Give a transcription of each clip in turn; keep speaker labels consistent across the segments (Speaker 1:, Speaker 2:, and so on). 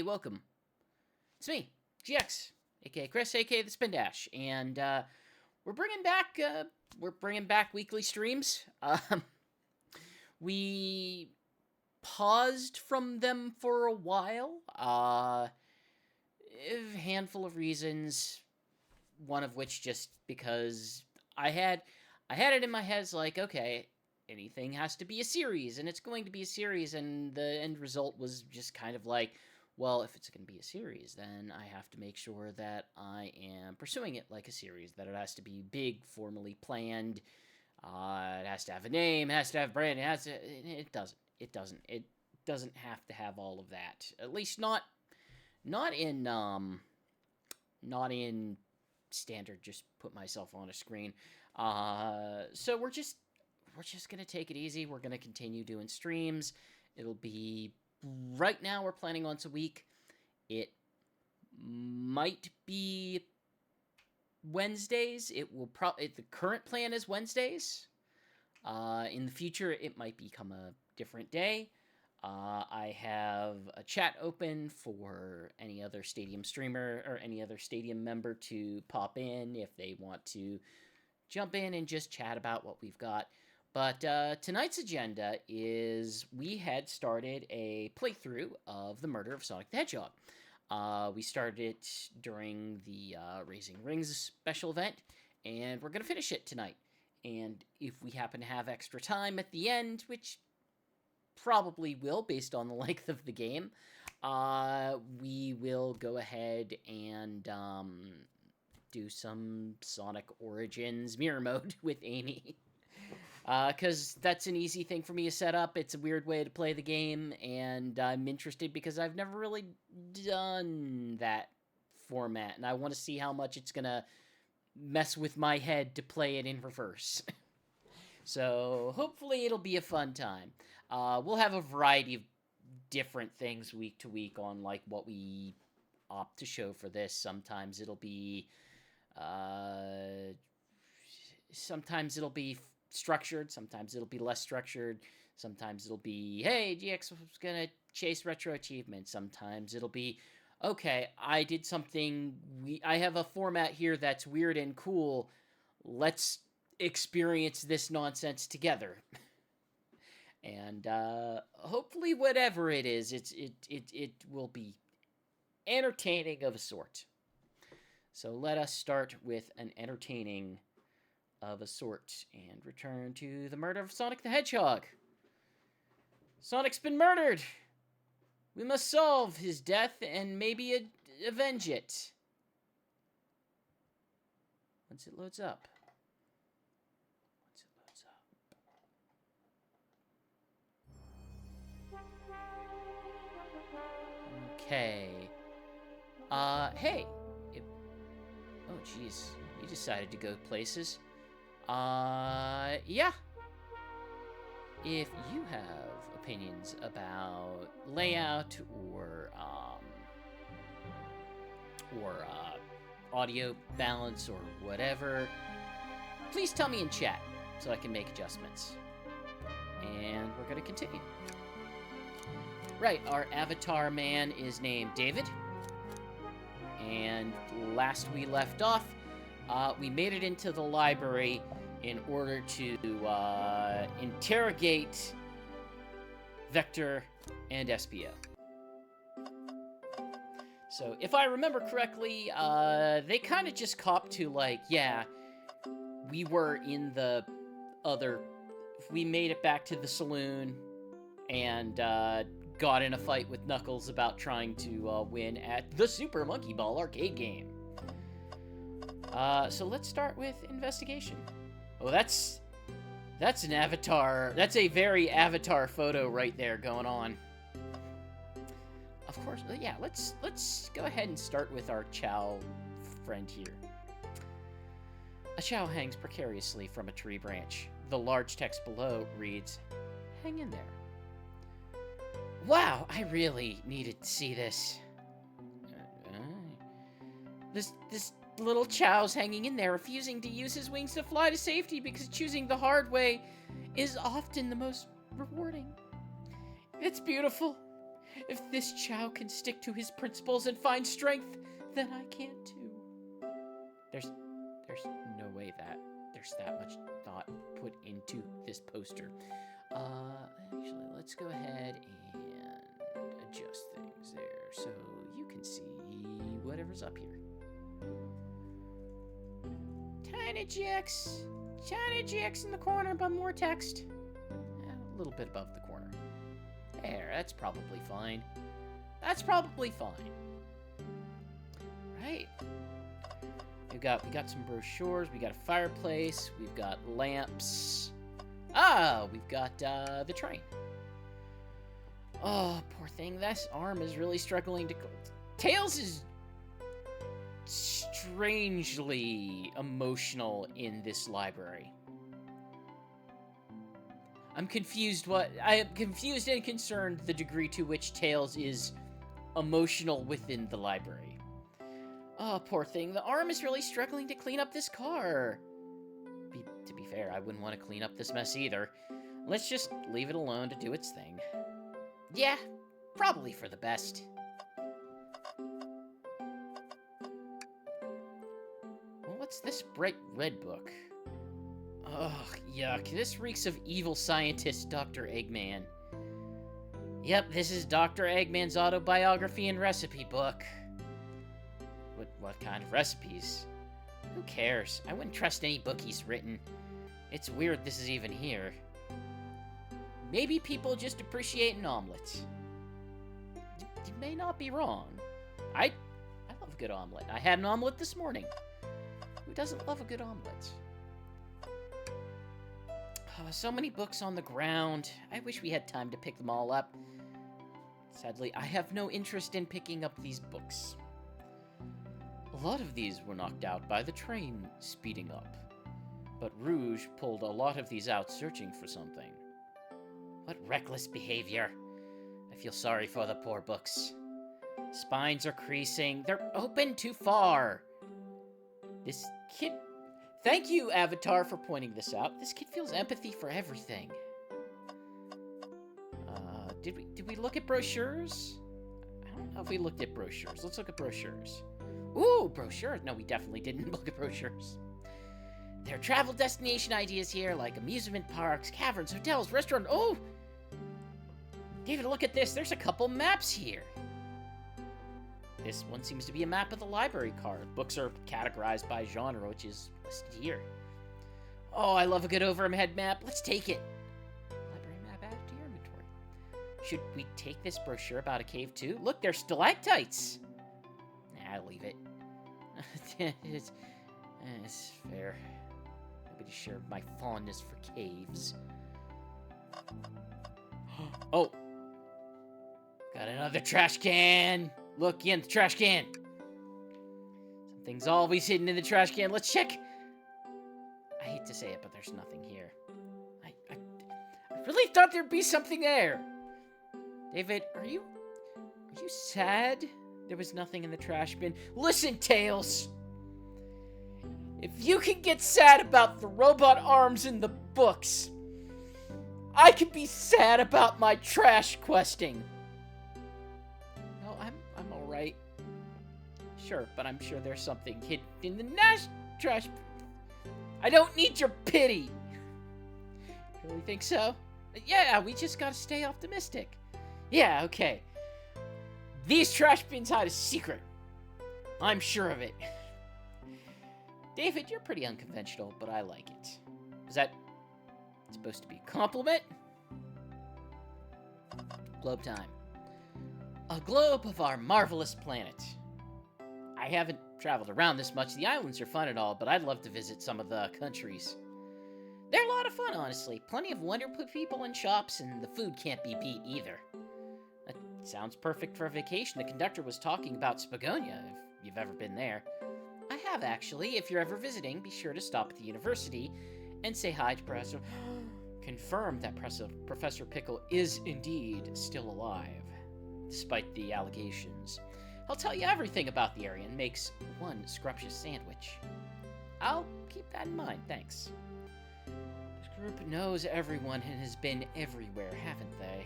Speaker 1: Hey, welcome. It's me, GX, aka Chris, aka the Spin Dash, and we're bringing back weekly streams. We paused from them for a while. A handful of reasons. One of which just because I had it in my head, it's like, okay, anything has to be a series, and it's going to be a series, and the end result was just kind of like, well, if it's going to be a series, then I have to make sure that I am pursuing it like a series, that it has to be big, formally planned, it has to have a name, it has to have brand, it doesn't have to have all of that, at least not in standard, just put myself on a screen. So we're just gonna take it easy. We're gonna continue doing streams. It'll be right now we're planning once a week. It might be Wednesdays. It will probably the current plan is Wednesdays. In the future, it might become a different day. I have a chat open for any other Stadium streamer or any other Stadium member to pop in if they want to jump in and just chat about what we've got. But tonight's agenda is we had started a playthrough of the murder of Sonic the Hedgehog. We started it during the Raising Rings special event, and we're going to finish it tonight. And if we happen to have extra time at the end, which probably will based on the length of the game, we will go ahead and do some Sonic Origins mirror mode with Amy. Because that's an easy thing for me to set up. It's a weird way to play the game, and I'm interested because I've never really done that format, and I want to see how much it's going to mess with my head to play it in reverse. So hopefully it'll be a fun time. We'll have a variety of different things week to week on like what we opt to show for this. Sometimes it'll be structured, sometimes it'll be less structured, sometimes it'll be, hey, GX was gonna chase retro achievements, sometimes it'll be, okay, I did something, I have a format here that's weird and cool, let's experience this nonsense together. And hopefully whatever it is, it will be entertaining of a sort. So let us start with an entertaining of a sort and return to the murder of Sonic the Hedgehog. Sonic's been murdered. We must solve his death and maybe avenge it. Once it loads up. Okay. Hey. Oh, jeez. You decided to go places. Yeah. If you have opinions about layout or audio balance or whatever, please tell me in chat so I can make adjustments. And we're gonna continue. Right, our avatar man is named David. And last we left off, we made it into the library in order to interrogate Vector and Espio. So, if I remember correctly, they kind of just copped to, like, yeah, we were in the other... We made it back to the saloon and got in a fight with Knuckles about trying to win at the Super Monkey Ball arcade game. So let's start with investigation. Oh, that's an avatar. That's a very avatar photo right there going on. Of course, yeah, let's go ahead and start with our Chow friend here. A Chow hangs precariously from a tree branch. The large text below reads, "Hang in there." Wow, I really needed to see this. This little Chow's hanging in there, refusing to use his wings to fly to safety because choosing the hard way is often the most rewarding. It's beautiful. If this Chow can stick to his principles and find strength, then I can too. There's no way that there's that much thought put into this poster. Actually, let's go ahead and adjust things there so you can see whatever's up here. Tiny GX in the corner, but more text. A little bit above the corner. There, that's probably fine. That's probably fine. Right. We got some brochures, we got a fireplace, we've got lamps. We've got the train. Oh, poor thing. This arm is really struggling to... Tails is strangely emotional in this library. I'm confused I am confused and concerned the degree to which Tails is emotional within the library. Oh, poor thing. The arm is really struggling to clean up this car. To be fair, I wouldn't want to clean up this mess either. Let's just leave it alone to do its thing. Yeah, probably for the best. Well, what's this bright red book? Ugh, yuck. This reeks of evil scientist Dr. Eggman. Yep, this is Dr. Eggman's autobiography and recipe book. What kind of recipes? Who cares? I wouldn't trust any book he's written. It's weird this is even here. Maybe people just appreciate an omelet. You may not be wrong. I love a good omelet. I had an omelet this morning. Who doesn't love a good omelet? Oh, so many books on the ground. I wish we had time to pick them all up. Sadly, I have no interest in picking up these books. A lot of these were knocked out by the train speeding up. But Rouge pulled a lot of these out searching for something. What reckless behavior. I feel sorry for the poor books. Spines are creasing. They're open too far. This kid... Thank you, Avatar, for pointing this out. This kid feels empathy for everything. Did we look at brochures? I don't know if we looked at brochures. Let's look at brochures. Ooh, brochures. No, we definitely didn't look at brochures. There are travel destination ideas here, like amusement parks, caverns, hotels, restaurants. Oh! David, look at this. There's a couple maps here. This one seems to be a map of the library card. Books are categorized by genre, which is listed here. Oh, I love a good overhead map. Let's take it. Library map added to your inventory. Should we take this brochure about a cave too? Look, there's stalactites. Nah, I'll leave it. it's fair. Happy to share my fondness for caves. Oh! Got another trash can! Look in the trash can! Something's always hidden in the trash can. Let's check! I hate to say it, but there's nothing here. I really thought there'd be something there! David, are you sad there was nothing in the trash bin? Listen, Tails! If you can get sad about the robot arms in the books, I can be sad about my trash questing. No, I'm alright. Sure, but I'm sure there's something hidden in the trash. I don't need your pity. You really think so? Yeah, we just gotta stay optimistic. Yeah, okay. These trash bins hide a secret. I'm sure of it. David, you're pretty unconventional, but I like it. Is that supposed to be a compliment? Globe time. A globe of our marvelous planet. I haven't traveled around this much. The islands are fun and all, but I'd love to visit some of the countries. They're a lot of fun, honestly. Plenty of wonderful people and shops, and the food can't be beat either. That sounds perfect for a vacation. The conductor was talking about Spagonia, if you've ever been there. I have, actually. If you're ever visiting, be sure to stop at the university and say hi to Professor... Confirm that Professor Pickle is indeed still alive, despite the allegations. He'll tell you everything about the area and makes one scrumptious sandwich. I'll keep that in mind, thanks. This group knows everyone and has been everywhere, haven't they?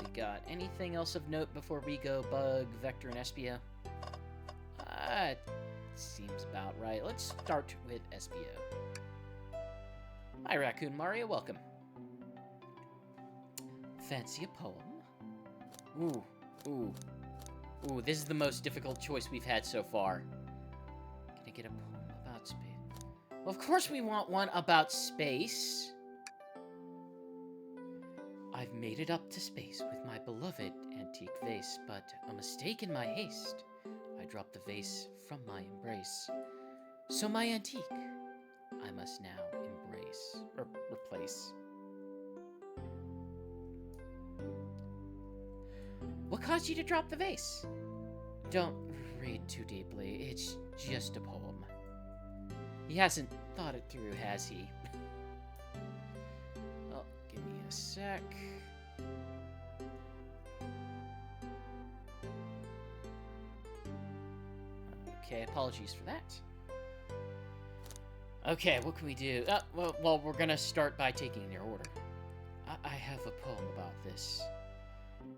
Speaker 1: We got? Anything else of note before we go Bug, Vector, and Espio? Seems about right. Let's start with Espio. Hi, Raccoon Mario. Welcome. Fancy a poem? Ooh. This is the most difficult choice we've had so far. Can I get a poem about space? Well, of course we want one about space. I've made it up to space with my beloved antique vase, but a mistake in my haste. I dropped the vase from my embrace. So my antique, I must now embrace, or replace. What caused you to drop the vase? Don't read too deeply, it's just a poem. He hasn't thought it through, has he? Oh, give me a sec. Okay, apologies for that. Okay, what can we do? Well, we're gonna start by taking their order. I have a poem about this.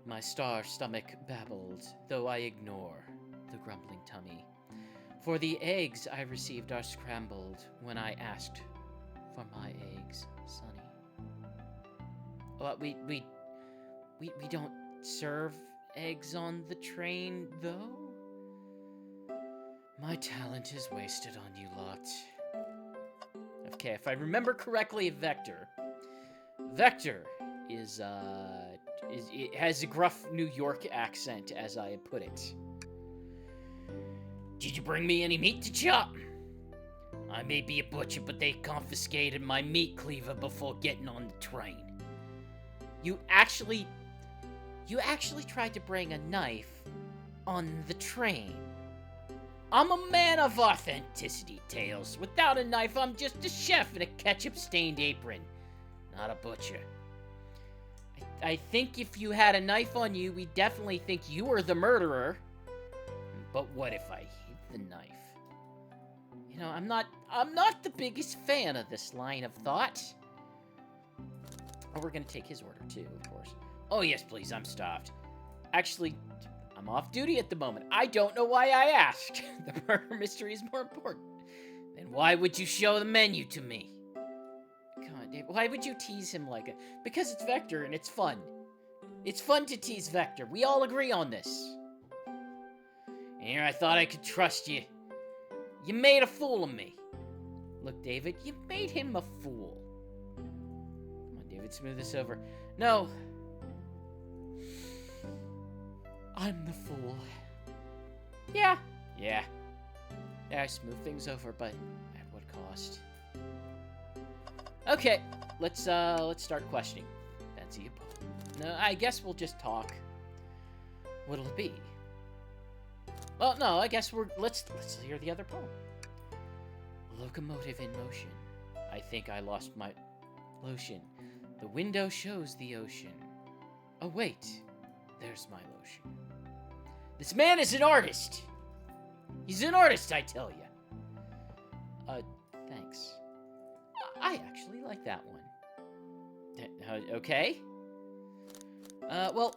Speaker 1: My starved stomach babbled, though I ignore the grumbling tummy. For the eggs I received are scrambled when I asked for my eggs, Sonny. Well, we don't serve eggs on the train, though? My talent is wasted on you lot. Okay, if I remember correctly, Vector. Vector it has a gruff New York accent, as I put it. Did you bring me any meat to chop? I may be a butcher, but they confiscated my meat cleaver before getting on the train. You actually tried to bring a knife on the train. I'm a man of authenticity, Tails. Without a knife, I'm just a chef in a ketchup-stained apron, not a butcher. I think if you had a knife on you, we'd definitely think you were the murderer. But what if I hid the knife? You know, I'm not the biggest fan of this line of thought. Oh, we're gonna take his order too, of course. Oh yes, please, I'm starved. Actually, I'm off duty at the moment. I don't know why I asked. The murder mystery is more important. Then why would you show the menu to me? Come on, Dave. Why would you tease him like a... Because it's Vector and it's fun. It's fun to tease Vector. We all agree on this. And here I thought I could trust you. You made a fool of me. Look, David, you made him a fool. Come on, David, smooth this over. No. I'm the fool. Yeah, I smooth things over, but at what cost? Okay, let's start questioning. Fancy a poem. No, I guess we'll just talk. What'll it be? Well, no, I guess let's hear the other poem. Locomotive in motion. I think I lost my lotion. The window shows the ocean. Oh wait, there's my lotion. This man is an artist. He's an artist, I tell you. Thanks. I actually like that one. Okay. Well,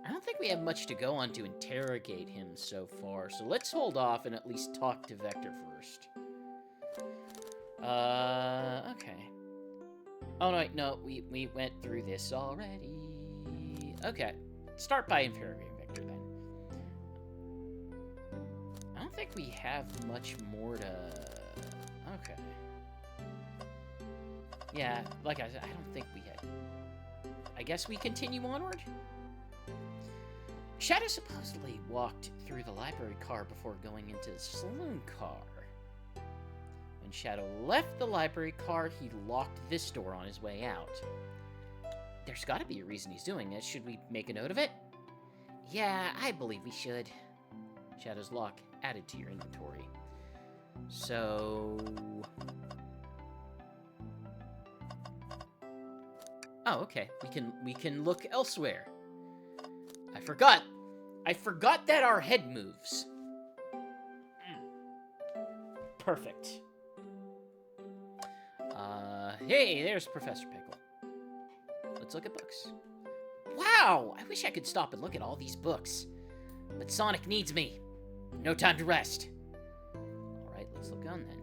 Speaker 1: I don't think we have much to go on to interrogate him so far, so let's hold off and at least talk to Vector first. Okay. Oh, no, we went through this already. Okay. Start by interrogating Vector, then. I don't think we have much more to... Okay. Yeah, like I said, I don't think we had... I guess we continue onward? Shadow supposedly walked through the library car before going into the saloon car. When Shadow left the library car, he locked this door on his way out. There's gotta be a reason he's doing this. Should we make a note of it? Yeah, I believe we should. Shadow's lock added to your inventory. So... Oh, okay. We can look elsewhere. I forgot that our head moves. Perfect. Hey, there's Professor Pickle. Let's look at books. Wow! I wish I could stop and look at all these books. But Sonic needs me. No time to rest. Alright, let's look on then.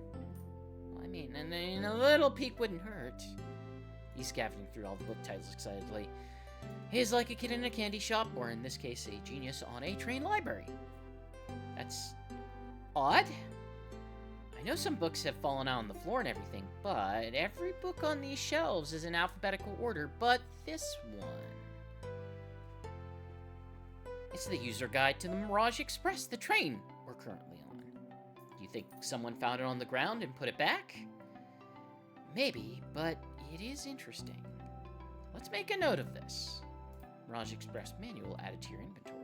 Speaker 1: I mean, and a little peek wouldn't hurt. He's scavenging through all the book titles excitedly. He's like a kid in a candy shop, or in this case, a genius on a train library. That's odd. I know some books have fallen out on the floor and everything, but every book on these shelves is in alphabetical order, but this one. It's the user guide to the Mirage Express, the train we're currently on. Do you think someone found it on the ground and put it back? Maybe, but it is interesting. Let's make a note of this. Mirage Express manual added to your inventory.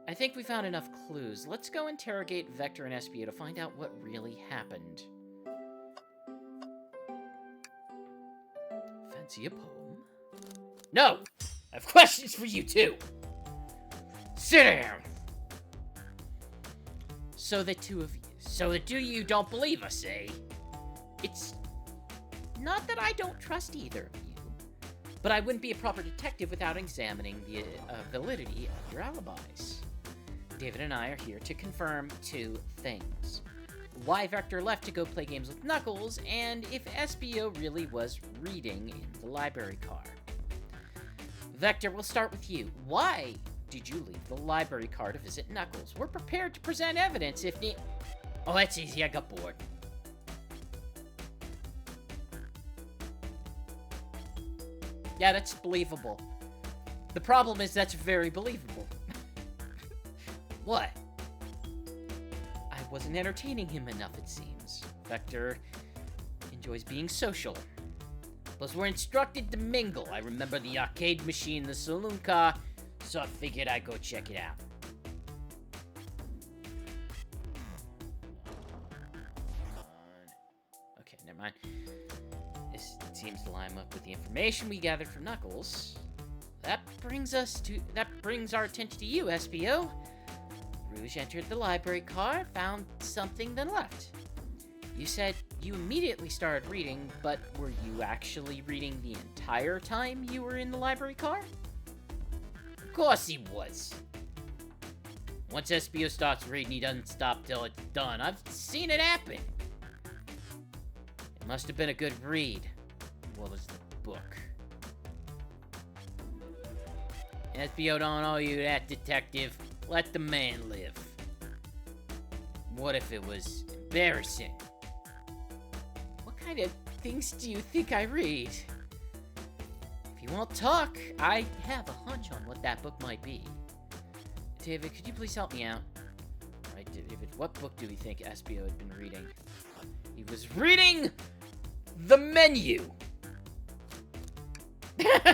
Speaker 1: I think we found enough clues. Let's go interrogate Vector and Espio to find out what really happened. Fancy a poem? No! I have questions for you too! Sit down! So the two of you don't believe us, eh? It's not that I don't trust either of you, but I wouldn't be a proper detective without examining the validity of your alibis. David and I are here to confirm two things. Why Vector left to go play games with Knuckles, and if Espio really was reading in the library car. Vector, we'll start with you. Why did you leave the library car to visit Knuckles? We're prepared to present evidence if need... Oh, that's easy, I got bored. Yeah, that's believable. The problem is that's very believable. What? I wasn't entertaining him enough, it seems. Vector enjoys being social. Plus, we're instructed to mingle. I remember the arcade machine, the saloon car, so I figured I'd go check it out. Okay, never mind. This seems to line up with the information we gathered from Knuckles. That brings our attention to you, Espio. Rouge entered the library car, found something, then left. You said you immediately started reading, but were you actually reading the entire time you were in the library car? Of course he was. Once Espio starts reading, he doesn't stop till it's done. I've seen it happen. It must have been a good read. What was the book? Espio don't owe you that, detective. Let the man live. What if it was embarrassing? What kind of things do you think I read? If you won't talk, I have a hunch on what that book might be. David, could you please help me out? Alright, David, what book do we think Espio had been reading? He was reading The Menu!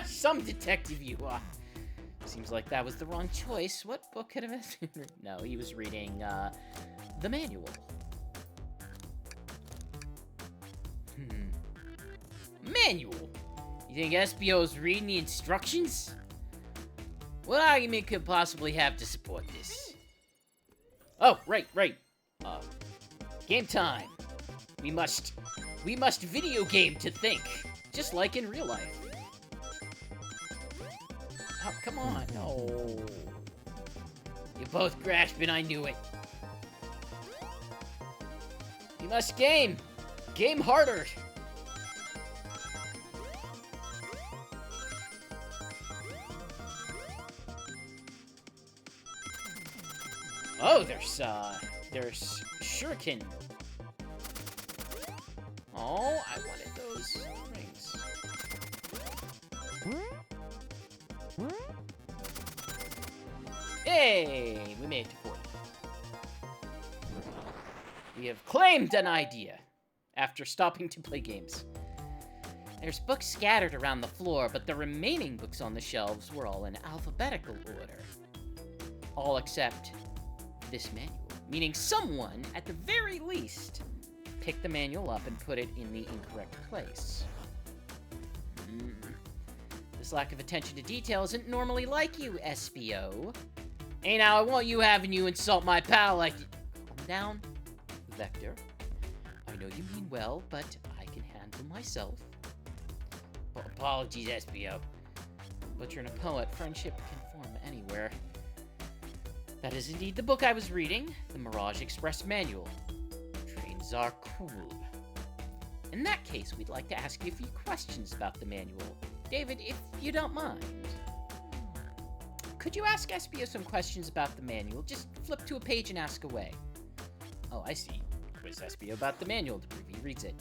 Speaker 1: Some detective you are. Seems like that was the wrong choice. What book could have been? No, he was reading, the manual. Manual? You think Espio's reading the instructions? What argument could possibly have to support this? Oh, right. Game time. We must video game to think, just like in real life. Oh, come on. No. You both grasping, I knew it. You must game. Game harder. Oh, there's shuriken. Oh, I wanted those rings. Hey, we made it to 40. We have claimed an idea after stopping to play games. There's books scattered around the floor, but the remaining books on the shelves were all in alphabetical order. All except this manual, meaning someone, at the very least, picked the manual up and put it in the incorrect place. This lack of attention to detail isn't normally like you, Espio. Hey, now I want you having you insult my pal like... Calm down, Vector. I know you mean well, but I can handle myself. Apologies, Espio. Butcher and a poet, friendship can form anywhere. That is indeed the book I was reading, the Mirage Express Manual. Trains are cool. In that case, we'd like to ask you a few questions about the manual. David, if you don't mind. Could you ask SBO some questions about the manual? Just flip to a page and ask away. Oh, I see. Quiz SBO about the manual to prove he reads it.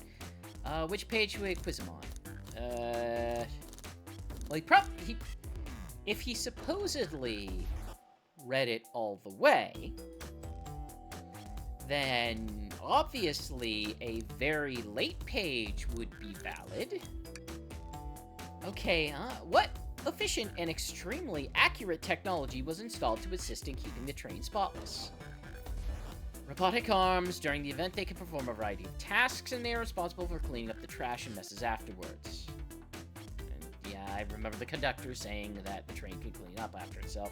Speaker 1: Which page should we quiz him on? Well, if he supposedly read it all the way, then obviously a very late page would be valid. Okay, what efficient and extremely accurate technology was installed to assist in keeping the train spotless? Robotic arms. During the event, they can perform a variety of tasks, and they are responsible for cleaning up the trash and messes afterwards. And yeah, I remember the conductor saying that the train could clean up after itself.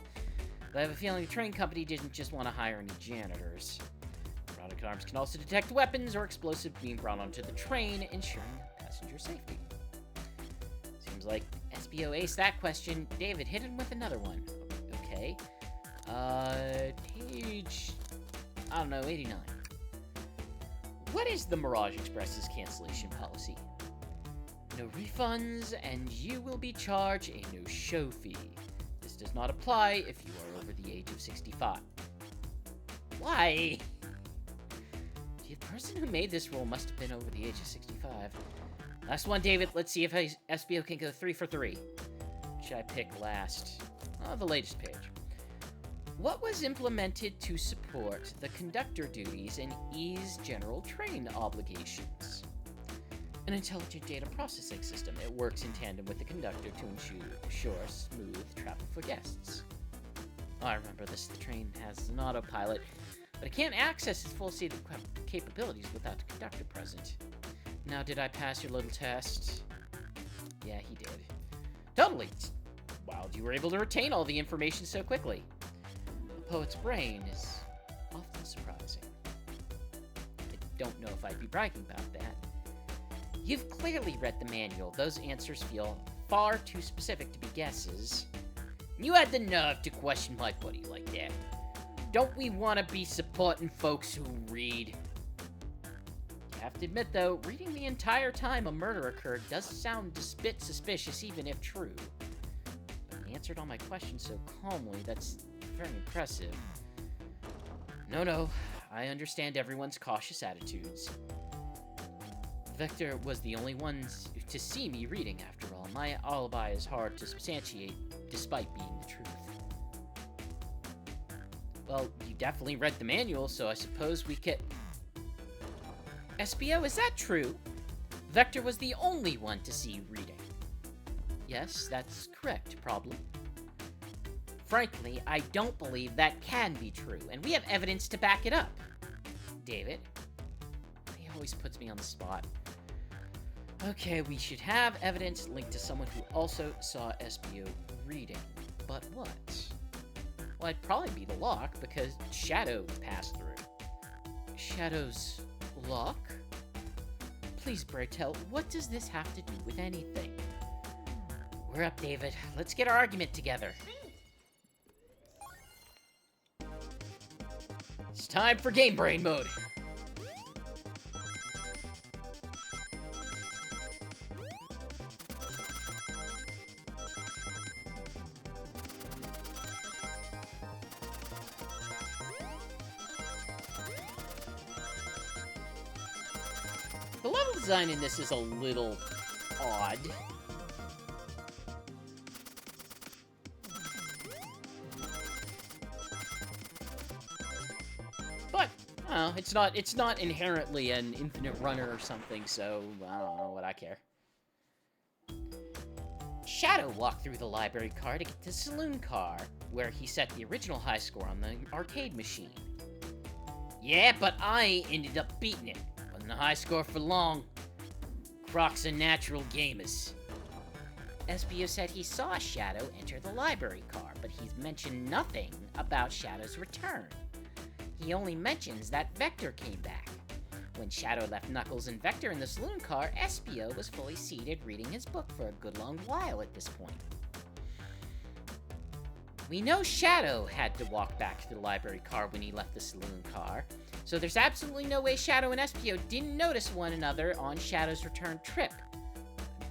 Speaker 1: But I have a feeling the train company didn't just want to hire any janitors. Robotic arms can also detect weapons or explosives being brought onto the train, ensuring passenger safety. Seems like SBO aced that question. David, hit him with another one. Okay. Page... I don't know, 89. What is the Mirage Express's cancellation policy? No refunds, and you will be charged a no-show fee. This does not apply if you are over the age of 65. Why? The person who made this rule must have been over the age of 65. Last one, David. Let's see if SBO can go 3 for 3. What should I pick last? Oh, the latest page. What was implemented to support the conductor duties and ease general train obligations? An intelligent data processing system. It works in tandem with the conductor to ensure smooth travel for guests. Oh, I remember this. The train has an autopilot, but it can't access its full set of capabilities without the conductor present. Now, did I pass your little test? Yeah, he did. Totally. Wow, you were able to retain all the information so quickly. The poet's brain is often surprising. I don't know if I'd be bragging about that. You've clearly read the manual. Those answers feel far too specific to be guesses. You had the nerve to question my buddy like that. Don't we want to be supporting folks who read? You have to admit, though, reading the entire time a murder occurred does sound a bit suspicious, even if true. But he answered all my questions so calmly, that's very impressive. No, I understand everyone's cautious attitudes. Vector was the only one to see me reading, after all. My alibi is hard to substantiate, despite being the truth. Well, you definitely read the manual, so I suppose we could... SBO, is that true? Vector was the only one to see you reading. Yes, that's correct, problem. Frankly, I don't believe that can be true, and we have evidence to back it up. David? He always puts me on the spot. Okay, we should have evidence linked to someone who also saw SBO reading. But what? Well, it'd probably be the lock, because Shadow passed through. Shadow's lock? Please, Bertel, what does this have to do with anything? We're up, David. Let's get our argument together. It's time for Game Brain mode. The level design in this is a little odd. But, it's not inherently an infinite runner or something, so I don't know what I care. Shadow walked through the library car to get to the saloon car, where he set the original high score on the arcade machine. Yeah, but I ended up beating it. Wasn't a high score for long. Crocs are natural gamers. SBO said he saw Shadow enter the library car, but he's mentioned nothing about Shadow's return. He only mentions that Vector came back. When Shadow left Knuckles and Vector in the saloon car, SBO was fully seated reading his book for a good long while at this point. We know Shadow had to walk back to the library car when he left the saloon car, so there's absolutely no way Shadow and Espio didn't notice one another on Shadow's return trip.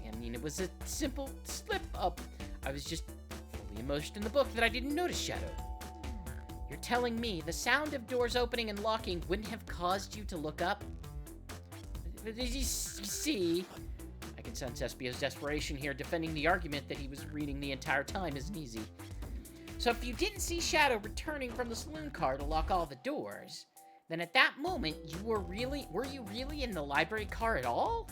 Speaker 1: I mean, it was a simple slip-up. I was just fully immersed in the book that I didn't notice Shadow. You're telling me the sound of doors opening and locking wouldn't have caused you to look up? You see, I can sense Espio's desperation here, defending the argument that he was reading the entire time isn't easy. So if you didn't see Shadow returning from the saloon car to lock all the doors, then at that moment were you really in the library car at all?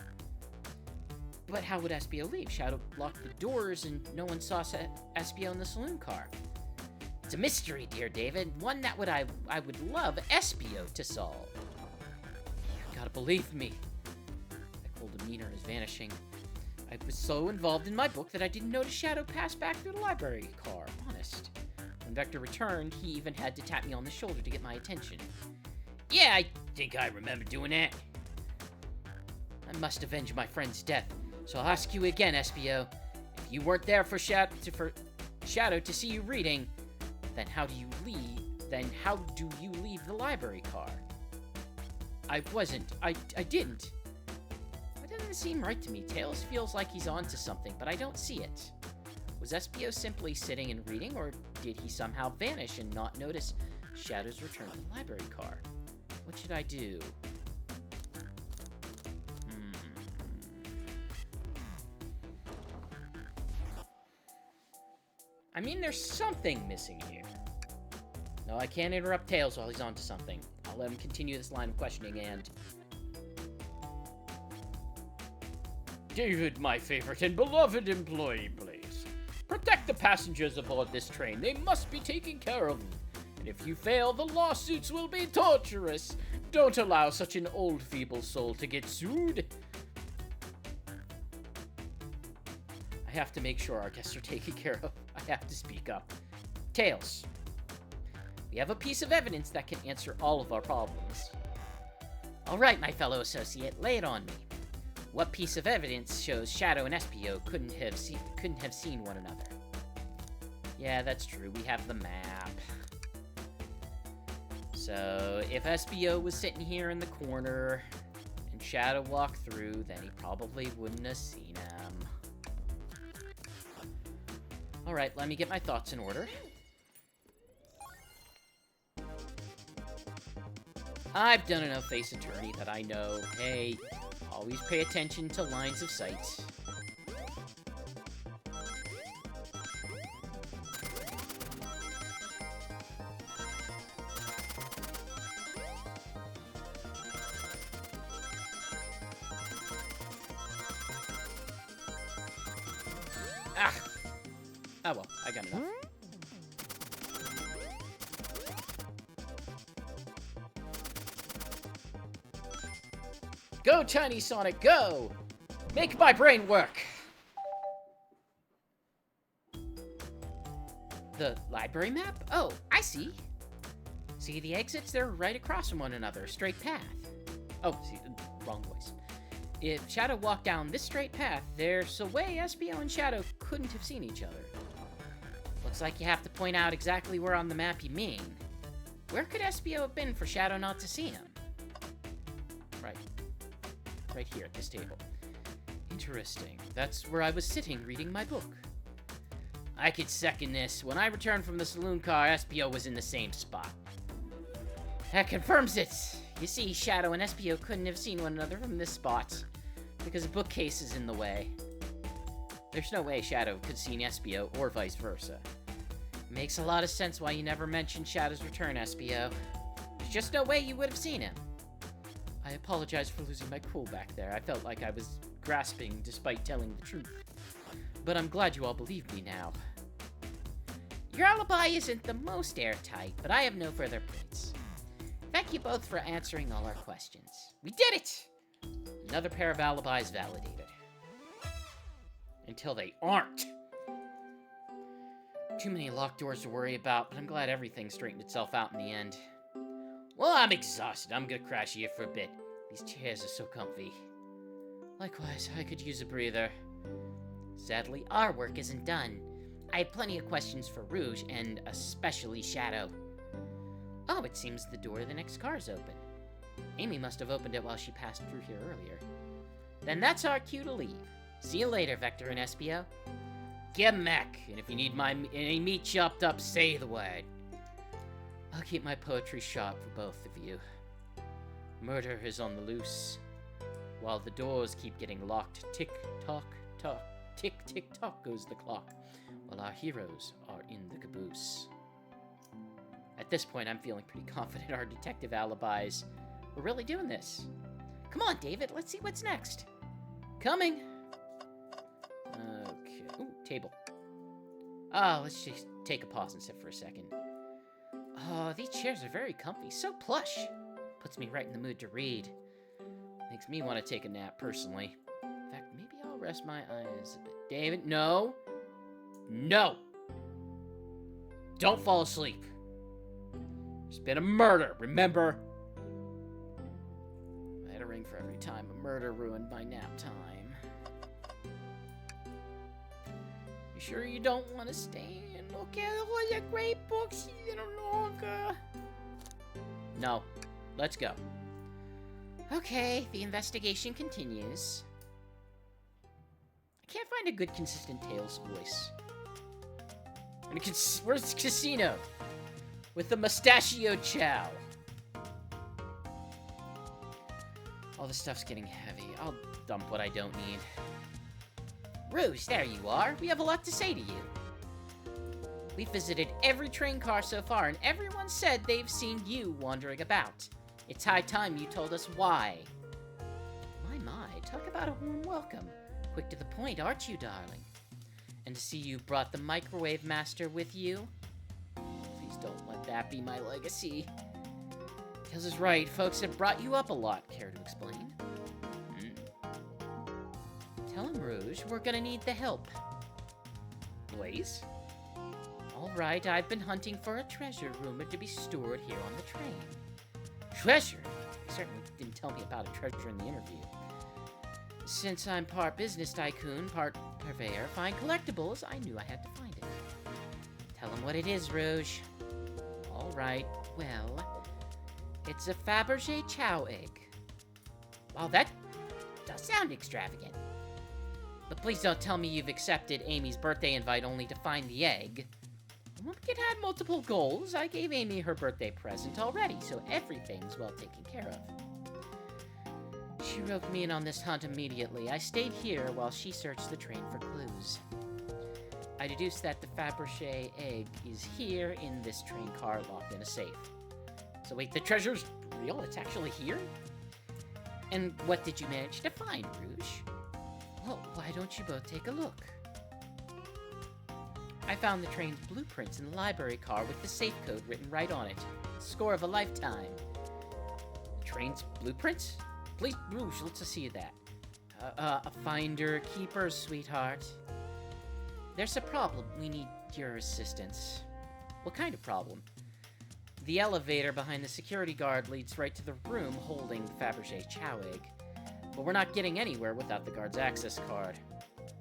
Speaker 1: But how would Espio leave? Shadow locked the doors and no one saw Espio in the saloon car. It's a mystery, dear David, one that I would love Espio to solve. You gotta believe me. That cold demeanor is vanishing. I was so involved in my book that I didn't notice Shadow pass back through the library car, honest. When Vector returned, he even had to tap me on the shoulder to get my attention. Yeah, I think I remember doing that. I must avenge my friend's death, so I'll ask you again, Espio. If you weren't there for Shadow to see you reading, then how do you leave the library car? I didn't. That doesn't seem right to me. Tails feels like he's onto something, but I don't see it. Was Espio simply sitting and reading, or did he somehow vanish and not notice Shadow's return to the library car? What should I do? I mean, there's something missing here. No, I can't interrupt Tails while he's onto something. I'll let him continue this line of questioning and... David, my favorite and beloved employee, please. Protect the passengers aboard this train. They must be taken care of. And if you fail, the lawsuits will be torturous. Don't allow such an old, feeble soul to get sued. I have to make sure our guests are taken care of. I have to speak up. Tails. We have a piece of evidence that can answer all of our problems. All right, my fellow associate, lay it on me. What piece of evidence shows Shadow and Espio couldn't have seen one another? Yeah, that's true. We have the map. So, if Espio was sitting here in the corner and Shadow walked through, then he probably wouldn't have seen him. Alright, let me get my thoughts in order. I've done enough Face Attorney that I know, hey, always pay attention to lines of sight. Ah! Oh well, I got enough. Go, Tiny Sonic, go! Make my brain work! The library map? Oh, I see. See the exits? They're right across from one another, straight path. Oh, see, wrong voice. If Shadow walked down this straight path, there's a way Espio and Shadow couldn't have seen each other. Looks like you have to point out exactly where on the map you mean. Where could Espio have been for Shadow not to see him? Right here at this table. Interesting. That's where I was sitting reading my book. I could second this. When I returned from the saloon car, Espio was in the same spot. That confirms it. You see, Shadow and Espio couldn't have seen one another from this spot, because the bookcase is in the way. There's no way Shadow could have seen Espio, or vice versa. Makes a lot of sense why you never mentioned Shadow's return, Espio. There's just no way you would have seen him. I apologize for losing my cool back there. I felt like I was grasping despite telling the truth. But I'm glad you all believe me now. Your alibi isn't the most airtight, but I have no further points. Thank you both for answering all our questions. We did it! Another pair of alibis validated. Until they aren't. Too many locked doors to worry about, but I'm glad everything straightened itself out in the end. Well, I'm exhausted. I'm gonna crash here for a bit. These chairs are so comfy. Likewise, I could use a breather. Sadly, our work isn't done. I have plenty of questions for Rouge, and especially Shadow. Oh, it seems the door to the next car is open. Amy must have opened it while she passed through here earlier. Then that's our cue to leave. See you later, Vector and Espio. Get Mech, and if you need any meat chopped up, say the word. I'll keep my poetry sharp for both of you. Murder is on the loose, while the doors keep getting locked. Tick-tock, tock, tick-tick-tock goes the clock, while our heroes are in the caboose. At this point, I'm feeling pretty confident our detective alibis. We're really doing this. Come on, David, let's see what's next. Coming. Okay. Ooh, table. Let's just take a pause and sit for a second. Oh, these chairs are very comfy. So plush. Puts me right in the mood to read. Makes me want to take a nap, personally. In fact, maybe I'll rest my eyes a bit. David, no. No. Don't fall asleep. There's been a murder, remember? I had a ring for every time a murder ruined my nap time. You sure you don't want to stay and look at all the great books a little longer? No. Let's go. Okay, the investigation continues. I can't find a good, consistent Tails voice. Where's Casino? With the mustachioed Chow. All this stuff's getting heavy. I'll dump what I don't need. Rouge, there you are. We have a lot to say to you. We've visited every train car so far, and everyone said they've seen you wandering about. It's high time you told us why. My, talk about a warm welcome. Quick to the point, aren't you, darling? And to see you brought the Microwave Master with you? Please don't let that be my legacy. Tails is right, folks have brought you up a lot. Care to explain? Tell him, Rouge, we're gonna need the help. Blaze? Alright, I've been hunting for a treasure rumored to be stored here on the train. Treasure? He certainly didn't tell me about a treasure in the interview. Since I'm part business tycoon, part purveyor, fine collectibles, I knew I had to find it. Tell him what it is, Rouge. Alright, well, it's a Fabergé Chow egg. Wow, that does sound extravagant. But please don't tell me you've accepted Amy's birthday invite only to find the egg. A woman can have multiple goals. I gave Amy her birthday present already, so everything's well taken care of. She roped me in on this hunt immediately. I stayed here while she searched the train for clues. I deduced that the Fabergé egg is here in this train car locked in a safe. So wait, the treasure's real? It's actually here? And what did you manage to find, Rouge? Well, why don't you both take a look? I found the train's blueprints in the library car with the safe code written right on it. Score of a lifetime. The train's blueprints? Please, Rouge, let's see that. A finder keeper, sweetheart. There's a problem. We need your assistance. What kind of problem? The elevator behind the security guard leads right to the room holding the Fabergé Chow egg. But we're not getting anywhere without the guard's access card.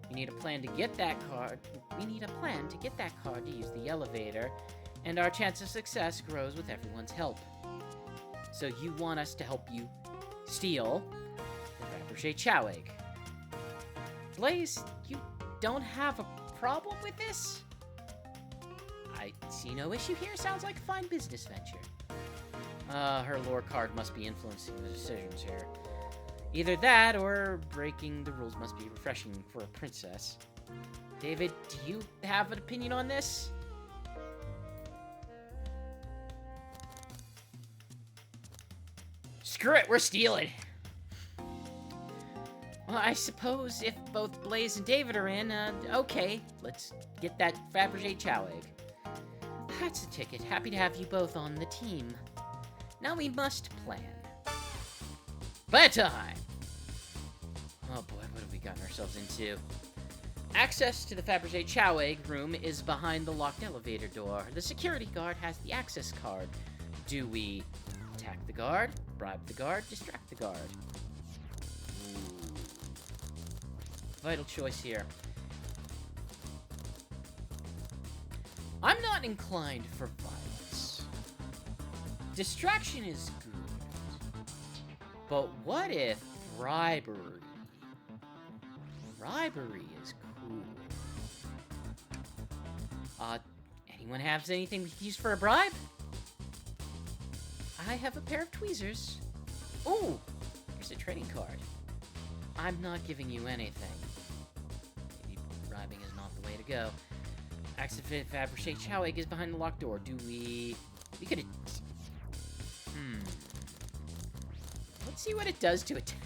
Speaker 1: We need a plan to get that card. We need a plan to get that card to use the elevator, and our chance of success grows with everyone's help. So you want us to help you steal the Fabergé Chow egg. Blaze, you don't have a problem with this? I see no issue here. Sounds like a fine business venture. Her lore card must be influencing the decisions here. Either that, or breaking the rules must be refreshing for a princess. David, do you have an opinion on this? Screw it, we're stealing. Well, I suppose if both Blaze and David are in, okay, let's get that Fabergé Chow egg. That's a ticket. Happy to have you both on the team. Now we must plan. Bedtime! Oh boy, what have we gotten ourselves into? Access to the Fabergé Chow egg room is behind the locked elevator door. The security guard has the access card. Do we attack the guard, bribe the guard, distract the guard? Ooh. Vital choice here. I'm not inclined for violence. Distraction is good. But what if bribery? Bribery is cool. Anyone have anything we can use for a bribe? I have a pair of tweezers. Ooh, here's a trading card. I'm not giving you anything. Maybe bribing is not the way to go. Accident fabricate chow egg is behind the locked door. Do we could... Let's see what it does to attack.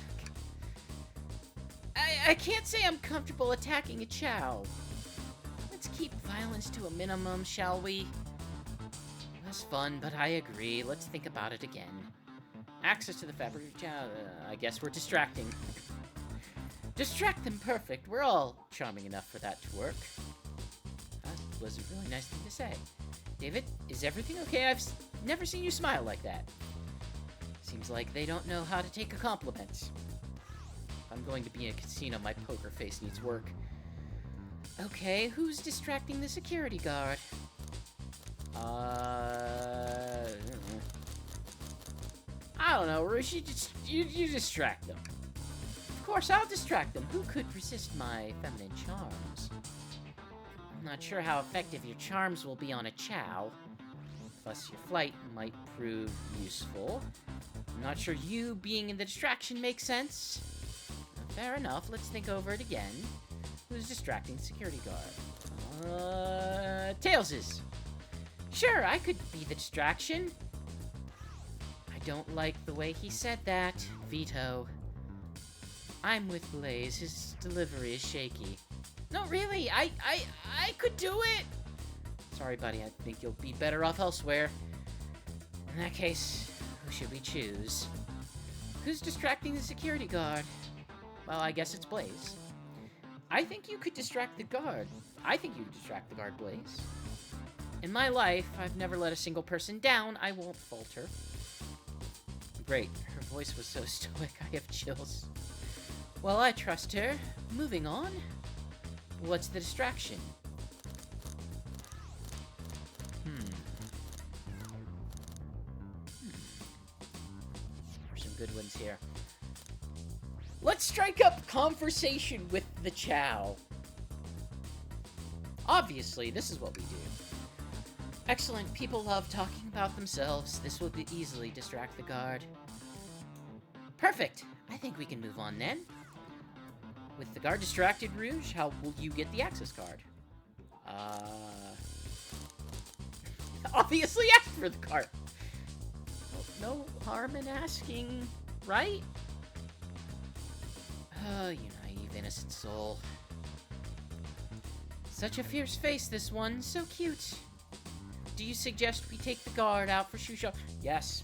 Speaker 1: I can't say I'm comfortable attacking a chow. Let's keep violence to a minimum, shall we? That's fun, but I agree. Let's think about it again. Access to the fabric chow. I guess we're distracting. Distract them, perfect. We're all charming enough for that to work. That was a really nice thing to say. David, is everything okay? I've never seen you smile like that. Seems like they don't know how to take a compliment. I'm going to be in a casino. My poker face needs work. Okay, who's distracting the security guard? I don't know, Rush. You distract them. Of course, I'll distract them. Who could resist my feminine charms? I'm not sure how effective your charms will be on a chow. Plus, your flight might prove useful. I'm not sure you being in the distraction makes sense. Fair enough. Let's think over it again. Who's distracting the security guard? Tails is. Sure, I could be the distraction. I don't like the way he said that. Veto. I'm with Blaze. His delivery is shaky. No, really, I could do it. Sorry, buddy. I think you'll be better off elsewhere. In that case, who should we choose? Who's distracting the security guard? Well, I guess it's Blaze. I think you could distract the guard. I think you could distract the guard, Blaze. In my life, I've never let a single person down. I won't falter. Great. Her voice was so stoic, I have chills. Well, I trust her. Moving on. What's the distraction? There's some good ones here. Let's strike up conversation with the chow. Obviously, this is what we do. Excellent. People love talking about themselves. This will easily distract the guard. Perfect. I think we can move on then. With the guard distracted, Rouge, how will you get the access card? Obviously ask for the card. No harm in asking, right? Oh, you naive, innocent soul. Such a fierce face, this one. So cute. Do you suggest we take the guard out for shoe shop? Yes.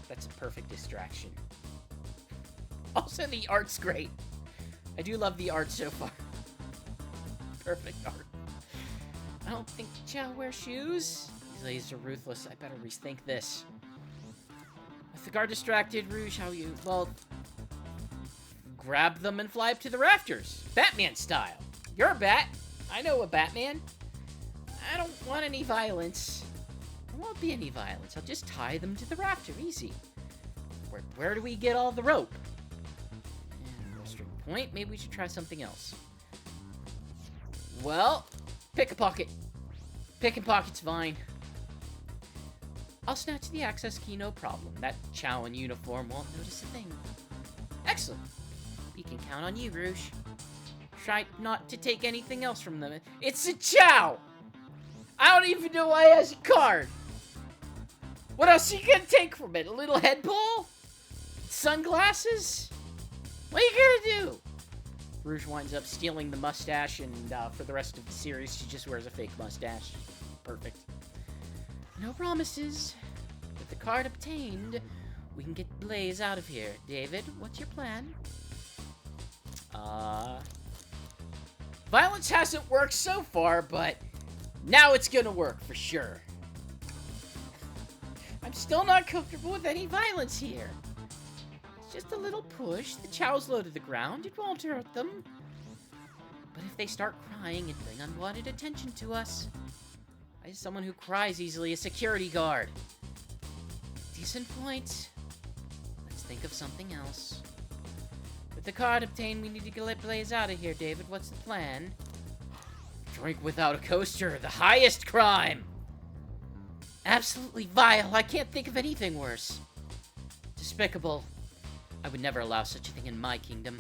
Speaker 1: That's a perfect distraction. Also, the art's great. I do love the art so far. Perfect art. I don't think Chow wears shoes. These ladies are ruthless. I better rethink this. With the guard distracted, Rouge, how you... Well... Grab them and fly up to the rafters. Batman style. You're a bat. I know a Batman. I don't want any violence. There won't be any violence. I'll just tie them to the rafter. Easy. Where do we get all the rope? No string point. Maybe we should try something else. Well, pick a pocket. Picking pocket's fine. I'll snatch the access key, no problem. That Chow in uniform won't notice a thing. Excellent. We can count on you, Rouge. Try not to take anything else from them. It's a Chow! I don't even know why it has a card. What else are you gonna take from it? A little head ball? Sunglasses? What are you gonna do? Rouge winds up stealing the mustache, and for the rest of the series, she just wears a fake mustache. Perfect. No promises. With the card obtained, we can get Blaze out of here. David, what's your plan? Violence hasn't worked so far, but now it's gonna work for sure. I'm still not comfortable with any violence here. It's just a little push. The Chow's low to the ground. It won't hurt them. But if they start crying and bring unwanted attention to us, I am someone who cries easily, a security guard. Decent point. Let's think of something else. With the card obtained, we need to get Blaze out of here, David. What's the plan? Drink without a coaster, the highest crime! Absolutely vile. I can't think of anything worse. Despicable. I would never allow such a thing in my kingdom.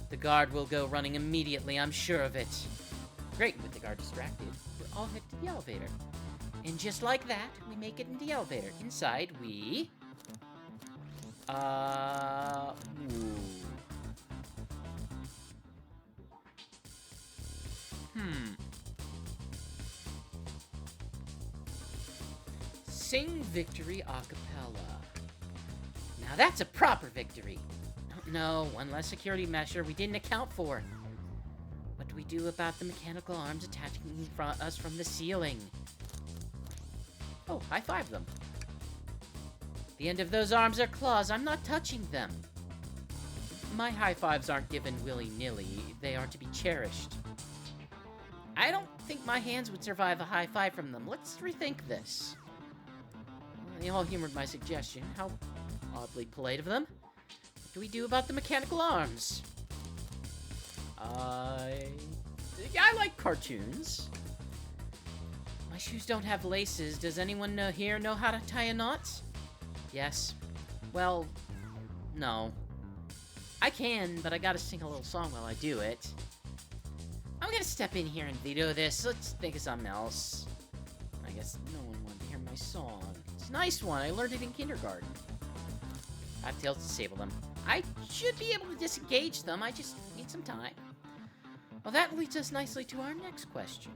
Speaker 1: The guard will go running immediately, I'm sure of it. Great, with the guard distracted, we'll all head to the elevator. And just like that, we make it in the elevator. Inside, we... Ooh. Sing Victory a cappella. Now that's a proper victory. No, one less security measure we didn't account for. What do we do about the mechanical arms attaching us from the ceiling? Oh, high-five them. The end of those arms are claws. I'm not touching them. My high-fives aren't given willy-nilly. They are to be cherished. I don't think my hands would survive a high-five from them. Let's rethink this. Well, they all humored my suggestion. How oddly polite of them. What do we do about the mechanical arms? I like cartoons. My shoes don't have laces. Does anyone here know how to tie a knot? Yes. Well, no. I can, but I gotta sing a little song while I do it. I'm gonna step in here and veto this. Let's think of something else. I guess no one wanted to hear my song. It's a nice one. I learned it in kindergarten. Tails, disable them. I should be able to disengage them. I just need some time. Well, that leads us nicely to our next question.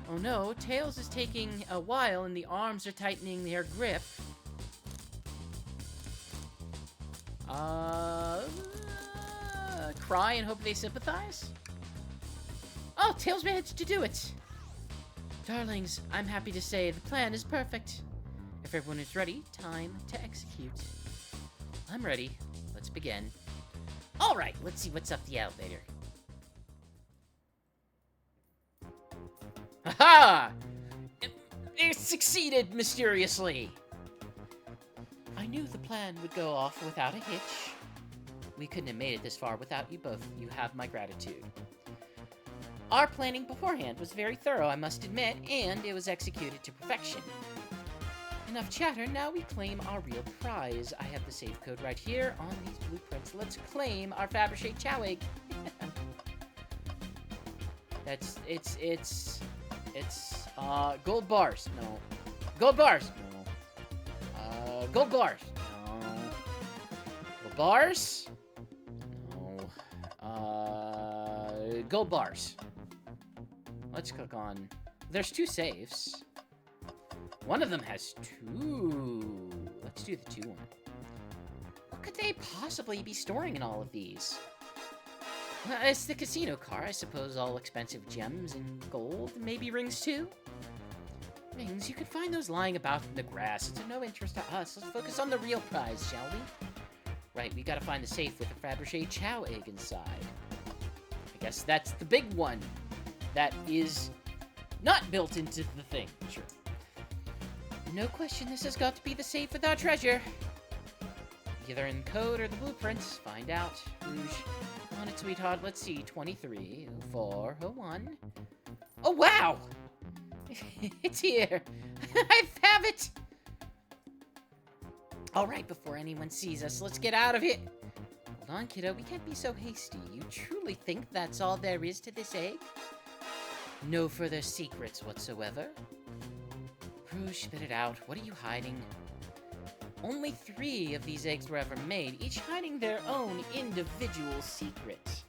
Speaker 1: Oh no, Tails is taking a while and the arms are tightening their grip. Cry and hope they sympathize? Oh, Tails managed to do it! Darlings, I'm happy to say the plan is perfect. If everyone is ready, time to execute. I'm ready. Let's begin. Alright, let's see what's up the elevator. Aha! It succeeded mysteriously! I knew the plan would go off without a hitch. We couldn't have made it this far without you both. You have my gratitude. Our planning beforehand was very thorough, I must admit, and it was executed to perfection. Enough chatter, now we claim our real prize. I have the save code right here on these blueprints. Let's claim our Fabergé Chow egg. It's gold bars. No. Gold bars. No. Gold bars. No. Gold bars. No. Gold bars. Let's click on... There's 2 safes. One of them has 2. Let's do the 2 one. What could they possibly be storing in all of these? It's the casino car. I suppose all expensive gems and gold. Maybe rings too? Rings? You could find those lying about in the grass. It's of no interest to us. Let's focus on the real prize, shall we? Right, we gotta find the safe with the Fabergé Chow egg inside. I guess that's the big one. That is not built into the thing. Sure. No question, this has got to be the safe with our treasure. Either in code or the blueprints. Find out. Rouge. On it, sweetheart. Let's see. 23, 04, 01. Oh, wow! It's here. I have it! Alright, before anyone sees us, let's get out of here. Hold on, kiddo. We can't be so hasty. You truly think that's all there is to this egg? No further secrets whatsoever? Rouge, spit it out. What are you hiding? Only 3 of these eggs were ever made, each hiding their own individual secret.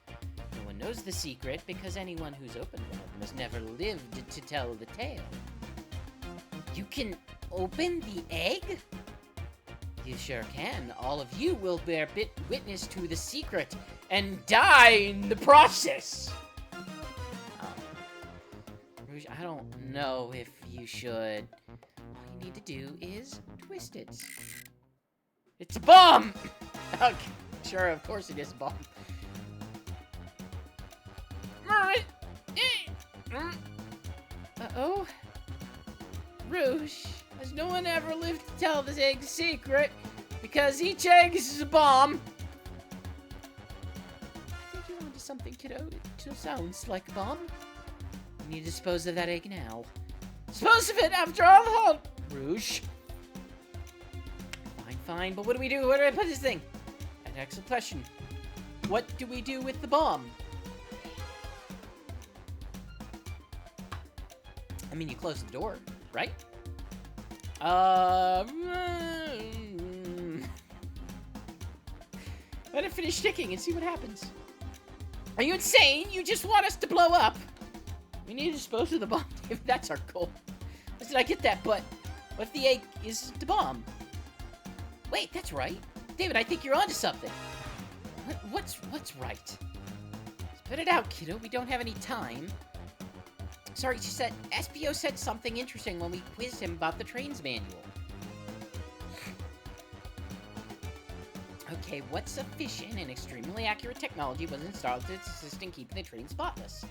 Speaker 1: No one knows the secret because anyone who's opened one of them has never lived to tell the tale. You can open the egg? You sure can. All of you will bear witness to the secret and die in the process. Rouge, I don't know if you should. All you need to do is twist it. It's a bomb! Okay. Sure, of course it is a bomb. Uh-oh. Rouge, has no one ever lived to tell this egg's secret? Because each egg is a bomb. I think you're onto something, kiddo. It just sounds like a bomb. We need to dispose of that egg now. Dispose of it after all, Rouge. Fine, but what do we do? Where do I put this thing? An excellent question. What do we do with the bomb? I mean, you close the door, right? Let it finish ticking and see what happens. Are you insane? You just want us to blow up? We need to dispose of the bomb. That's our goal. Listen, I get that, but what if the egg is the bomb? Wait, that's right. David, I think you're onto something. What's right? Spit it out, kiddo. We don't have any time. Sorry, she said, SBO said something interesting when we quizzed him about the train's manual. Okay, what sufficient and extremely accurate technology was installed to assist in keeping the train spotless?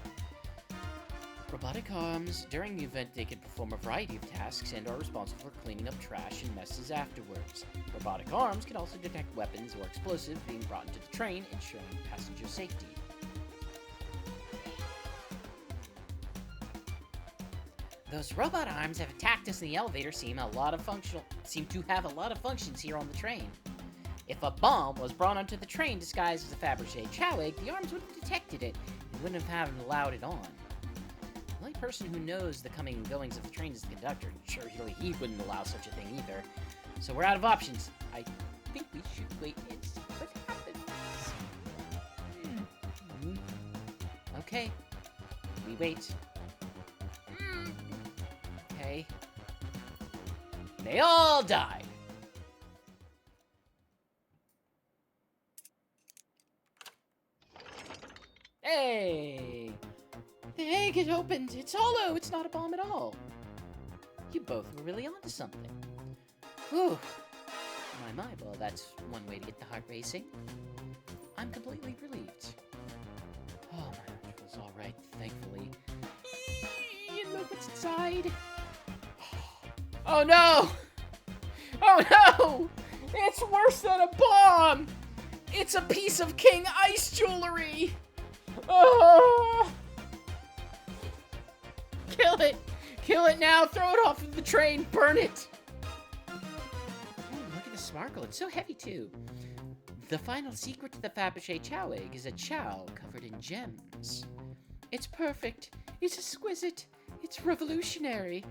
Speaker 1: Robotic arms. During the event, they can perform a variety of tasks and are responsible for cleaning up trash and messes afterwards. Robotic arms can also detect weapons or explosives being brought into the train, ensuring passenger safety. Those robot arms have attacked us in the elevator seem to have a lot of functions here on the train. If a bomb was brought onto the train disguised as a Fabergé chow egg, the arms would have detected it and wouldn't have allowed it on. The only person who knows the coming and goings of the train is the conductor. Surely he wouldn't allow such a thing either. So we're out of options. I think we should wait and see what happens. Okay. We wait. Okay. They all died. Hey! The egg had opened. It's hollow. It's not a bomb at all. You both were really onto something. Whew. My, well, that's one way to get the heart racing. I'm completely relieved. Oh, my heart was all right, thankfully. And look what's inside. Oh, no! Oh, no! It's worse than a bomb! It's a piece of King Ice jewelry! Oh! Kill it! Kill it now! Throw it off of the train! Burn it! Look at the sparkle. It's so heavy, too. The final secret to the Fabergé chow egg is a chow covered in gems. It's perfect. It's exquisite. It's revolutionary.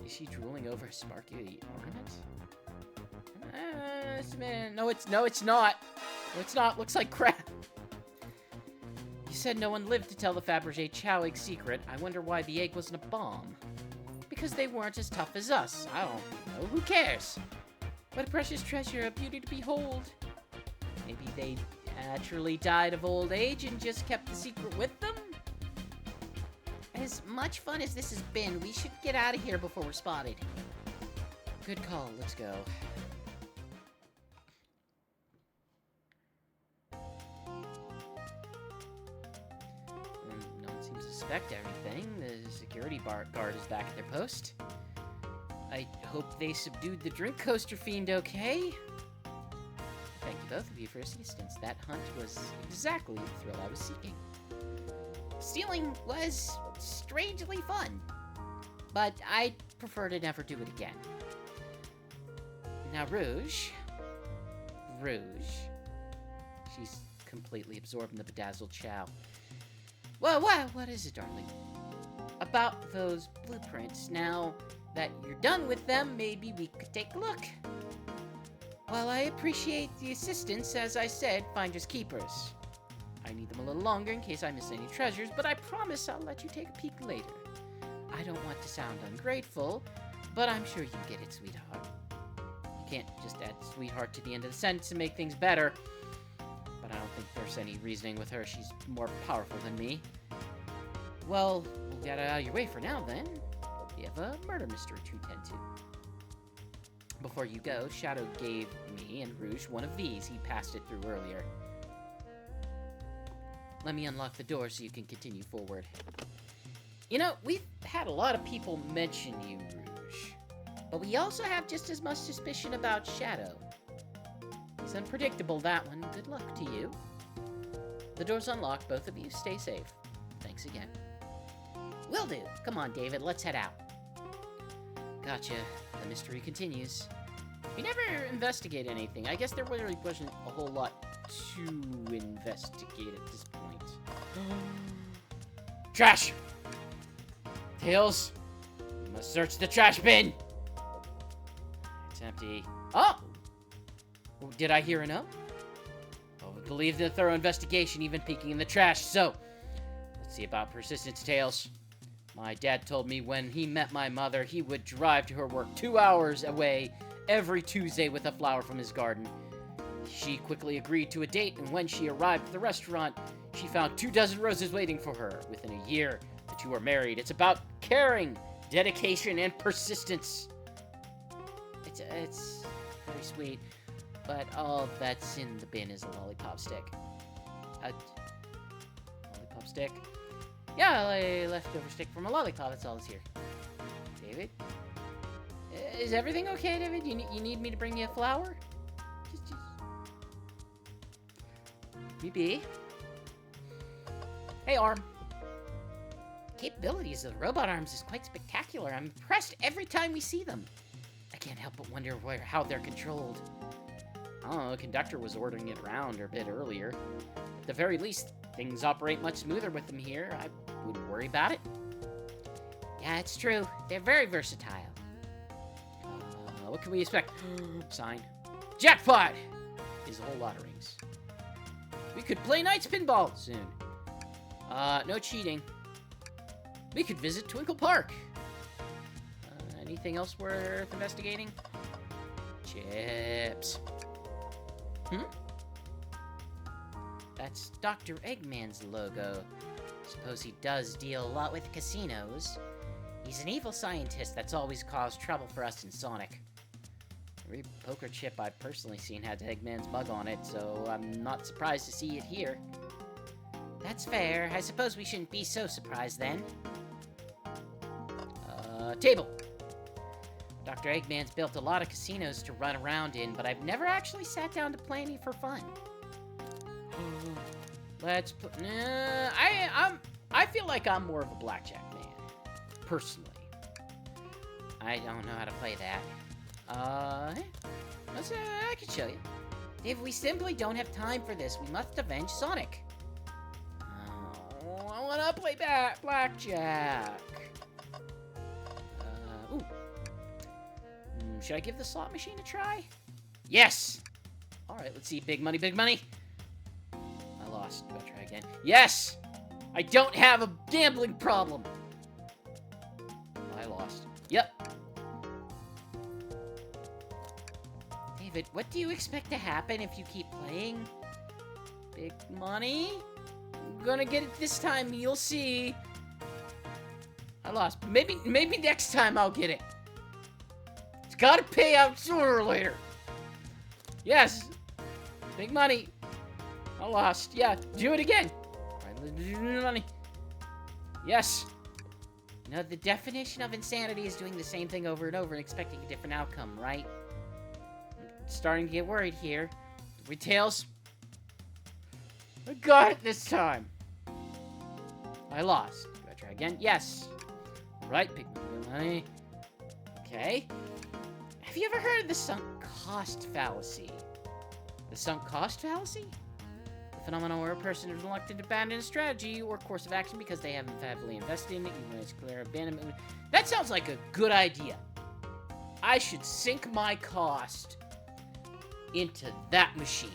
Speaker 1: Is she drooling over a sparkly ornament? No, it's not. No, it's not. Looks like crap. You said no one lived to tell the Fabergé chow egg secret. I wonder why the egg wasn't a bomb. Because they weren't as tough as us. I don't know. Who cares? What a precious treasure, a beauty to behold. Maybe they naturally died of old age and just kept the secret with them? As much fun as this has been, we should get out of here before we're spotted. Good call. Let's go. No one seems to suspect everything. The security guard is back at their post. I hope they subdued the drink coaster fiend okay. Thank you both of you for assistance. That hunt was exactly the thrill I was seeking. Stealing was strangely fun, but I'd prefer to never do it again. Now, Rouge. She's completely absorbed in the bedazzled chow. Well, what is it, darling? About those blueprints. Now that you're done with them, maybe we could take a look. Well, I appreciate the assistance. As I said, finders keepers. I need them a little longer in case I miss any treasures, but I promise I'll let you take a peek later. I don't want to sound ungrateful, but I'm sure you get it, sweetheart. You can't just add sweetheart to the end of the sentence to make things better. But I don't think there's any reasoning with her. She's more powerful than me. Well, we'll get out of your way for now, then. We have a murder mystery to tend to. Before you go, Shadow gave me and Rouge one of these. He passed it through earlier. Let me unlock the door so you can continue forward. You know, we've had a lot of people mention you, Rouge. But we also have just as much suspicion about Shadow. He's unpredictable, that one. Good luck to you. The door's unlocked. Both of you stay safe. Thanks again. Will do. Come on, David. Let's head out. Gotcha. The mystery continues. We never investigate anything. I guess there really wasn't a whole lot to investigate at this point. Trash! Tails, you must search the trash bin! It's empty. Oh! Did I hear a no? I would believe in a thorough investigation, even peeking in the trash, so... Let's see about persistence, Tails. My dad told me when he met my mother, he would drive to her work 2 hours away every Tuesday with a flower from his garden. She quickly agreed to a date, and when she arrived at the restaurant, she found 24 roses waiting for her. Within a year, the two are married. It's about caring, dedication, and persistence. It's very sweet, but all that's in the bin is a lollipop stick. Lollipop stick? Yeah, a leftover stick from a lollipop. That's all that's here. David? Is everything okay, David? You need me to bring you a flower? Just... Maybe. Hey, Arm. Capabilities of the robot arms is quite spectacular. I'm impressed every time we see them. I can't help but wonder how they're controlled. I don't know, the conductor was ordering it around a bit earlier. At the very least, things operate much smoother with them here. I wouldn't worry about it. Yeah, it's true. They're very versatile. What can we expect? Sign. Jackpot! Is a whole lot of rings. We could play Knight's Pinball soon. No cheating. We could visit Twinkle Park. Anything else worth investigating? Chips. That's Dr. Eggman's logo. Suppose he does deal a lot with casinos. He's an evil scientist that's always caused trouble for us in Sonic. Every poker chip I've personally seen had Eggman's mug on it, so I'm not surprised to see it here. That's fair. I suppose we shouldn't be so surprised then. Table. Dr. Eggman's built a lot of casinos to run around in, but I've never actually sat down to play any for fun. Let's put... I feel like I'm more of a blackjack man. Personally. I don't know how to play that. I can show you. If we simply don't have time for this, we must avenge Sonic. Oh, I wanna play blackjack. Ooh. Should I give the slot machine a try? Yes! Alright, let's see. Big money, big money. I lost. Do I try again? Yes! I don't have a gambling problem. I lost. Yep. David, what do you expect to happen if you keep playing? Big money? I'm gonna get it this time, you'll see. I lost. Maybe next time I'll get it. It's gotta pay out sooner or later. Yes. Big money. I lost. Yeah, do it again. Money. Yes. You know, the definition of insanity is doing the same thing over and over and expecting a different outcome, right? I'm starting to get worried here. Tails. I got it this time. I lost. Do I try again? Yes. Right, big money. Okay. Have you ever heard of the sunk cost fallacy? The sunk cost fallacy? The phenomenon where a person is reluctant to abandon a strategy or course of action because they haven't heavily invested in it, even when it's clear abandonment. That sounds like a good idea. I should sink my cost into that machine.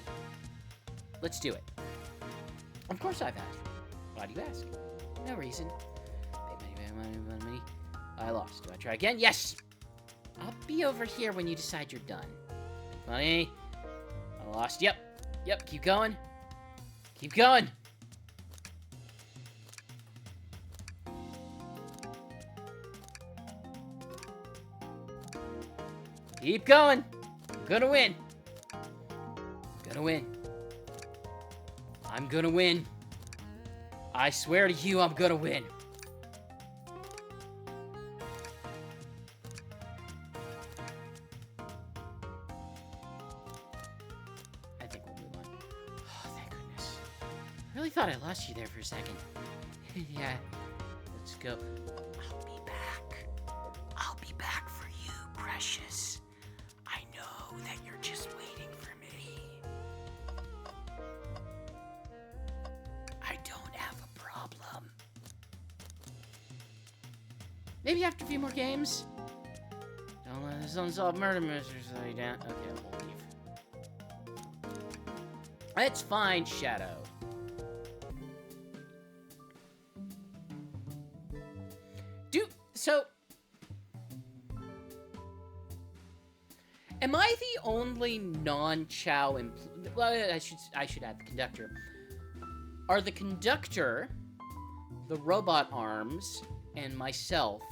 Speaker 1: Let's do it. Of course I've asked. Why do you ask? No reason. Money. I lost. Do I try again? Yes! I'll be over here when you decide you're done. Money. I lost. Yep. Keep going. Keep going. Keep going. I'm gonna win. I'm gonna win. I swear to you, I'm gonna win. really thought I lost you there for a second. Yeah, let's go. I'll be back. I'll be back for you, precious. I know that you're just waiting for me. I don't have a problem. Maybe after a few more games? Don't let this unsolved murder mystery slow you down. Okay, we'll leave. It's fine, Shadow. So, am I the only non-Chow well, I should add the conductor. Are the conductor, the robot arms, and myself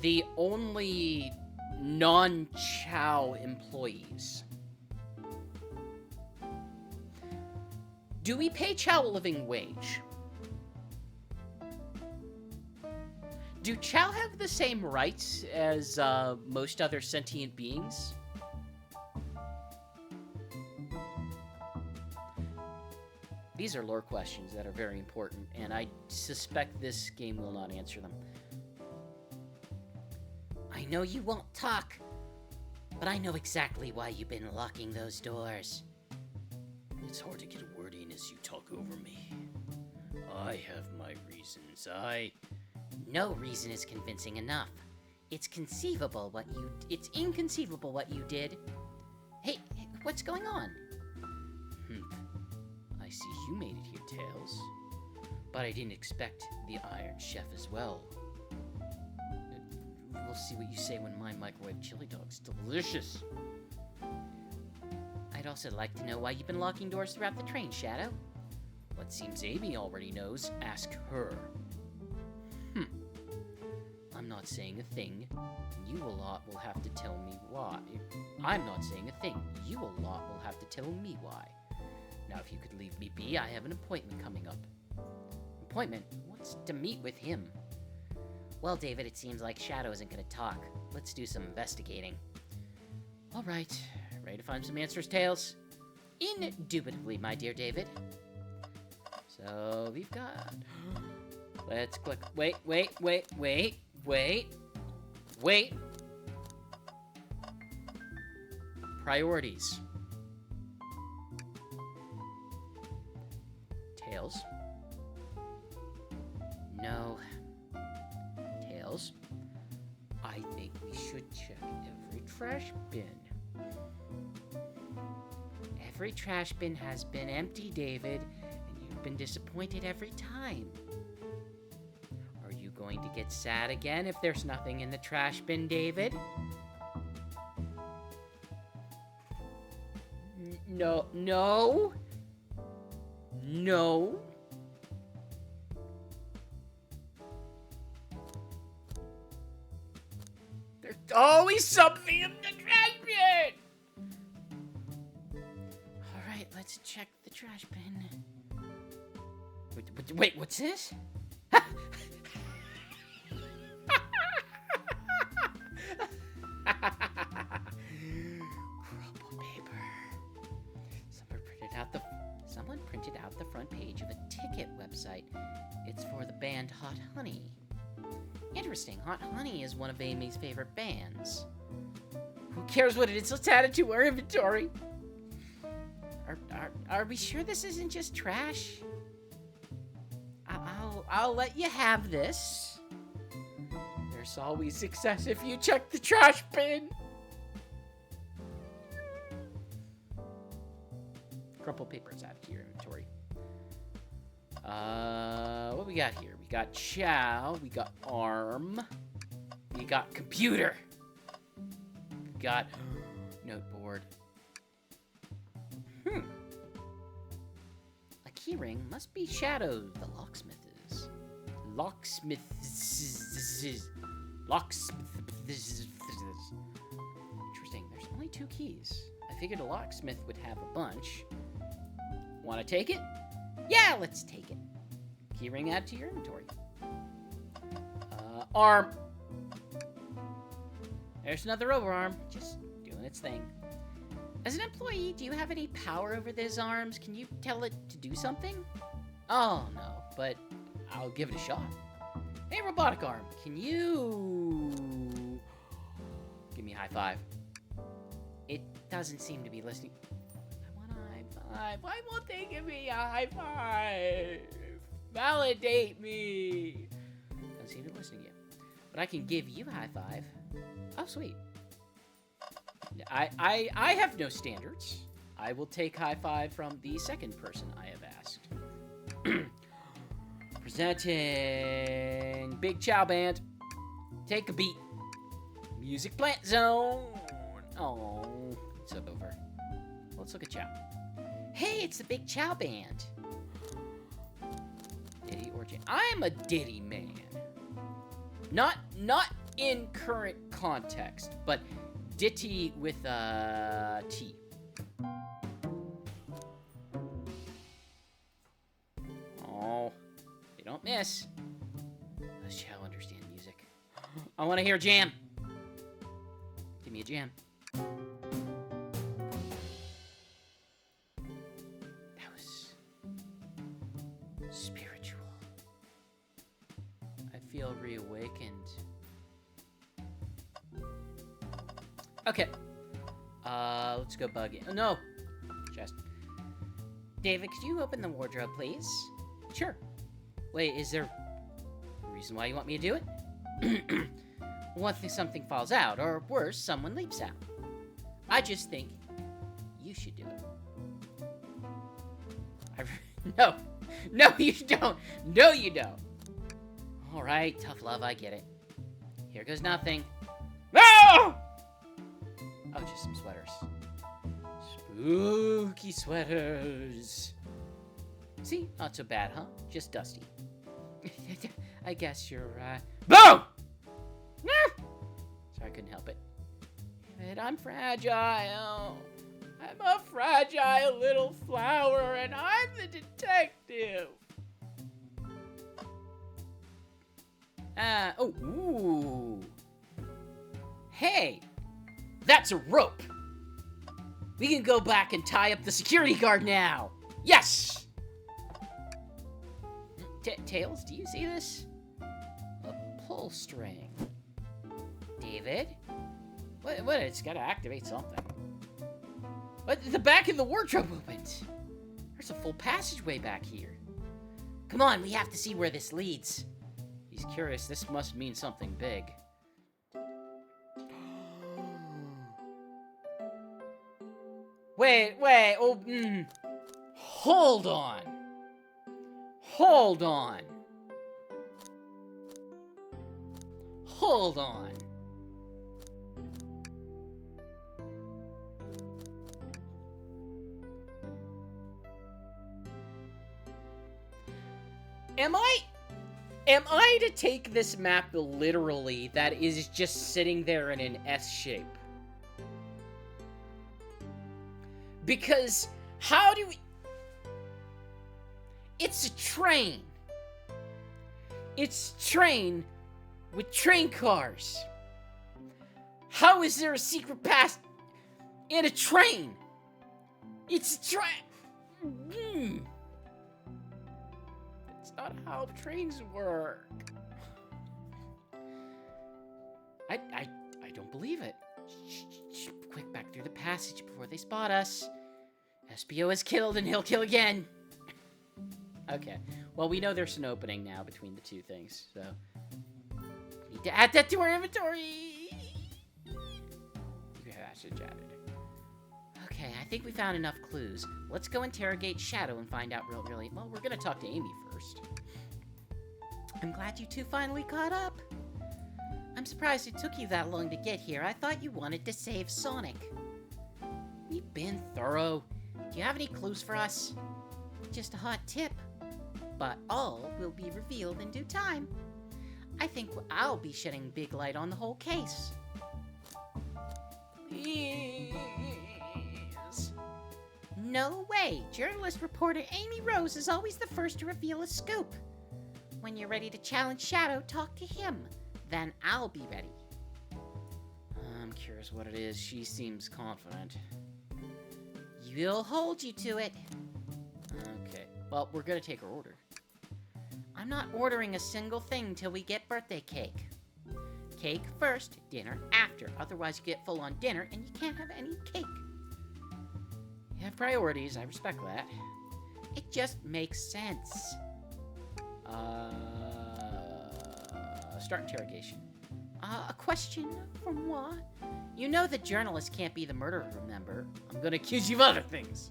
Speaker 1: the only non-Chow employees? Do we pay Chow a living wage? Do Chow have the same rights as most other sentient beings? These are lore questions that are very important, and I suspect this game will not answer them. I know you won't talk, but I know exactly why you've been locking those doors. It's hard to get a word in as you talk over me. I have my reasons. No reason is convincing enough. It's inconceivable what you did. Hey, what's going on? I see you made it here, Tails. But I didn't expect the Iron Chef as well. We'll see what you say when my microwave chili dog's delicious. I'd also like to know why you've been locking doors throughout the train, Shadow. What seems Amy already knows, ask her. I'm not saying a thing. You a lot will have to tell me why. I'm not saying a thing. You a lot will have to tell me why. Now, if you could leave me be, I have an appointment coming up. Appointment? What's to meet with him? Well, David, it seems like Shadow isn't gonna talk. Let's do some investigating. All right. Ready to find some answers, Tails? Indubitably, my dear David. So, we've got... Let's click... Wait. Priorities. Tails. No. Tails. I think we should check every trash bin. Every trash bin has been empty, David, and you've been disappointed every time. Are you going to get sad again if there's nothing in the trash bin, David? No. There's always something in the trash bin! Alright, let's check the trash bin. Wait, what's this? Crumpled paper. Someone printed out the front page of a ticket website. It's for the band Hot Honey. Interesting. Hot Honey is one of Amy's favorite bands. Who cares what it is? Let's add it to our inventory. Are we sure this isn't just trash? I'll let you have this. There's always success if you check the trash bin. Crumpled paper is added to your inventory. What we got here? We got Chow. We got Arm. We got Computer. We got Noteboard. A keyring must be Shadow, the locksmith is. Locksmith. Interesting. There's only 2 keys. I figured a locksmith would have a bunch. Want to take it? Yeah, let's take it. Keyring add to your inventory. Arm. There's another overarm, just doing its thing. As an employee, do you have any power over those arms? Can you tell it to do something? Oh, no, but I'll give it a shot. Hey, robotic arm, can you... give me a high five? It doesn't seem to be listening. I want a high five. Why won't they give me a high five? Validate me. Doesn't seem to be listening yet. But I can give you a high five. Oh, sweet. I have no standards. I will take high five from the second person I have asked. Presenting Big Chow Band. Take a beat. Music plant zone. Oh, it's over. Let's look at Chow. Hey, it's the Big Chow Band. Diddy or Jam. I'm a Diddy man. Not in current context, but Ditty with a T. Oh, they don't miss. Does Chow understand music? I want to hear Jam. Give me a jam. That was spiritual. I feel reawakened. Okay. Let's go bug it. Oh, no. Chest. David, could you open the wardrobe, please? Sure. Wait, is there a reason why you want me to do it? What if something falls out, or worse, someone leaps out? I just think you should do it. No. No, you don't. No, you don't. All right, tough love, I get it. Here goes nothing. No! Oh, just some sweaters. Spooky sweaters. See? Not so bad, huh? Just dusty. I guess you're, Boom! Sorry, I couldn't help it. But I'm fragile. I'm a fragile little flower, and I'm the detective. Ooh. Hey, that's a rope. We can go back and tie up the security guard now. Yes! Tails, do you see this? A pull string. David? What? It's gotta activate something. What? The back of the wardrobe opened. There's a full passageway back here. Come on, we have to see where this leads. He's curious. This must mean something big. Wait. Oh, Hold on. Hold on. Hold on. Am I to take this map literally that is just sitting there in an S shape? Because how do we... It's a train. It's a train with train cars. How is there a secret pass in a train? It's a train. That's not how trains work. I don't believe it. Shh, quick, back through the passage before they spot us. SBO is killed and he'll kill again. Okay. Well, we know there's an opening now between the two things, so... we need to add that to our inventory! Okay, I think we found enough clues. Let's go interrogate Shadow and find out really... Well, we're gonna talk to Amy first. I'm glad you two finally caught up. I'm surprised it took you that long to get here. I thought you wanted to save Sonic. We've been thorough. Do you have any clues for us? Just a hot tip. But all will be revealed in due time. I think I'll be shedding big light on the whole case. Please. No way. Journalist reporter Amy Rose is always the first to reveal a scoop. When you're ready to challenge Shadow, talk to him. Then I'll be ready. I'm curious what it is. She seems confident. You'll hold you to it. Okay. Well, we're gonna take her order. I'm not ordering a single thing till we get birthday cake. Cake first, dinner after. Otherwise, you get full on dinner and you can't have any cake. You have priorities, I respect that. It just makes sense. Start interrogation. A question for moi? You know the journalist can't be the murderer, remember? I'm gonna accuse you of other things.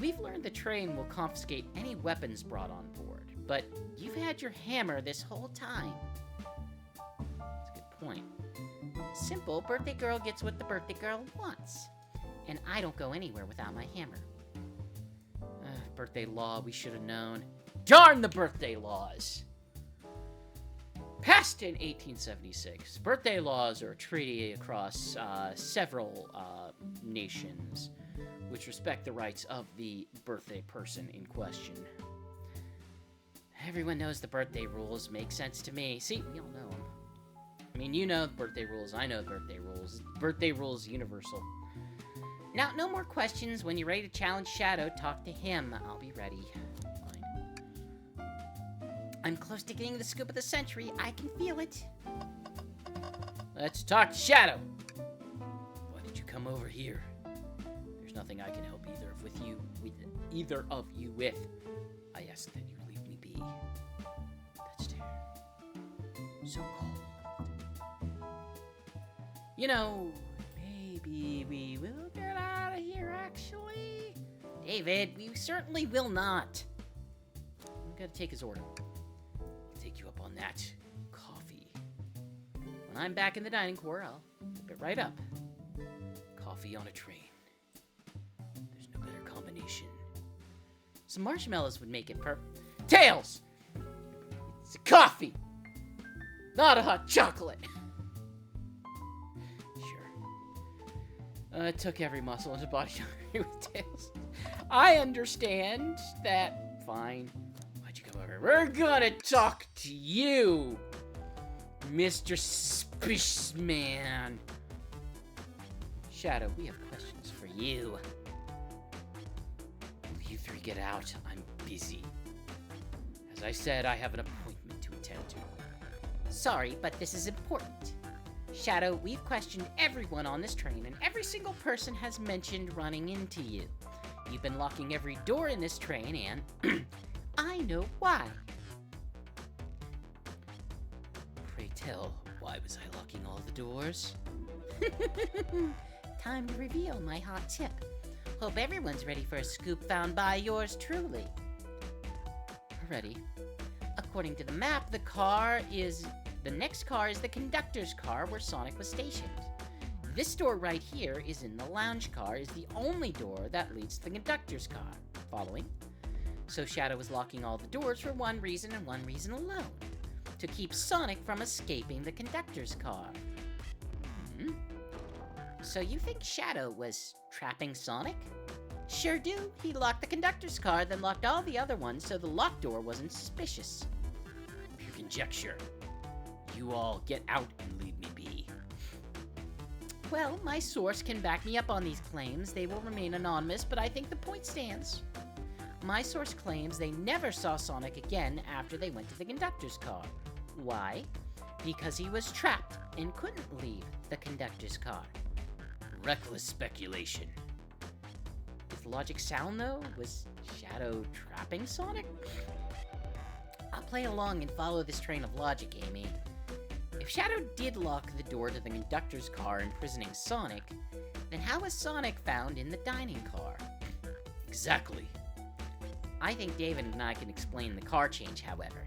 Speaker 1: We've learned the train will confiscate any weapons brought on board, but you've had your hammer this whole time. That's a good point. Simple, birthday girl gets what the birthday girl wants. And I don't go anywhere without my hammer. Birthday law, we should have known. Darn the birthday laws! Passed in 1876, birthday laws are a treaty across several nations which respect the rights of the birthday person in question. Everyone knows the birthday rules. Make sense to me. See, we all know them. I mean, you know the birthday rules. I know the birthday rules. Birthday rules universal. Now, no more questions. When you're ready to challenge Shadow, talk to him. I'll be ready. Fine. I'm close to getting the scoop of the century. I can feel it. Let's talk to Shadow. Why did you come over here? There's nothing I can help either of you with. I ask that you leave me be. That's fair. So cold. You know, maybe we will get out of here, actually. David, we certainly will not. I'm gonna take his order. I'll take you up on that. Coffee. When I'm back in the dining car, I'll whip it right up. Coffee on a train. There's no better combination. Some marshmallows would make it Tails! It's a coffee! Not a hot chocolate! It took every muscle in his body to agree with Tails. I understand that. Fine. Why'd you come over here? We're gonna talk to you, Mr. Spaceman. Shadow, we have questions for you. Will you three get out? I'm busy. As I said, I have an appointment to attend to. Sorry, but this is important. Shadow, we've questioned everyone on this train, and every single person has mentioned running into you. You've been locking every door in this train, and I know why. Pray tell, why was I locking all the doors? Time to reveal my hot tip. Hope everyone's ready for a scoop found by yours truly. We're ready. According to the map, the next car is the conductor's car where Sonic was stationed. This door right here is in the lounge car, is the only door that leads to the conductor's car. Following? So Shadow was locking all the doors for one reason and one reason alone. To keep Sonic from escaping the conductor's car. So you think Shadow was trapping Sonic? Sure do. He locked the conductor's car, then locked all the other ones so the locked door wasn't suspicious. Pure conjecture. You all get out and leave me be. Well, my source can back me up on these claims. They will remain anonymous, but I think the point stands. My source claims they never saw Sonic again after they went to the conductor's car. Why? Because he was trapped and couldn't leave the conductor's car. Reckless speculation. Is logic sound, though? Was Shadow trapping Sonic? I'll play along and follow this train of logic, Amy. If Shadow did lock the door to the conductor's car, imprisoning Sonic, then how was Sonic found in the dining car? Exactly. I think David and I can explain the car change, however.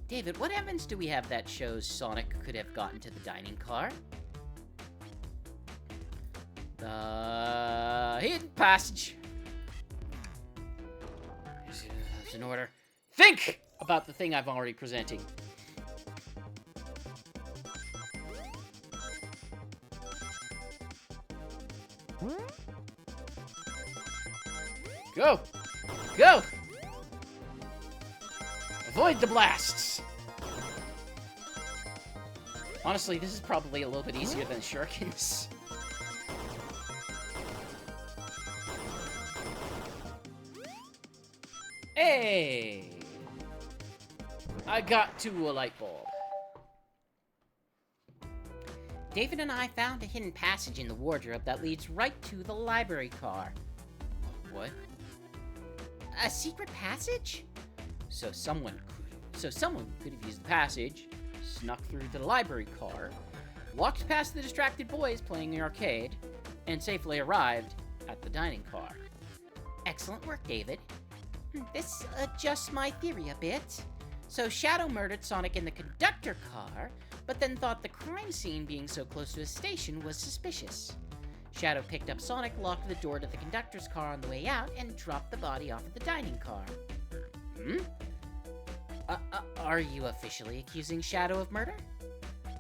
Speaker 1: David, what evidence do we have that shows Sonic could have gotten to the dining car? The hidden passage. That's in order. Think about the thing I've already presenting. Go! Go! Avoid the blasts! Honestly, this is probably a little bit easier than shurikens. Hey! I got to a light bulb. David and I found a hidden passage in the wardrobe that leads right to the library car. What? A secret passage? So someone could have used the passage, snuck through to the library car, walked past the distracted boys playing the arcade, and safely arrived at the dining car. Excellent work, David. This adjusts my theory a bit. So Shadow murdered Sonic in the conductor car, but then thought the crime scene being so close to his station was suspicious. Shadow picked up Sonic, locked the door to the conductor's car on the way out, and dropped the body off at the dining car. Are you officially accusing Shadow of murder?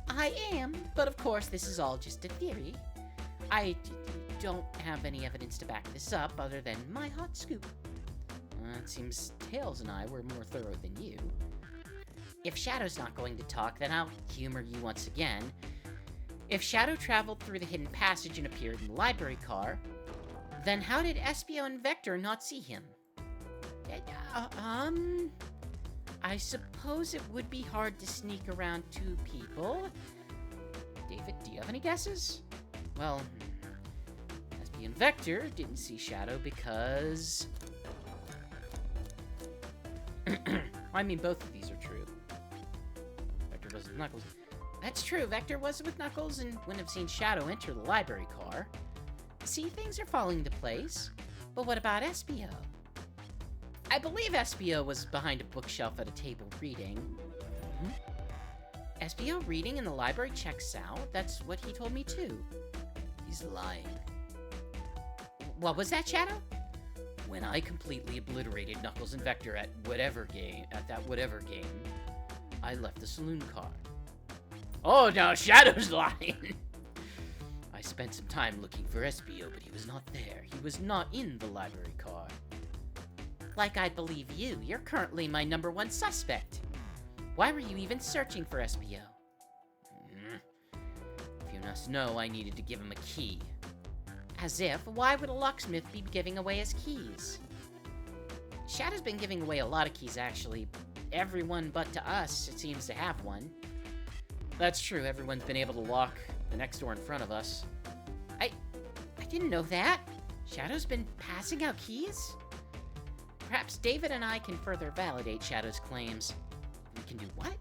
Speaker 1: I am, but of course this is all just a theory. I don't have any evidence to back this up other than my hot scoop. It seems Tails and I were more thorough than you. If Shadow's not going to talk, then I'll humor you once again. If Shadow traveled through the hidden passage and appeared in the library car, then how did Espio and Vector not see him? I suppose it would be hard to sneak around two people. David, do you have any guesses? Well, Espio and Vector didn't see Shadow because... I mean, both of these are true. Vector was with Knuckles. That's true, Vector was with Knuckles and wouldn't have seen Shadow enter the library car. See, things are falling into place. But what about Espio? I believe Espio was behind a bookshelf at a table reading. Espio reading in the library checks out. That's what he told me too. He's lying. What was that, Shadow? When I completely obliterated Knuckles and Vector at that whatever game, I left the saloon car. Oh, now Shadow's lying! I spent some time looking for Espio, but he was not there. He was not in the library car. Like I believe you, you're currently my #1 suspect. Why were you even searching for Espio? If you must know, I needed to give him a key. As if, why would a locksmith be giving away his keys? Shadow's been giving away a lot of keys, actually. Everyone but to us, it seems to have one. That's true, everyone's been able to lock the next door in front of us. I didn't know that. Shadow's been passing out keys? Perhaps David and I can further validate Shadow's claims. We can do what?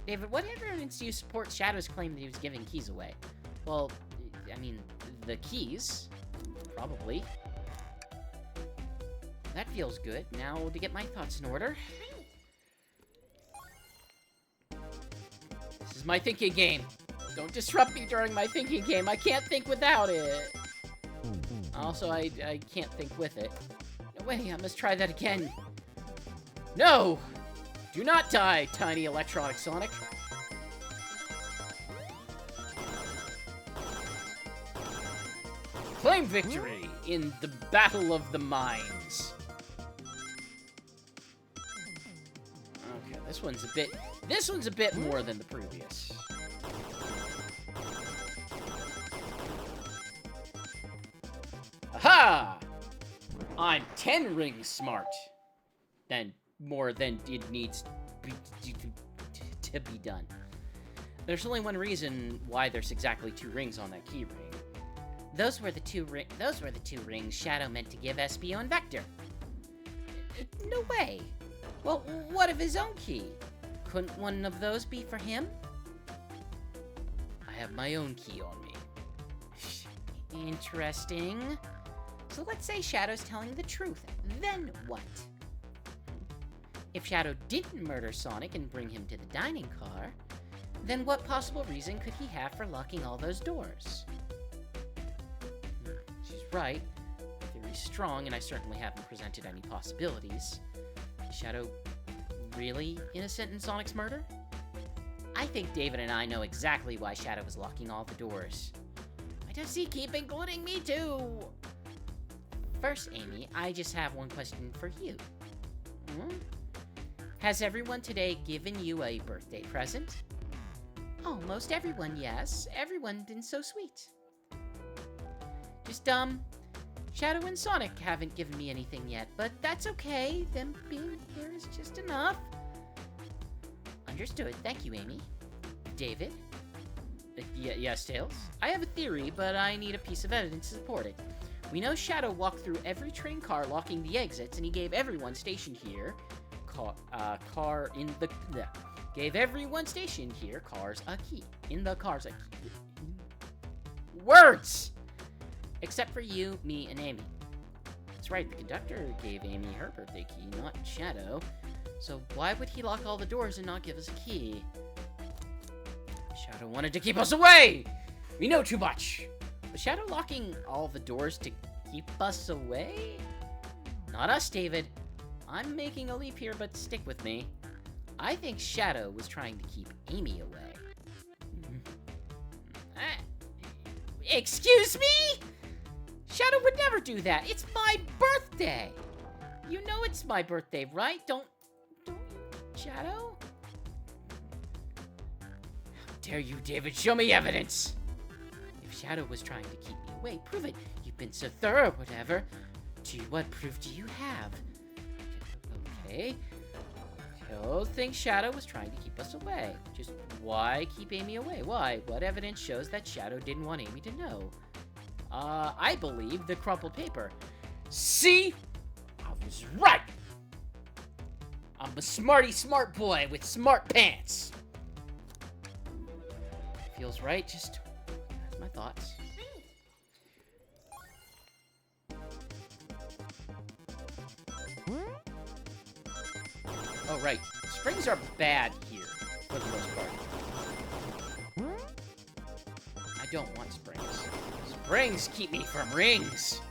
Speaker 1: David, what evidence do you support Shadow's claim that he was giving keys away? Well, I mean, the keys, probably. That feels good. Now to get my thoughts in order. This is my thinking game. Don't disrupt me during my thinking game. I can't think without it. Also, I can't think with it. No way, I must try that again. No! Do not die, tiny electronic Sonic. Claim victory in the Battle of the Mines. Okay, this one's a bit more than the previous. Aha! I'm 10 rings smart. Then more than it needs to be done. There's only one reason why there's exactly 2 rings on that key ring. Those were the two rings Shadow meant to give Espio and Vector. No way. Well, what of his own key? Couldn't one of those be for him? I have my own key on me. Interesting. So let's say Shadow's telling the truth. Then what? If Shadow didn't murder Sonic and bring him to the dining car, then what possible reason could he have for locking all those doors? She's right. Theory's strong, and I certainly haven't presented any possibilities. Is Shadow really innocent in Sonic's murder? I think David and I know exactly why Shadow was locking all the doors. Why does he keep including me too? First, Amy, I just have one question for you. Has everyone today given you a birthday present? Almost everyone, yes. Everyone's been so sweet. Just, Shadow and Sonic haven't given me anything yet, but that's okay. Them being here is just enough. Understood. Thank you, Amy. David? Yes, Tails? I have a theory, but I need a piece of evidence to support it. We know Shadow walked through every train car locking the exits, and he gave everyone stationed here gave everyone stationed here cars a key. In the cars a key. Words! Except for you, me, and Amy. That's right, the conductor gave Amy her birthday key, not Shadow. So why would he lock all the doors and not give us a key? Shadow wanted to keep us away! We know too much! Was Shadow locking all the doors to keep us away? Not us, David. I'm making a leap here, but stick with me. I think Shadow was trying to keep Amy away. Excuse me? Shadow would never do that. It's my birthday. You know it's my birthday, right? Don't you, Shadow? How dare you, David? Show me evidence. If Shadow was trying to keep me away, prove it. You've been so thorough, whatever. Gee, what proof do you have? Okay. Tails thinks Shadow was trying to keep us away. Just why keep Amy away? Why? What evidence shows that Shadow didn't want Amy to know? I believe the crumpled paper. See? I was right! I'm a smart boy with smart pants. Feels right, just that's my thoughts. Oh, right. Springs are bad here, for the most part. I don't want springs. Springs keep me from rings!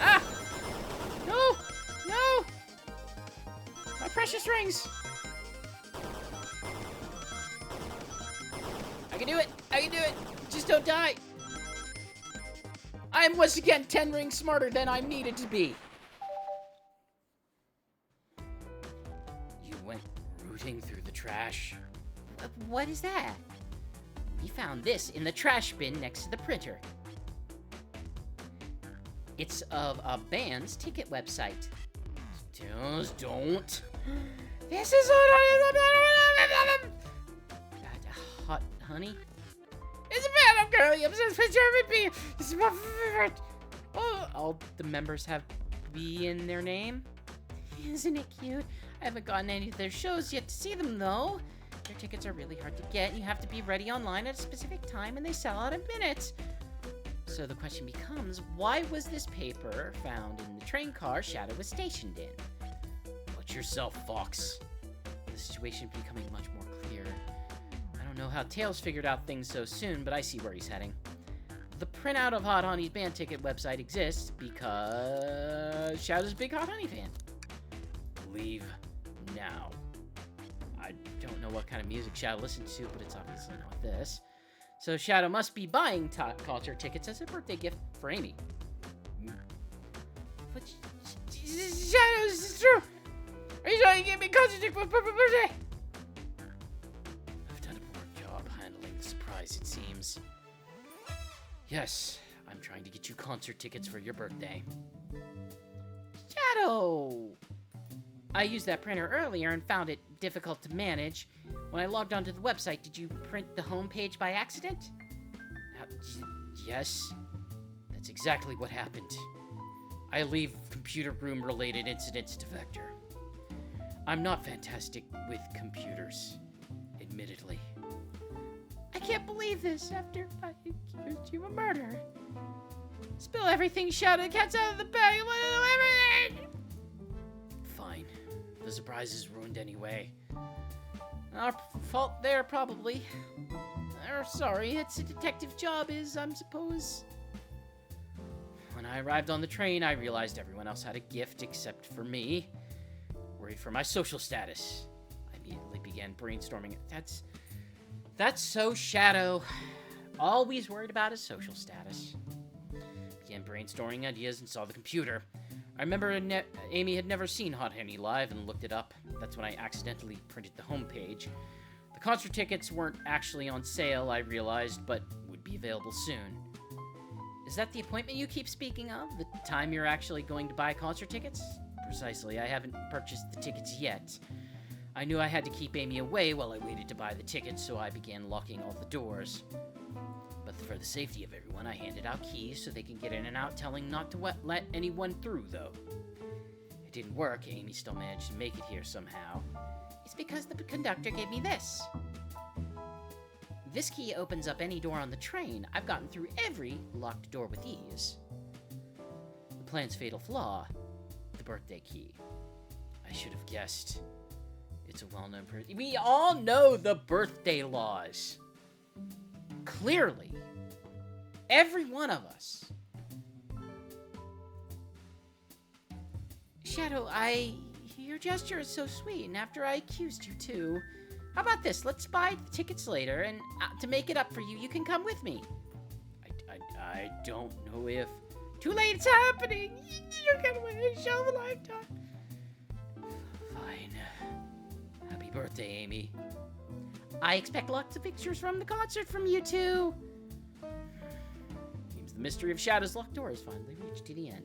Speaker 1: Ah! No! No! My precious rings! I can do it! I can do it! Just don't die! I am once again 10 rings smarter than I'm needed to be! You went rooting through the trash. What is that? We found this in the trash bin next to the printer. It's of a band's ticket website. Just don't. This is hot honey. It's a band of girly obsessed with German beer. This is my favorite. Oh, all the members have B in their name. Isn't it cute? I haven't gotten any of their shows yet to see them though. Their tickets are really hard to get. You have to be ready online at a specific time, and they sell out in minutes. So the question becomes, why was this paper found in the train car Shadow was stationed in? Watch yourself, Fox. The situation is becoming much more clear. I don't know how Tails figured out things so soon, but I see where he's heading. The printout of Hot Honey's band ticket website exists because Shadow's a big Hot Honey fan. Leave now. I don't know what kind of music Shadow listens to, but it's obviously not this. So Shadow must be buying concert tickets as a birthday gift for Amy. But Shadow, is this true? Are you trying to get me concert tickets for my birthday? I've done a poor job handling the surprise, it seems. Yes, I'm trying to get you concert tickets for your birthday. Shadow! I used that printer earlier and found it difficult to manage. When I logged onto the website, did you print the home page by accident? Yes. That's exactly what happened. I leave computer room-related incidents to Vector. I'm not fantastic with computers, admittedly. I can't believe this after I accused you of murder. Spill everything, Shadow. The cat's out of the bag. Everything! Fine. The surprise is ruined anyway. Our fault there, probably. Sorry, it's a detective job, I suppose. When I arrived on the train, I realized everyone else had a gift except for me. Worried for my social status. I immediately began brainstorming. That's so Shadow. Always worried about his social status. Began brainstorming ideas and saw the computer. I remember Amy had never seen Hot Honey live and looked it up. That's when I accidentally printed the homepage. The concert tickets weren't actually on sale, I realized, but would be available soon. Is that the appointment you keep speaking of? The time you're actually going to buy concert tickets? Precisely. I haven't purchased the tickets yet. I knew I had to keep Amy away while I waited to buy the tickets, so I began locking all the doors. But for the safety of everyone, I handed out keys so they can get in and out, telling not to let anyone through, though. It didn't work. Amy still managed to make it here somehow. It's because the conductor gave me this. This key opens up any door on the train. I've gotten through every locked door with ease. The plan's fatal flaw, the birthday key. I should have guessed. It's a well-known birthday. We all know the birthday laws. Clearly. Every one of us. Shadow, your gesture is so sweet, and after I accused you too, how about this? Let's buy the tickets later, and to make it up for you, you can come with me. I don't know if... Too late, it's happening! You're gonna win a show of a lifetime. Fine. Happy birthday, Amy. I expect lots of pictures from the concert from you two. Seems the mystery of Shadow's locked door has finally reached to the end.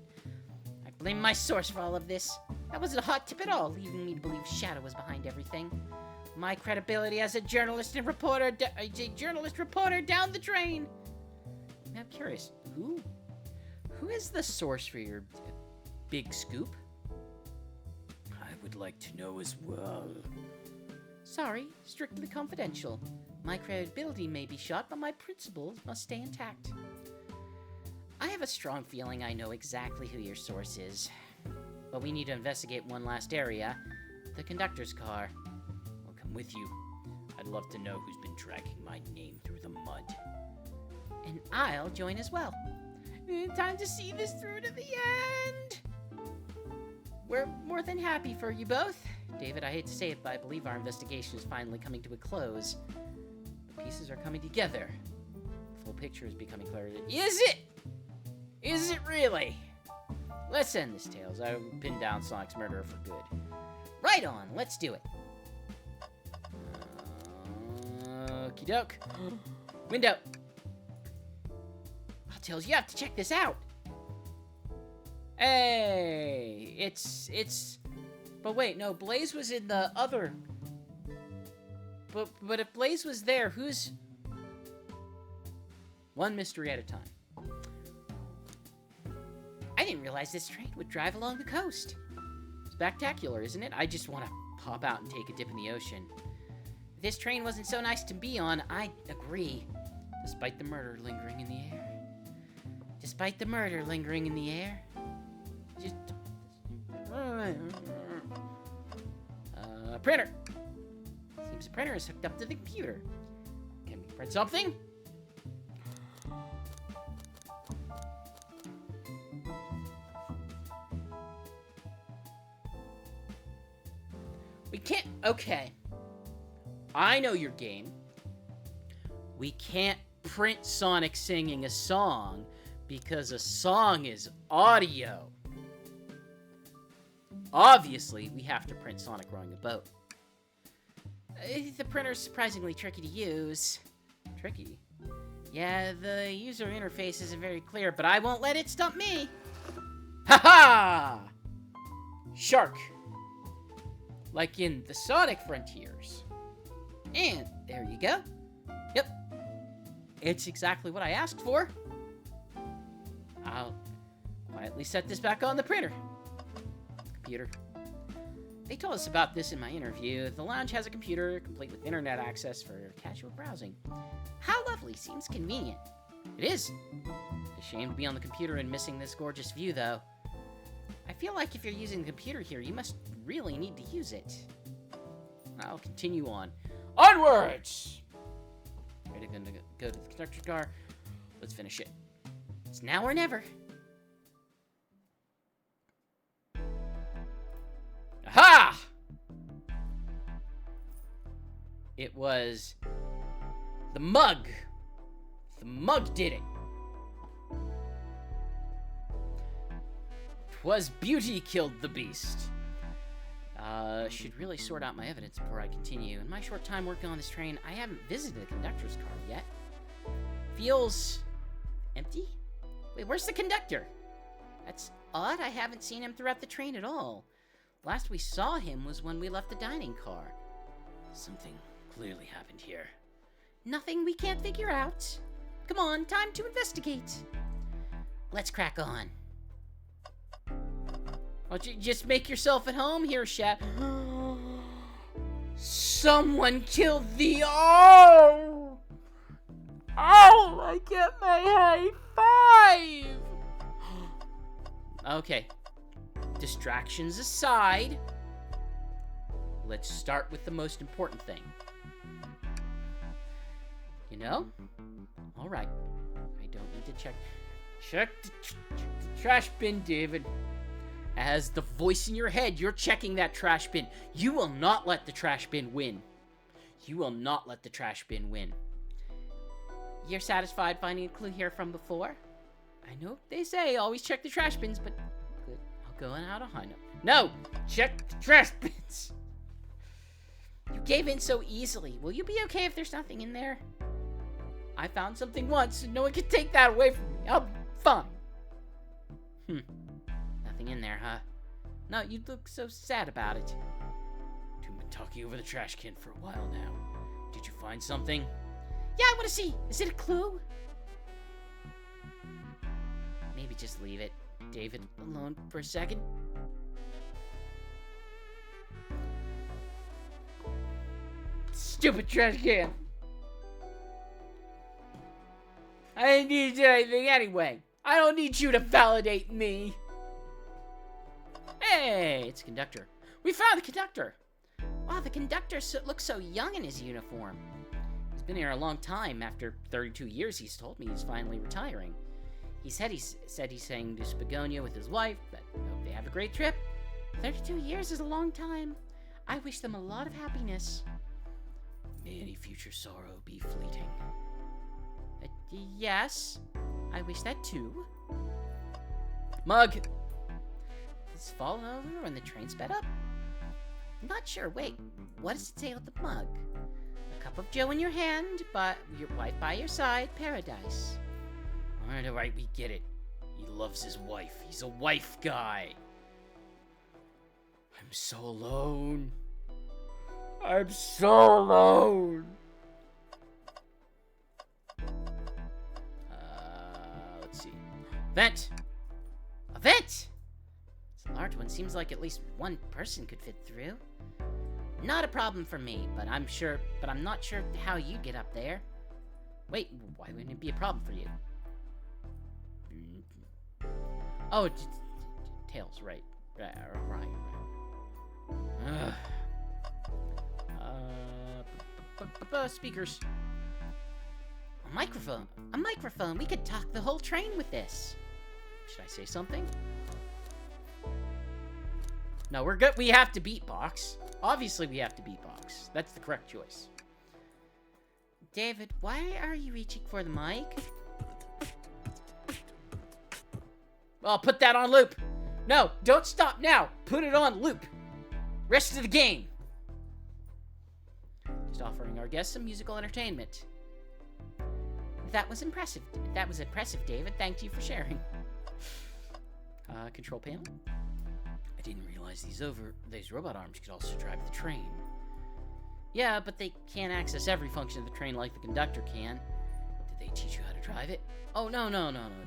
Speaker 1: I blame my source for all of this. That wasn't a hot tip at all, leaving me to believe Shadow was behind everything. My credibility as a journalist reporter down the drain. I'm curious, who is the source for your big scoop? I would like to know as well. Sorry, strictly confidential. My credibility may be shot, but my principles must stay intact. I have a strong feeling I know exactly who your source is. But we need to investigate one last area. The conductor's car. I'll come with you. I'd love to know who's been dragging my name through the mud. And I'll join as well. Time to see this through to the end! We're more than happy for you both. David, I hate to say it, but I believe our investigation is finally coming to a close. The pieces are coming together. The full picture is becoming clearer. Is it? Is it really? Let's end this, Tails. I will pin down Sonic's murderer for good. Right on, let's do it. Okie doke. Window. Oh, Tails, you have to check this out. Hey, it's. But wait, no, Blaze was in the other. But if Blaze was there, who's? One mystery at a time. I didn't realize this train would drive along the coast. Spectacular, isn't it? I just want to pop out and take a dip in the ocean. If this train wasn't so nice to be on, I'd agree. Despite the murder lingering in the air. Despite the murder lingering in the air. Just... printer! Seems the printer is hooked up to the computer. Can we print something? We can't... Okay. I know your game. We can't print Sonic singing a song because a song is audio. Obviously, we have to print Sonic rowing a boat. The printer's surprisingly tricky to use. Tricky? Yeah, the user interface isn't very clear, but I won't let it stump me. Ha-ha! Shark. Like in the Sonic Frontiers. And there you go. Yep. It's exactly what I asked for. I'll quietly set this back on the printer. Computer. They told us about this in my interview. The lounge has a computer complete with internet access for casual browsing. How lovely. Seems convenient. It is. A shame to be on the computer and missing this gorgeous view, though. I feel like if you're using the computer here, you must really need to use it. I'll continue on. Onwards! Ready to go to the conductor's car. Let's finish it. It's now or never. Aha! It was the mug. The mug did it. 'Twas beauty killed the beast. Should really sort out my evidence before I continue. In my short time working on this train, I haven't visited the conductor's car yet. Feels empty? Wait, where's the conductor? That's odd. I haven't seen him throughout the train at all. Last we saw him was when we left the dining car.
Speaker 2: Something clearly happened here.
Speaker 1: Nothing we can't figure out. Come on, time to investigate. Let's crack on. Why don't you just make yourself at home here, Chef? Someone killed the... Oh! Oh, I get my high five! Okay. Distractions aside, let's start with the most important thing. You know? Alright. I don't need to check. Check the trash bin, David. As the voice in your head, you're checking that trash bin. You will not let the trash bin win. You will not let the trash bin win. You're satisfied finding a clue here from before? I know they say always check the trash bins, but good. I'll go out a high note. No! Check the trash bins! You gave in so easily. Will you be okay if there's nothing in there? I found something once, and no one can take that away from me. I'm fine. Nothing in there, huh? No, you look so sad about it.
Speaker 2: You've been talking over the trash can for a while now. Did you find something?
Speaker 1: Yeah, I want to see. Is it a clue? Maybe just leave it, David, alone for a second. Stupid trash can. I didn't need to do anything anyway. I don't need you to validate me. Hey, it's a conductor. We found the conductor. Wow, the conductor looks so young in his uniform. He's been here a long time. After 32 years, he's told me he's finally retiring. He said he's staying to Spagonia with his wife, but hope they have a great trip. 32 years is a long time. I wish them a lot of happiness.
Speaker 2: May any future sorrow be fleeting.
Speaker 1: Yes, I wish that too. Mug! It's fallen over when the train sped up? Not sure. Wait, what does it say on the mug? A cup of joe in your hand, but your wife by your side, paradise.
Speaker 2: Alright, we get it. He loves his wife. He's a wife guy. I'm so alone. I'm so alone.
Speaker 1: Let's see. Vent! A vent! It's a large one. Seems like at least one person could fit through. Not a problem for me, but I'm not sure how you get up there. Wait, why wouldn't it be a problem for you? Oh, Tails, right. Speakers. A microphone. We could talk the whole train with this. Should I say something? No, we're good. We have to beatbox. Obviously, we have to beatbox. That's the correct choice. David, why are you reaching for the mic? Well, put that on loop. No, don't stop now. Put it on loop. Rest of the game. Just offering our guests some musical entertainment. That was impressive. David. Thank you for sharing. Control panel.
Speaker 2: I didn't realize these robot arms could also drive the train.
Speaker 1: Yeah, but they can't access every function of the train like the conductor can.
Speaker 2: Did they teach you how to drive it?
Speaker 1: Oh, no.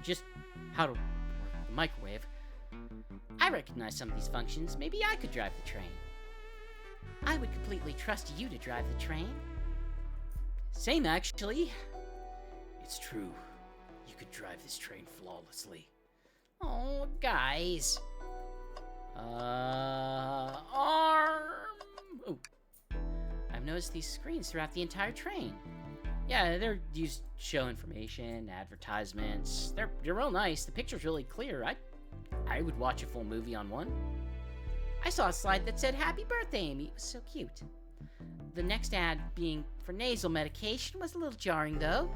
Speaker 1: Just how to work the microwave. I recognize some of these functions. Maybe I could drive the train. I would completely trust you to drive the train. Same, actually.
Speaker 2: It's true. You could drive this train flawlessly.
Speaker 1: Oh, guys. Arm. Oh. I've noticed these screens throughout the entire train. Yeah, they're used to show information, advertisements. They're real nice. The picture's really clear. I would watch a full movie on one. I saw a slide that said, "Happy birthday, Amy." It was so cute. The next ad being for nasal medication was a little jarring, though.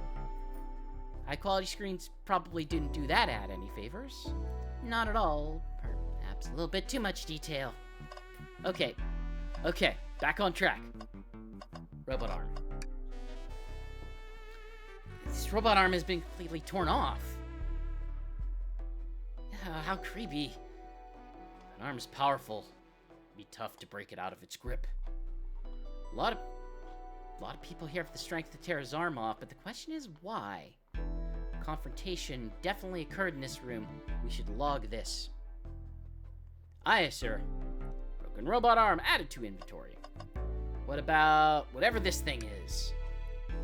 Speaker 1: High-quality screens probably didn't do that ad any favors. Not at all. Perhaps a little bit too much detail. Okay, back on track. Robot arm. This robot arm has been completely torn off. how creepy. That arm's powerful. It'd be tough to break it out of its grip. A lot of people here have the strength to tear his arm off, but the question is why? Confrontation definitely occurred in this room. We should log this. Aye, sir. Broken robot arm added to inventory. What about whatever this thing is?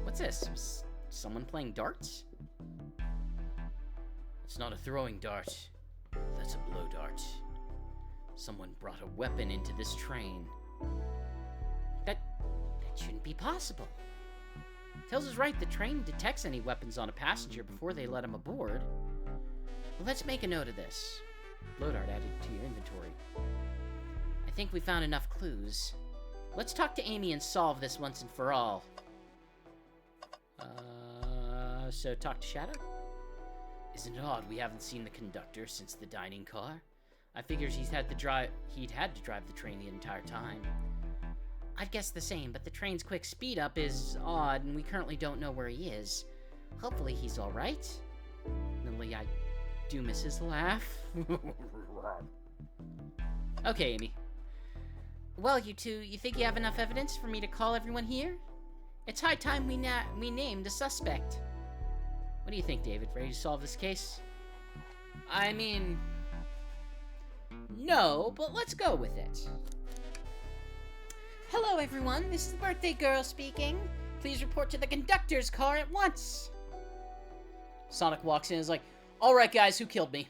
Speaker 1: What's this? Was someone playing darts? It's not a throwing dart. That's a blow dart. Someone brought a weapon into this train. That shouldn't be possible. Tails is right, the train detects any weapons on a passenger before they let him aboard. Well, let's make a note of this. Blow dart added to your inventory. I think we found enough clues. Let's talk to Amy and solve this once and for all. So talk to Shadow? Isn't it odd we haven't seen the conductor since the dining car? I figured he'd had to drive the train the entire time. I'd guess the same, but the train's quick speed up is odd, and we currently don't know where he is. Hopefully he's alright. Lily, I do miss his laugh. Okay, Amy. Well, you two, you think you have enough evidence for me to call everyone here? It's high time we named a suspect. What do you think, David? Ready to solve this case? I mean... no, but let's go with it. Hello, everyone. This is the birthday girl speaking. Please report to the conductor's car at once. Sonic walks in and is like, all right, guys, who killed me?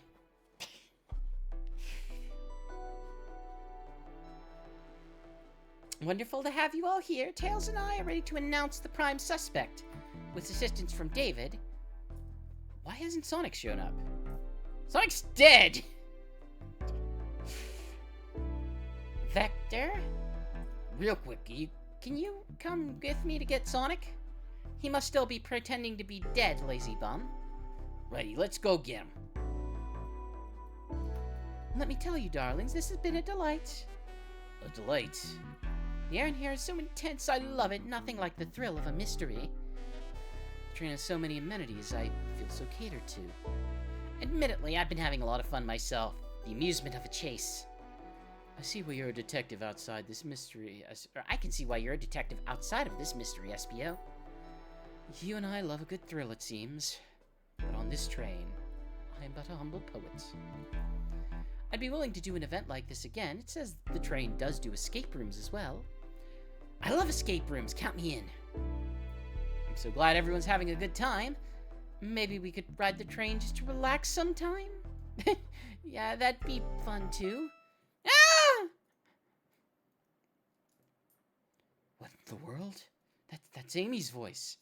Speaker 1: Wonderful to have you all here. Tails and I are ready to announce the prime suspect. With assistance from David. Why hasn't Sonic shown up? Sonic's dead! Vector? Real quick, can you come with me to get Sonic? He must still be pretending to be dead, lazy bum. Righty, let's go get him. Let me tell you, darlings, this has been a delight. A delight? The air in here is so intense, I love it. Nothing like the thrill of a mystery. The train has so many amenities, I feel so catered to. Admittedly, I've been having a lot of fun myself. The amusement of a chase. I see why you're a detective outside this mystery. Or I can see why you're a detective outside of this mystery, SPO. You and I love a good thrill, it seems. But on this train, I am but a humble poet. I'd be willing to do an event like this again. It says the train does do escape rooms as well. I love escape rooms. Count me in. I'm so glad everyone's having a good time. Maybe we could ride the train just to relax sometime? Yeah, that'd be fun too. Ah! What in the world? That's Amy's voice.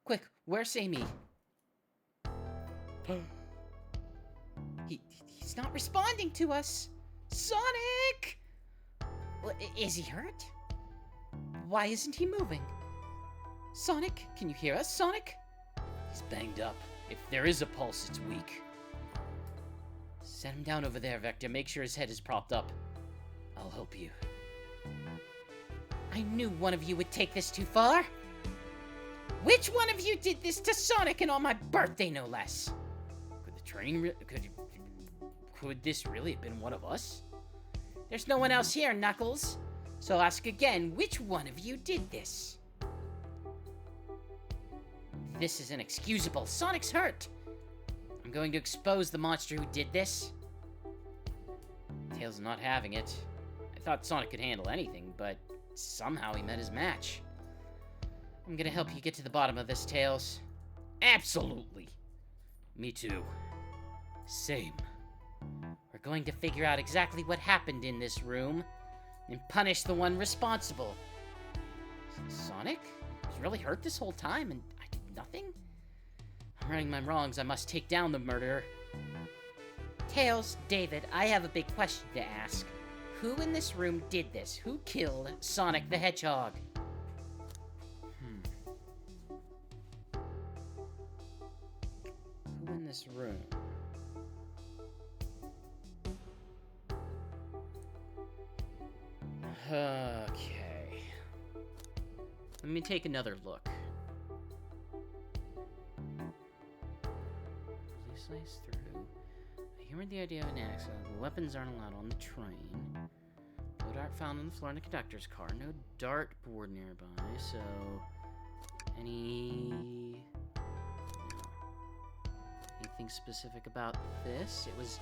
Speaker 1: Quick, where's Amy? He's not responding to us. Sonic! Is he hurt? Why isn't he moving? Sonic, can you hear us, Sonic?
Speaker 2: He's banged up. If there is a pulse, it's weak.
Speaker 1: Set him down over there, Vector. Make sure his head is propped up.
Speaker 2: I'll help you.
Speaker 1: I knew one of you would take this too far. Which one of you did this to Sonic and on my birthday, no less?
Speaker 2: Could the train could this really have been one of us?
Speaker 1: There's no one else here, Knuckles. So I'll ask again, which one of you did this? This is inexcusable. Sonic's hurt. I'm going to expose the monster who did this. Tails not having it. I thought Sonic could handle anything, but somehow he met his match. I'm gonna help you get to the bottom of this, Tails.
Speaker 2: Absolutely. Me too.
Speaker 1: Same. We're going to figure out exactly what happened in this room and punish the one responsible. Sonic? He's really hurt this whole time and I did nothing? I'm righting my wrongs. I must take down the murderer. Tails, David, I have a big question to ask. Who in this room did this? Who killed Sonic the Hedgehog? Who in this room? Okay. Let me take another look. Release ice through. I humored the idea of an annex. Weapons aren't allowed on the train. No dart found on the floor in the conductor's car. No dartboard nearby, so... Any... No. Anything specific about this? It was...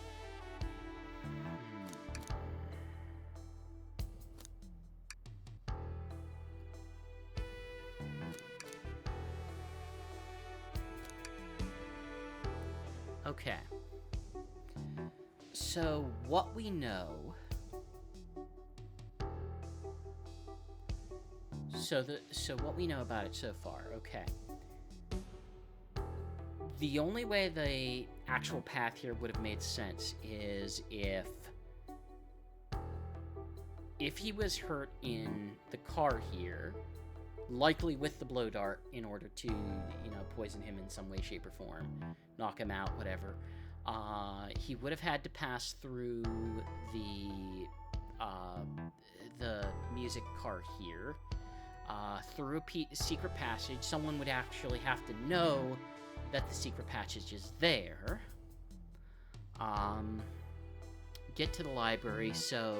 Speaker 1: Okay. So, what we know... So what we know about it so far, okay. The only way the actual path here would have made sense is if he was hurt in the car here, likely with the blow dart in order to, you know, poison him in some way, shape, or form, knock him out, whatever, he would have had to pass through the music car here, through a secret passage. Someone would actually have to know that the secret passage is there. Get to the library, so...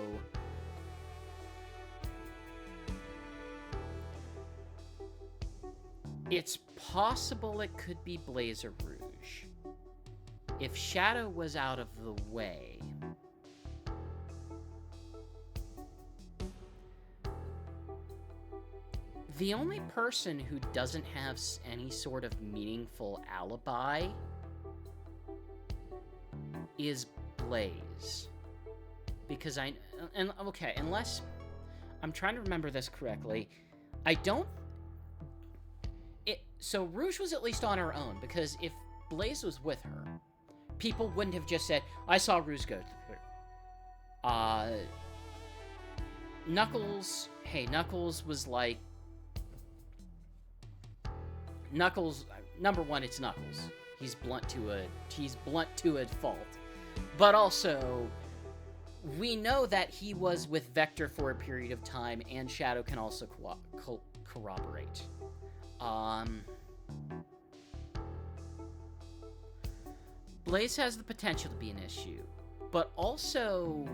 Speaker 1: It's possible it could be Blaze or Rouge. If Shadow was out of the way... The only person who doesn't have any sort of meaningful alibi is Blaze. Because okay, unless I'm trying to remember this correctly, so Rouge was at least on her own, because if Blaze was with her, people wouldn't have just said, I saw Rouge go through. Knuckles was like, Knuckles, number one, it's Knuckles. He's blunt to a fault. But also, we know that he was with Vector for a period of time, and Shadow can also corroborate. Blaze has the potential to be an issue, but also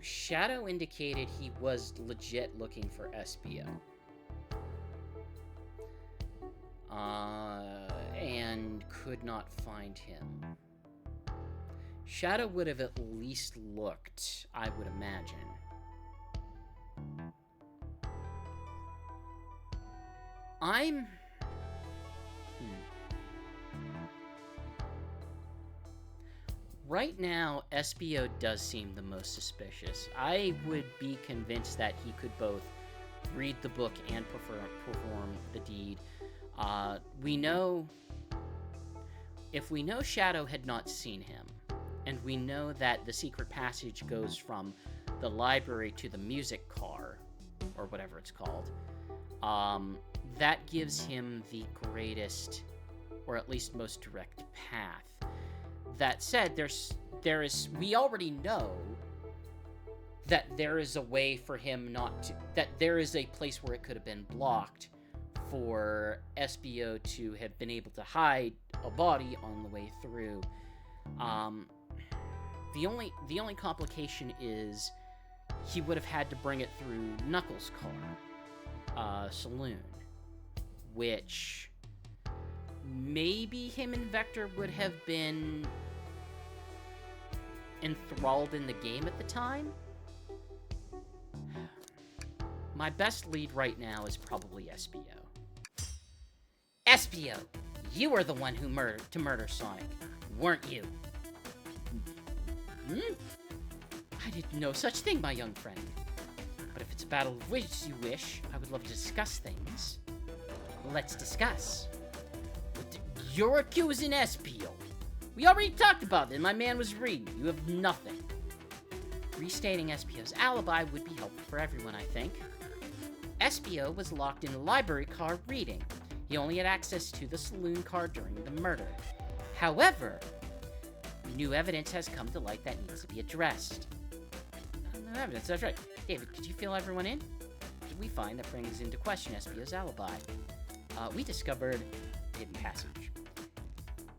Speaker 1: Shadow indicated he was legit looking for SBO. And could not find him. Shadow would have at least looked, I would imagine. Right now, SBO does seem the most suspicious. I would be convinced that he could both read the book and perform the deed. If we know Shadow had not seen him, and we know that the secret passage goes from the library to the music car, or whatever it's called, that gives him the greatest, or at least most direct path. That said, we already know that there is a way for him that there is a place where it could have been blocked for SBO to have been able to hide a body on the way through. The only complication is he would have had to bring it through Knuckles' car, Saloon, which maybe him and Vector would have been enthralled in the game at the time. My best lead right now is probably SBO. SBO, you were the one who murdered Sonic, weren't you? I did no such thing, my young friend. But if it's a battle of which you wish, I would love to discuss things. Let's discuss. You're accusing SBO. We already talked about it, my man was reading. You have nothing. Restating SBO's alibi would be helpful for everyone, I think. SBO was locked in the library car reading. He only had access to the saloon car during the murder. However, new evidence has come to light that needs to be addressed. New evidence, that's right. David, could you fill everyone in? What did we find that brings into question SBO's alibi? We discovered a hidden passage.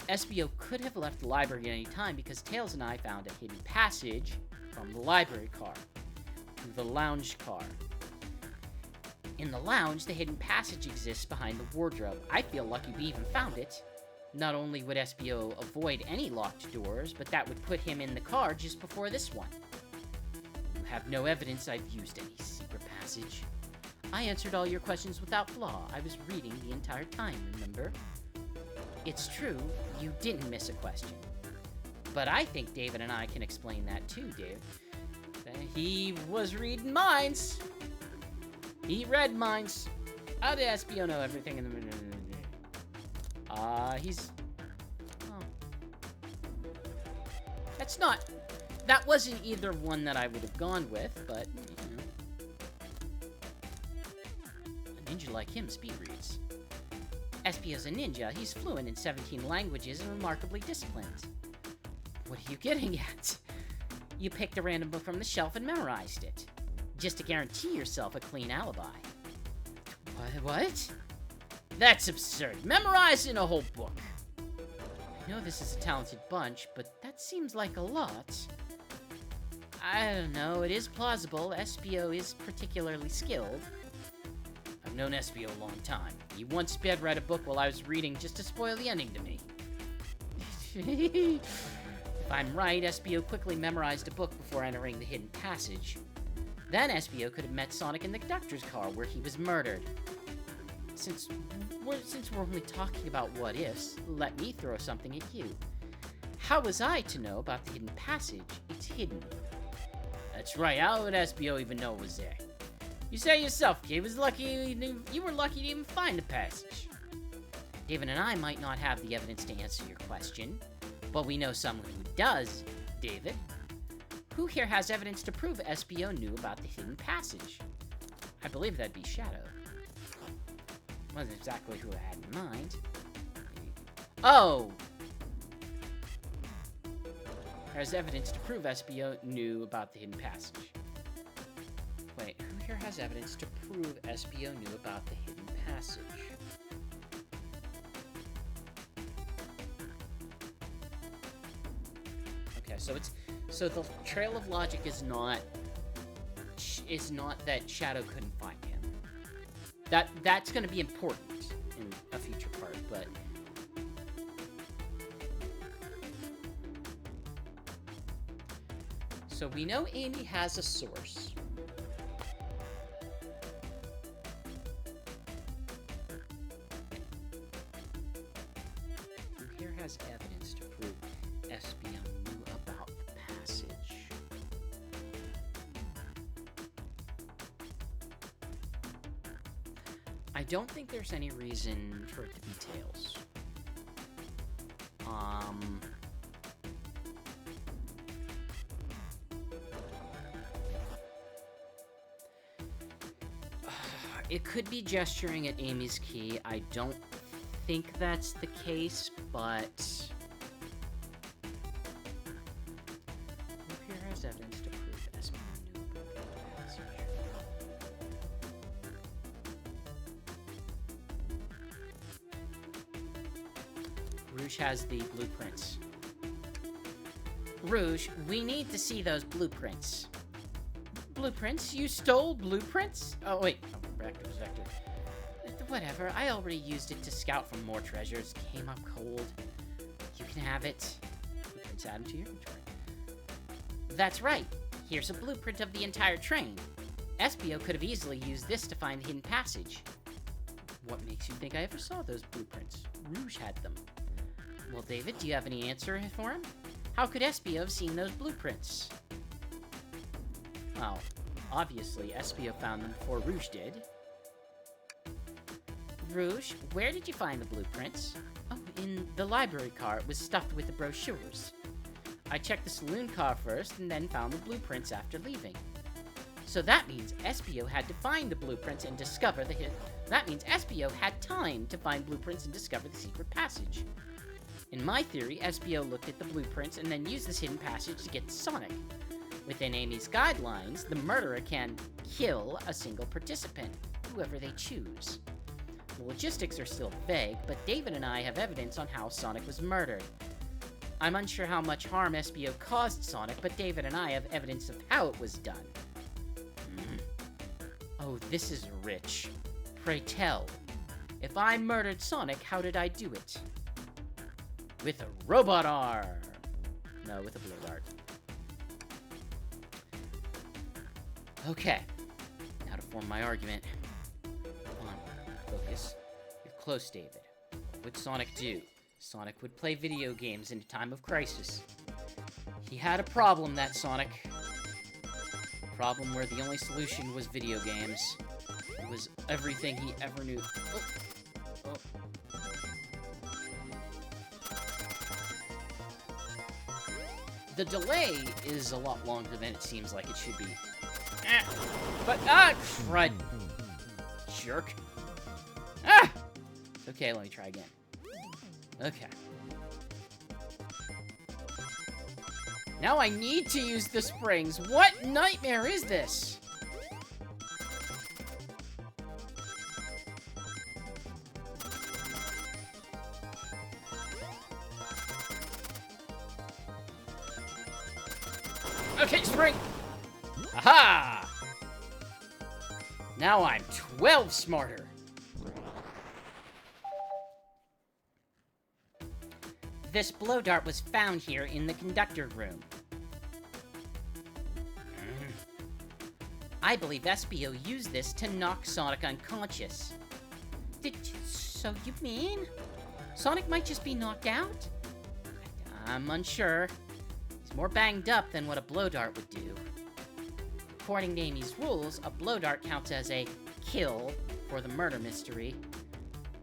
Speaker 1: SBO could have left the library at any time because Tails and I found a hidden passage from the library car to the lounge car. In the lounge, the hidden passage exists behind the wardrobe. I feel lucky we even found it. Not only would SBO avoid any locked doors, but that would put him in the car just before this one. You have no evidence I've used any secret passage. I answered all your questions without flaw. I was reading the entire time, remember? It's true, you didn't miss a question. But I think David and I can explain that too, Dave. He was reading minds. He read minds. How did SBO know everything in the... he's... Oh. That's not... That wasn't either one that I would have gone with, but, you know. A ninja like him speed reads. SBO's a ninja. He's fluent in 17 languages and remarkably disciplined. What are you getting at? You picked a random book from the shelf and memorized it. Just to guarantee yourself a clean alibi. What? That's absurd. Memorizing a whole book. I know this is a talented bunch, but that seems like a lot. I don't know, it is plausible. SBO is particularly skilled. I've known SBO a long time. He once sped read a book while I was reading just to spoil the ending to me. If I'm right, SBO quickly memorized a book before entering the hidden passage. Then SBO could have met Sonic in the conductor's car where he was murdered. Since we're only talking about what-ifs, let me throw something at you. How was I to know about the hidden passage? It's hidden. That's right, how would SBO even know it was there? You say yourself, kid, you were lucky to even find the passage. David and I might not have the evidence to answer your question, but we know someone who does, David. Who here has evidence to prove SBO knew about the hidden passage? I believe that'd be Shadow. Wasn't exactly who I had in mind. Oh! There's evidence to prove SBO knew about the hidden passage. Wait, who here has evidence to prove SBO knew about the hidden passage? Okay, so the trail of logic is not that Shadow couldn't find him. That's going to be important in a future part, but so we know Amy has a source. Who here has evidence to prove SBO knew about the passage? I don't think there's any reason for it to be Tails. It could be gesturing at Amy's key. I don't think that's the case, but who here has evidence to prove SBO knew about the passage? Rouge has the blueprints. Rouge, we need to see those blueprints. Blueprints? You stole blueprints? Oh, wait. Oh, Vector. Whatever. I already used it to scout for more treasures. Came up cold. You can have it. Blueprints add them to your inventory. That's right. Here's a blueprint of the entire train. SBO could have easily used this to find the hidden passage. What makes you think I ever saw those blueprints? Rouge had them. Well, David, do you have any answer for him? How could SBO have seen those blueprints? Well, obviously, SBO found them before Rouge did. Rouge, where did you find the blueprints? Oh, in the library car. It was stuffed with the brochures. I checked the saloon car first, and then found the blueprints after leaving. So that means SBO had to find the blueprints and discover the hidden... That means SBO had time to find blueprints and discover the secret passage. In my theory, SBO looked at the blueprints and then used this hidden passage to get to Sonic. Within Amy's guidelines, the murderer can kill a single participant, whoever they choose. The logistics are still vague, but David and I have evidence on how Sonic was murdered. I'm unsure how much harm SBO caused Sonic, but David and I have evidence of how it was done. Oh, this is rich. Pray tell, if I murdered Sonic, how did I do it? With a robot arm! No, with a blow dart. Okay, now to form my argument. Come on, focus. You're close, David. What would Sonic do? Sonic would play video games in a time of crisis. He had a problem, that Sonic. A problem where the only solution was video games. It was everything he ever knew. Oh. Oh. The delay is a lot longer than it seems like it should be. Crud. Jerk. Ah! Okay, let me try again. Okay. Now I need to use the springs. What nightmare is this? Okay, spring! Aha! Now I'm 12 smarter. This blow dart was found here in the conductor room. I believe SBO used this to knock Sonic unconscious. So you mean? Sonic might just be knocked out? I'm unsure. He's more banged up than what a blow dart would do. According to Amy's rules, a blow dart counts as a kill for the murder mystery.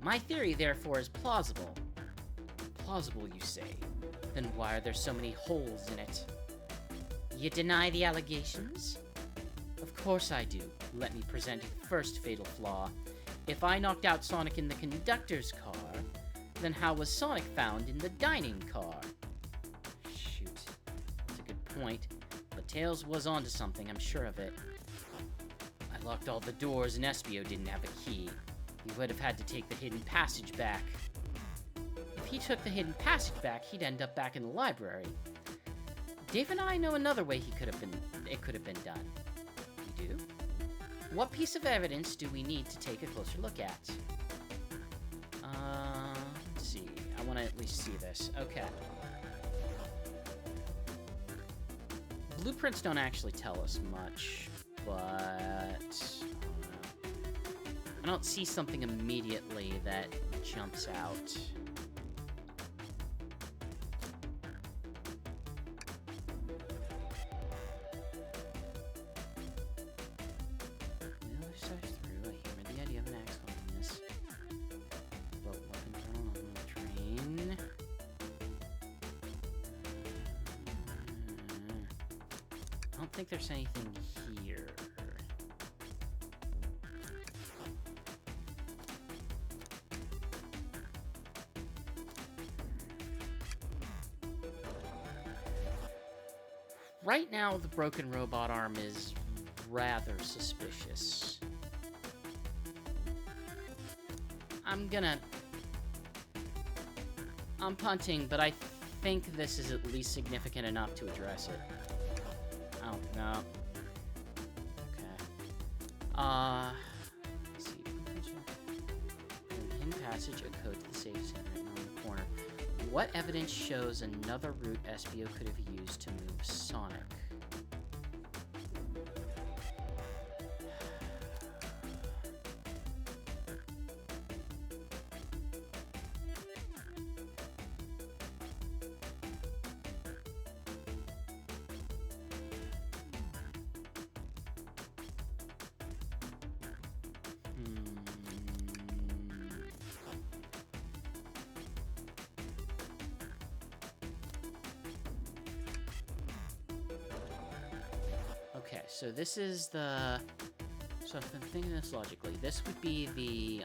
Speaker 1: My theory, therefore, is plausible. Plausible, you say? Then why are there so many holes in it? You deny the allegations? Of course I do. Let me present the first fatal flaw. If I knocked out Sonic in the conductor's car, then how was Sonic found in the dining car? Shoot. That's a good point. But Tails was onto something, I'm sure of it. I locked all the doors and Espio didn't have a key. He would have had to take the hidden passage back. If he took the hidden passage back, he'd end up back in the library. Dave and I know another way it could have been done. We do? What piece of evidence do we need to take a closer look at? Let's see. I want to at least see this. Okay. Blueprints don't actually tell us much, but I don't see something immediately that jumps out. I don't think there's anything here. Right now, the broken robot arm is rather suspicious. I'm punting, but I think this is at least significant enough to address it. Oh, no. Okay. Let's see. Hidden passage, a code to the safe center written on the corner. What evidence shows another route SBO could have used to move Sonic? Okay, so this is the... So if I'm thinking this logically, this would be the,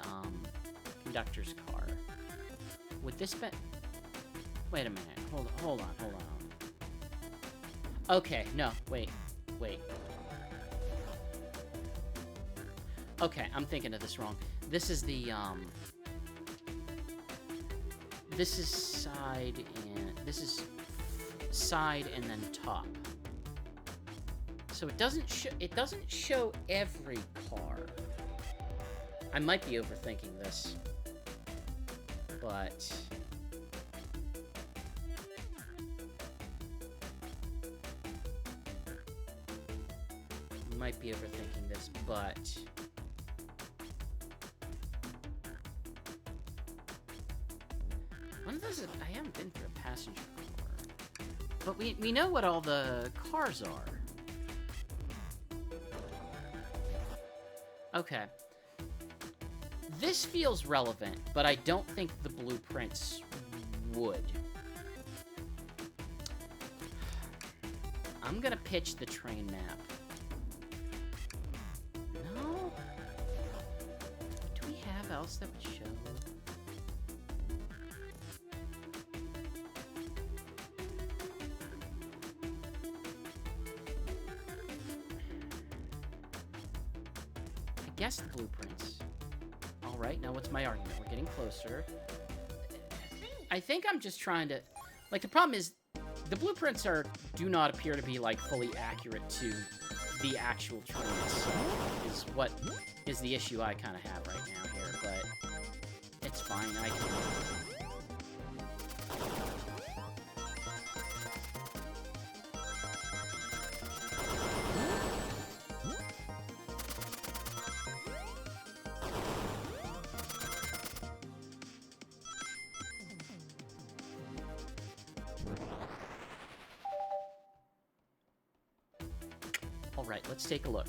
Speaker 1: conductor's car. Would this be... Wait a minute. Hold on. Okay, no, wait. Okay, I'm thinking of this wrong. This is the, this is side and... This is side and then top. So it doesn't show every car. I might be overthinking this. But... might be overthinking this, but... One of those... I haven't been through a passenger car. But we know what all the cars are. Okay. This feels relevant, but I don't think the blueprints would. I'm gonna pitch the train map. No? Do we have else that would show? I guess the blueprints. Alright, now what's my argument? We're getting closer. I think I'm just trying to... Like, the problem is, the blueprints do not appear to be, like, fully accurate to the actual train itself, is what is the issue I kind of have right now here, but it's fine, I can... Alright, let's take a look.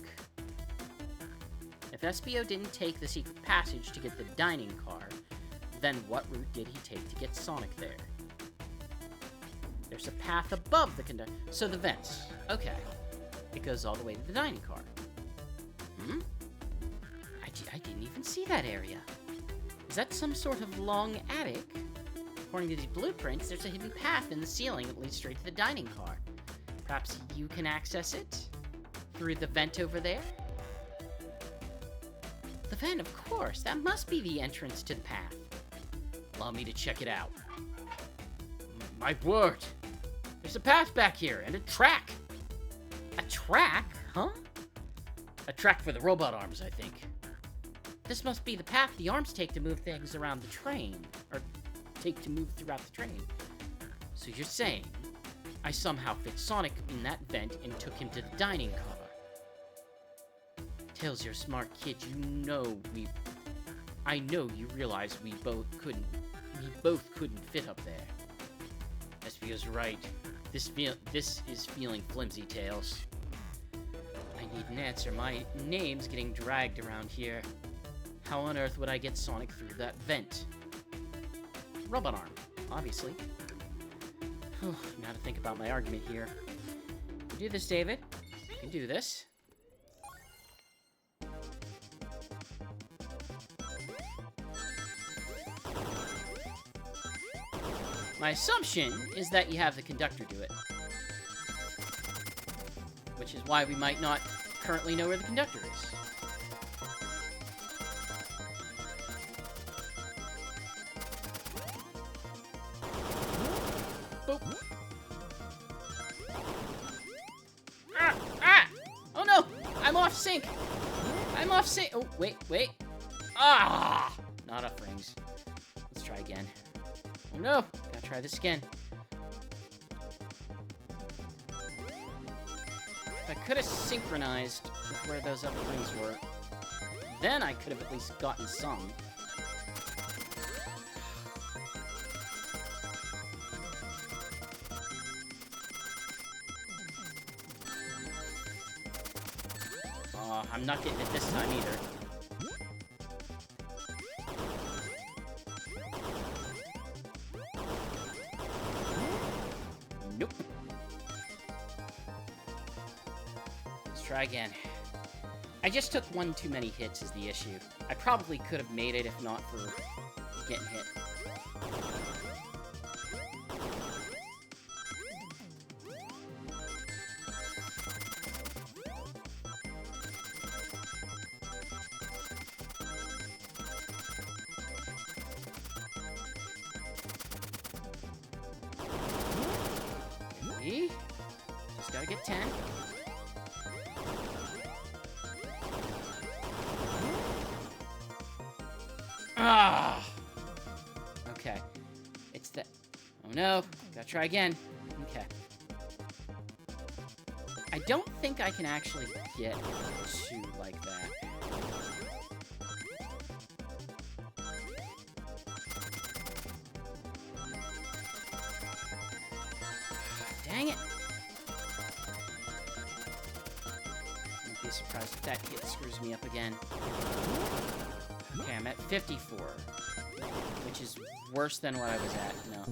Speaker 1: If SBO didn't take the secret passage to get the dining car, then what route did he take to get Sonic there? There's a path above the conductor. So the vents. Okay. It goes all the way to the dining car. Hmm? I didn't even see that area. Is that some sort of long attic? According to these blueprints, there's a hidden path in the ceiling that leads straight to the dining car. Perhaps you can access it? Through the vent over there? The vent, of course. That must be the entrance to the path. Allow me to check it out. My word! There's a path back here, and a track! A track? Huh? A track for the robot arms, I think. This must be the path the arms take to move things around the train. Or take to move throughout the train. So you're saying I somehow fit Sonic in that vent and took him to the dining car. Tails, you're a smart kid. I know you realize we both couldn't fit up there. SBO's right. This is feeling flimsy, Tails. I need an answer. My name's getting dragged around here. How on earth would I get Sonic through that vent? Robot arm, obviously. Now to think about my argument here. You can do this, David. You can do this. My assumption is that you have the conductor do it. Which is why we might not currently know where the conductor is. Boop. Ah! Oh no! I'm off sync! I'm off sync! Oh, wait. Ah! Not off rings. Let's try again. Oh no! Gotta try this again. If I could have synchronized with where those other rings were, then I could have at least gotten some. I'm not getting it this time either. Nope. Let's try again. I just took one too many hits is the issue. I probably could have made it if not for getting hit. Gotta get 10. Ah! Okay. It's the... Oh no. Gotta try again. Okay. I don't think I can actually get to like that. Dang it! Won't be surprised if that hit screws me up again. Okay, I'm at 54, which is worse than what I was at. No,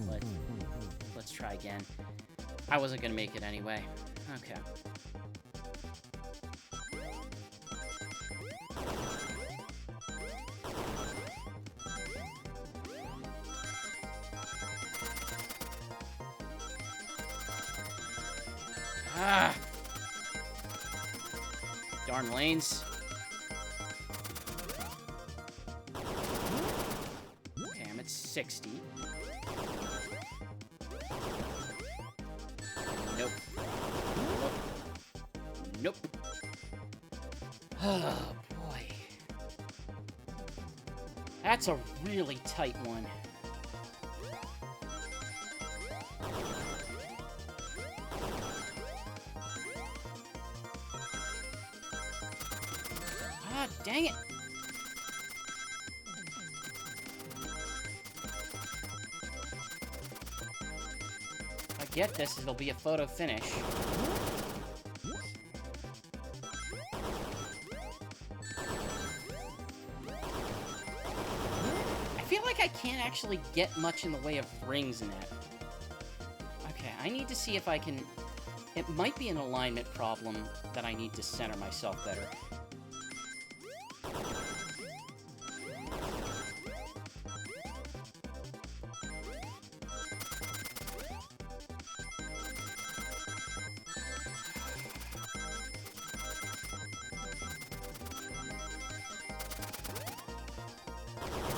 Speaker 1: let's try again. I wasn't gonna make it anyway. Okay. Ah! Darn lanes. Okay, I'm at 60. Nope. Nope. Nope. Oh, boy. That's a really tight one. Ah, dang it! If I get this, it'll be a photo finish. I feel like I can't actually get much in the way of rings in that. Okay, I need to see if I can... It might be an alignment problem that I need to center myself better.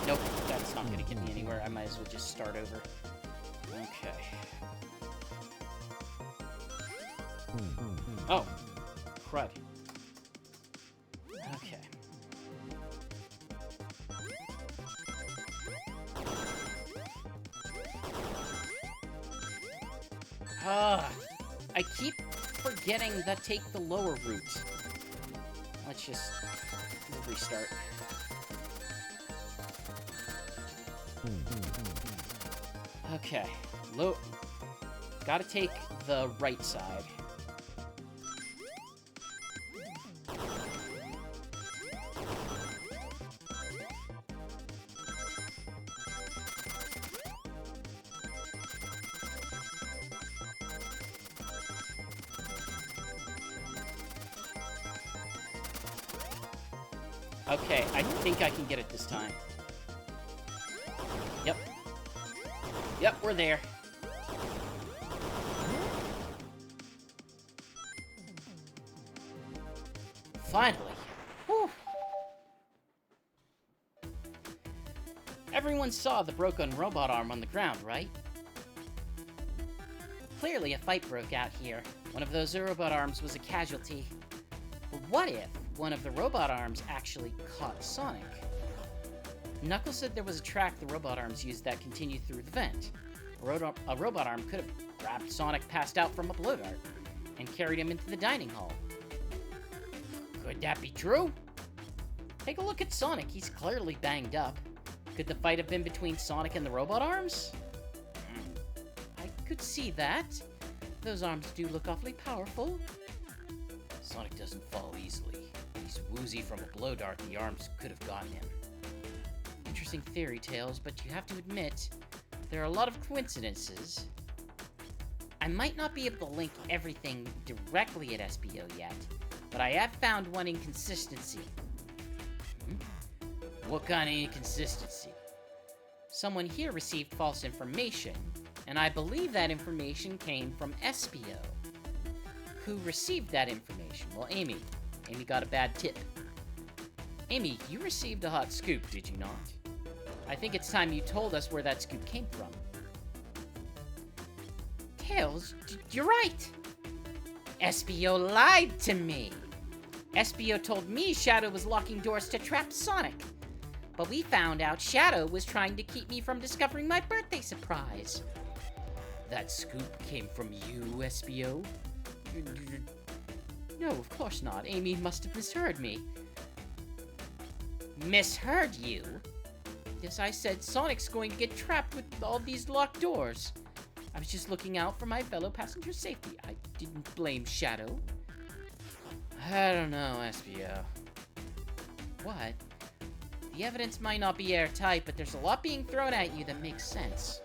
Speaker 1: Nope, that's not gonna get me anywhere. I might as well just start over. Okay. Oh. Crud. Okay. I keep forgetting that take the lower route. Let's just restart. Okay. Gotta take the right side. Okay, I think I can get it this time. Yep. Yep, we're there. Finally. Whew. Everyone saw the broken robot arm on the ground, right? Clearly a fight broke out here. One of those robot arms was a casualty. But what if one of the robot arms actually caught Sonic? Knuckles said there was a track the robot arms used that continued through the vent. A robot arm could have grabbed Sonic passed out from a blow dart and carried him into the dining hall. Could that be true? Take a look at Sonic, he's clearly banged up. Could the fight have been between Sonic and the robot arms? I could see that. Those arms do look awfully powerful. Sonic doesn't fall easily. He's woozy from a blow dart the arms could have gotten him. Interesting theory, Tails, but you have to admit, there are a lot of coincidences. I might not be able to link everything directly at SBO yet, but I have found one inconsistency. What kind of inconsistency? Someone here received false information, and I believe that information came from SBO. Who received that information? Well, Amy. Amy got a bad tip. Amy, you received a hot scoop, did you not? I think it's time you told us where that scoop came from. Tails, you're right! SBO lied to me. SBO told me Shadow was locking doors to trap Sonic. But we found out Shadow was trying to keep me from discovering my birthday surprise. That scoop came from you, SBO? No, of course not. Amy must have misheard me. Misheard you? Yes, I said Sonic's going to get trapped with all these locked doors. I was just looking out for my fellow passenger's safety. I didn't blame Shadow. I don't know, SBO. What? The evidence might not be airtight, but there's a lot being thrown at you that makes sense.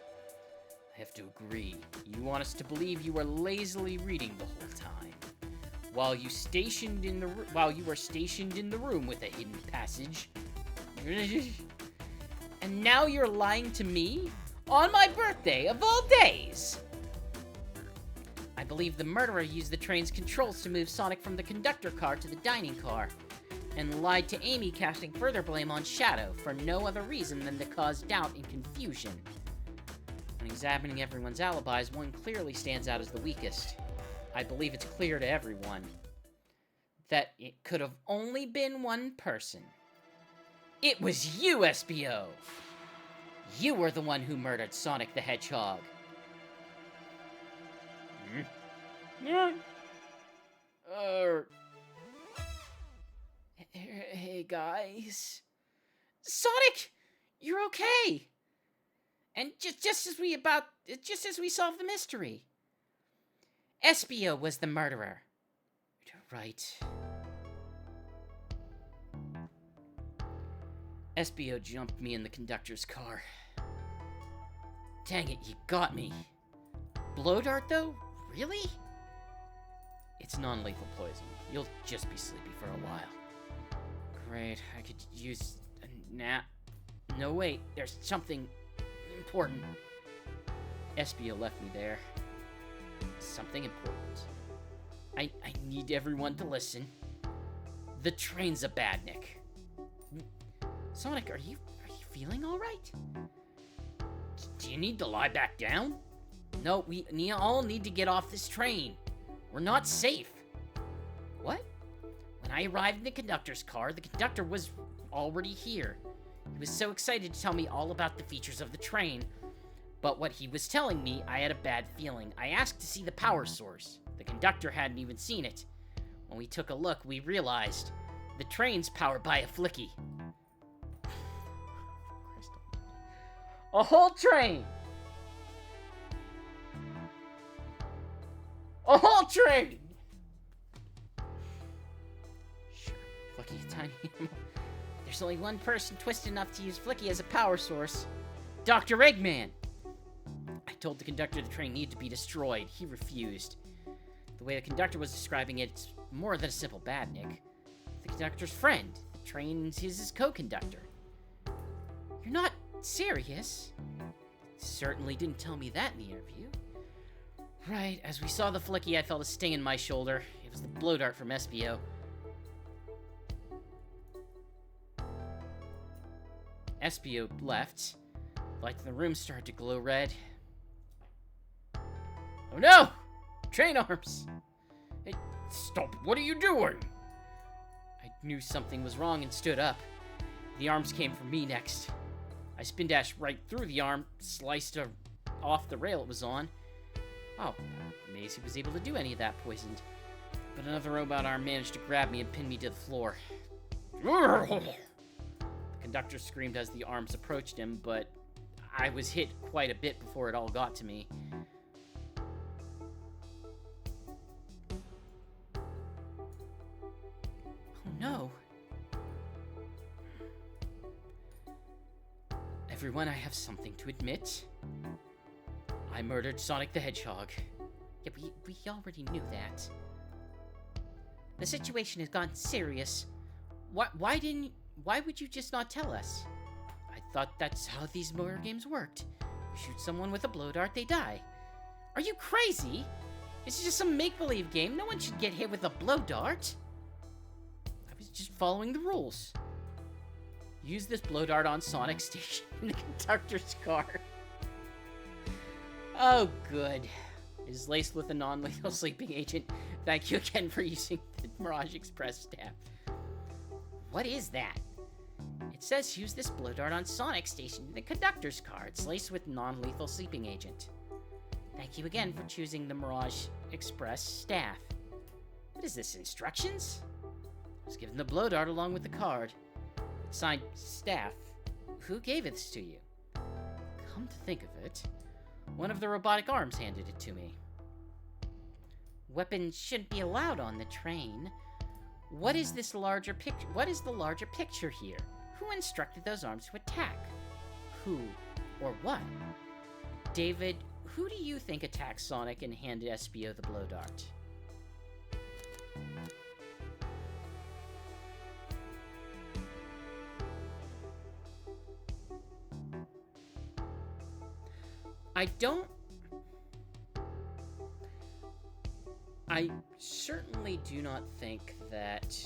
Speaker 1: I have to agree. You want us to believe you were lazily reading the whole time, while you were stationed in the room with a hidden passage. And now you're lying to me? On my birthday, of all days! I believe the murderer used the train's controls to move Sonic from the conductor car to the dining car, and lied to Amy, casting further blame on Shadow for no other reason than to cause doubt and confusion. When examining everyone's alibis, one clearly stands out as the weakest. I believe it's clear to everyone that it could have only been one person. It was you, SBO! You were the one who murdered Sonic the Hedgehog. Hey guys. Sonic, you're okay. And just as we solved the mystery. SBO was the murderer. Right. SBO jumped me in the conductor's car. Dang it, you got me. Blow dart, though? Really? It's non-lethal poison. You'll just be sleepy for a while. Great, I could use a nap. No, wait, there's something important. SBO left me there. Something important. I need everyone to listen. The train's a badnik. Sonic, are you feeling all right? Do you need to lie back down? No, we all need to get off this train. We're not safe. What? When I arrived in the conductor's car, the conductor was already here. He was so excited to tell me all about the features of the train. But what he was telling me, I had a bad feeling. I asked to see the power source. The conductor hadn't even seen it. When we took a look, we realized the train's powered by a flicky. A whole train! A whole train! Sure, Flicky, a tiny animal. There's only one person twisted enough to use Flicky as a power source. Dr. Eggman! I told the conductor the train needed to be destroyed. He refused. The way the conductor was describing it, it's more than a simple badnik. The conductor's friend. The train's his co-conductor. You're not serious? Certainly didn't tell me that in the interview. Right, as we saw the flicky, I felt a sting in my shoulder. It was the blow dart from SBO. SBO left. Lights in the room started to glow red. Oh no! Train arms! Hey, stop! What are you doing? I knew something was wrong and stood up. The arms came for me next. I spin dashed right through the arm, sliced off the rail it was on. Oh, amazed he was able to do any of that poisoned. But another robot arm managed to grab me and pin me to the floor. The conductor screamed as the arms approached him, but I was hit quite a bit before it all got to me. Oh no. Everyone, I have something to admit. I murdered Sonic the Hedgehog. Yeah, we already knew that. The situation has gotten serious. Why would you just not tell us? I thought that's how these murder games worked. You shoot someone with a blow dart, they die. Are you crazy? This is just some make-believe game. No one should get hit with a blow dart. I was just following the rules. Use this blow dart on Sonic station in the conductor's car. Oh, good. It is laced with a non-lethal sleeping agent. Thank you again for using the Mirage Express staff. What is that? It says use this blow dart on Sonic stationed in the conductor's car. It's laced with non-lethal sleeping agent. Thank you again for choosing the Mirage Express staff. What is this, instructions? I was given the blow dart along with the card. It's signed staff. Who gave this to you? Come to think of it, one of the robotic arms handed it to me. Weapons shouldn't be allowed on the train. What is this larger picture? What is the larger picture here? Who instructed those arms to attack? Who or what? David, who do you think attacked Sonic and handed SBO the blow dart? I certainly do not think that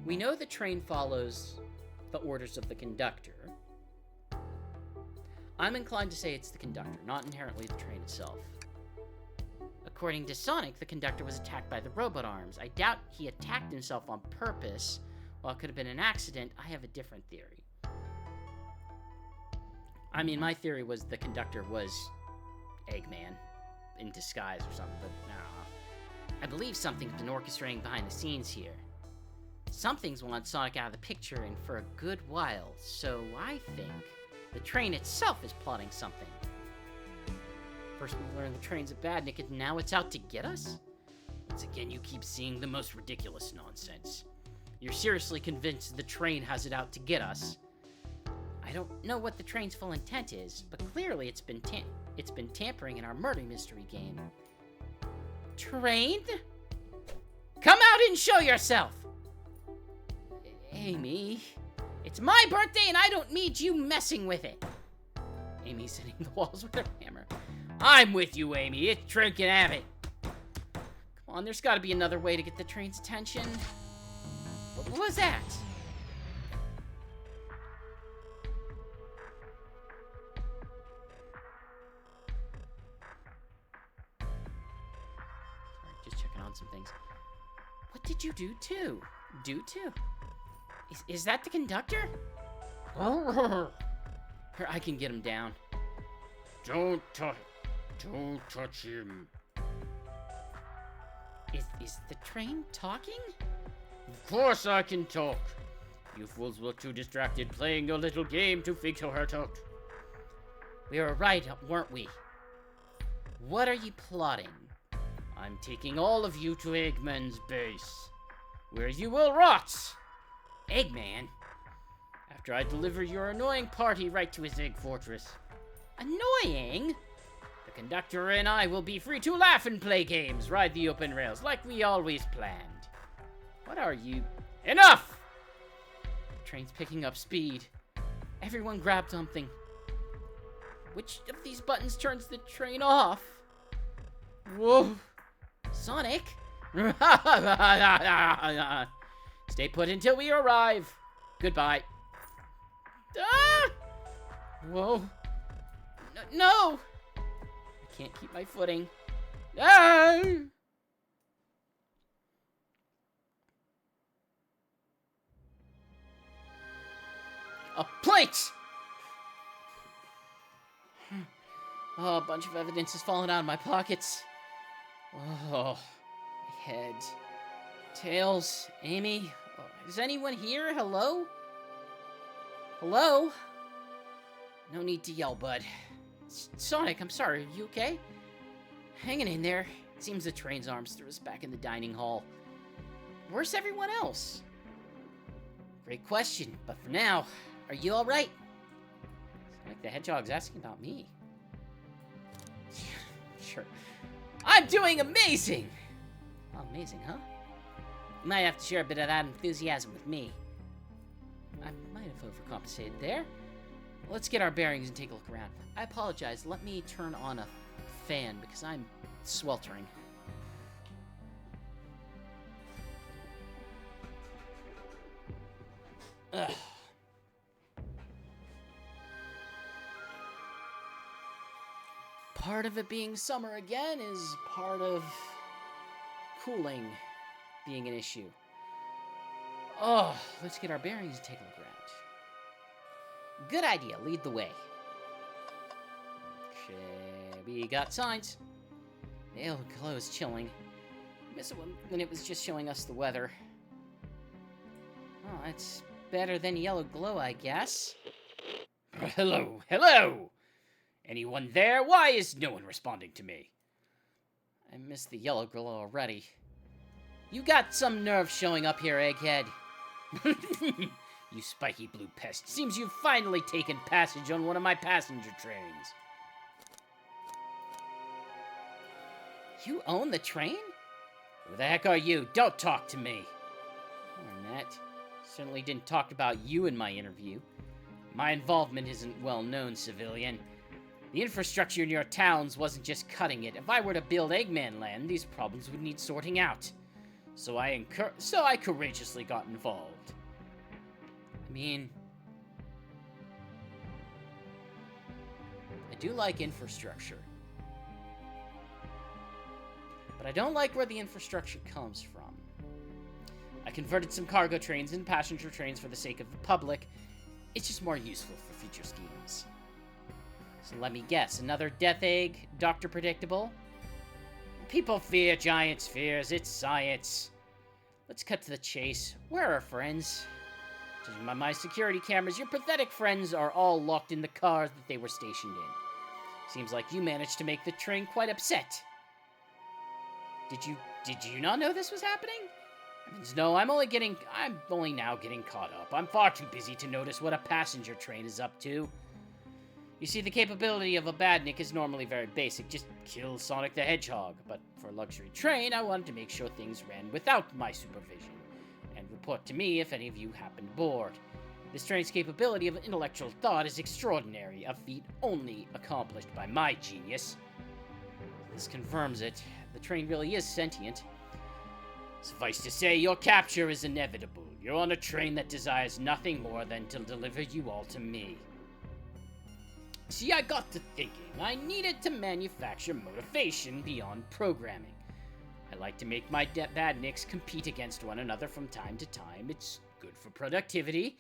Speaker 1: we know the train follows the orders of the conductor. I'm inclined to say it's the conductor, not inherently the train itself. According to Sonic, the conductor was attacked by the robot arms. I doubt he attacked himself on purpose. While it could have been an accident, I have a different theory. I mean, my theory was the conductor was Eggman in disguise or something, but no. I believe something's been orchestrating behind the scenes here. Something's wanted Sonic out of the picture and for a good while, so I think the train itself is plotting something. First we learned the train's a badnik, and now it's out to get us? Once again, you keep seeing the most ridiculous nonsense. You're seriously convinced the train has it out to get us? I don't know what the train's full intent is, but clearly it's been tampering in our murder mystery game. Train? Come out and show yourself! Amy, it's my birthday and I don't need you messing with it. Amy's hitting the walls with her hammer. I'm with you, Amy. It's drink and have it. Come on, there's gotta be another way to get the train's attention. What was that? Just checking on some things. What did you do to? Is that the conductor? Here, I can get him down.
Speaker 2: Don't touch him.
Speaker 1: Is the train talking?
Speaker 2: Of course I can talk. You fools were too distracted playing your little game to figure it out.
Speaker 1: We were right, weren't we? What are you plotting?
Speaker 2: I'm taking all of you to Eggman's base, where you will rot.
Speaker 1: Eggman?
Speaker 2: After I deliver your annoying party right to his egg fortress.
Speaker 1: Annoying?
Speaker 2: The conductor and I will be free to laugh and play games, ride the open rails like we always planned.
Speaker 1: What are you?
Speaker 2: Enough!
Speaker 1: The train's picking up speed. Everyone grab something. Which of these buttons turns the train off?
Speaker 2: Whoa!
Speaker 1: Sonic?
Speaker 2: Stay put until we arrive. Goodbye.
Speaker 1: Ah! Whoa. No! I can't keep my footing. Ah! A plate! Oh, a bunch of evidence has fallen out of my pockets. Oh, my head. Tails, Amy, is anyone here? Hello? Hello? No need to yell, bud. Sonic, I'm sorry, are you okay? Hanging in there. It seems the train's arms threw us back in the dining hall. Where's everyone else? Great question, but for now, are you alright? Sonic the Hedgehog's asking about me. Sure. I'm doing amazing! Oh, amazing, huh? You might have to share a bit of that enthusiasm with me. I might have overcompensated there. Let's get our bearings and take a look around. I apologize. Let me turn on a fan because I'm sweltering. Ugh. part of it being summer again is part of cooling being an issue. Oh, let's get our bearings and take a look around. Good idea, lead the way. Okay, we got signs. The yellow glow is chilling. I miss it when it was just showing us the weather. Oh, that's better than yellow glow, I guess.
Speaker 2: Hello, hello! Anyone there? Why is no one responding to me?
Speaker 1: I missed the yellow glow already. You got some nerve showing up here, Egghead.
Speaker 2: You spiky blue pest. Seems you've finally taken passage on one of my passenger trains.
Speaker 1: You own the train?
Speaker 2: Who the heck are you? Don't talk to me.
Speaker 1: Ornette. Certainly didn't talk about you in my interview.
Speaker 2: My involvement isn't well known, civilian. The infrastructure in your towns wasn't just cutting it. If I were to build Eggman Land, these problems would need sorting out. So I courageously got involved.
Speaker 1: I mean, I do like infrastructure. But I don't like where the infrastructure comes from.
Speaker 2: I converted some cargo trains and passenger trains for the sake of the public. It's just more useful for future schemes.
Speaker 1: So let me guess, another Death Egg, Dr. Predictable?
Speaker 2: People fear giants' fears, it's science.
Speaker 1: Let's cut to the chase. Where are our friends?
Speaker 2: Judging by my security cameras, your pathetic friends are all locked in the cars that they were stationed in. Seems like you managed to make the train quite upset. Did you not know this was happening? Heavens, no, I'm only now getting caught up. I'm far too busy to notice what a passenger train is up to. You see, the capability of a badnik is normally very basic, just kill Sonic the Hedgehog. But for a luxury train, I wanted to make sure things ran without my supervision, and report to me if any of you happened aboard. This train's capability of intellectual thought is extraordinary, a feat only accomplished by my genius.
Speaker 1: This confirms it. The train really is sentient.
Speaker 2: Suffice to say, your capture is inevitable. You're on a train that desires nothing more than to deliver you all to me. See, I got to thinking. I needed to manufacture motivation beyond programming. I like to make my badniks compete against one another from time to time. It's good for productivity.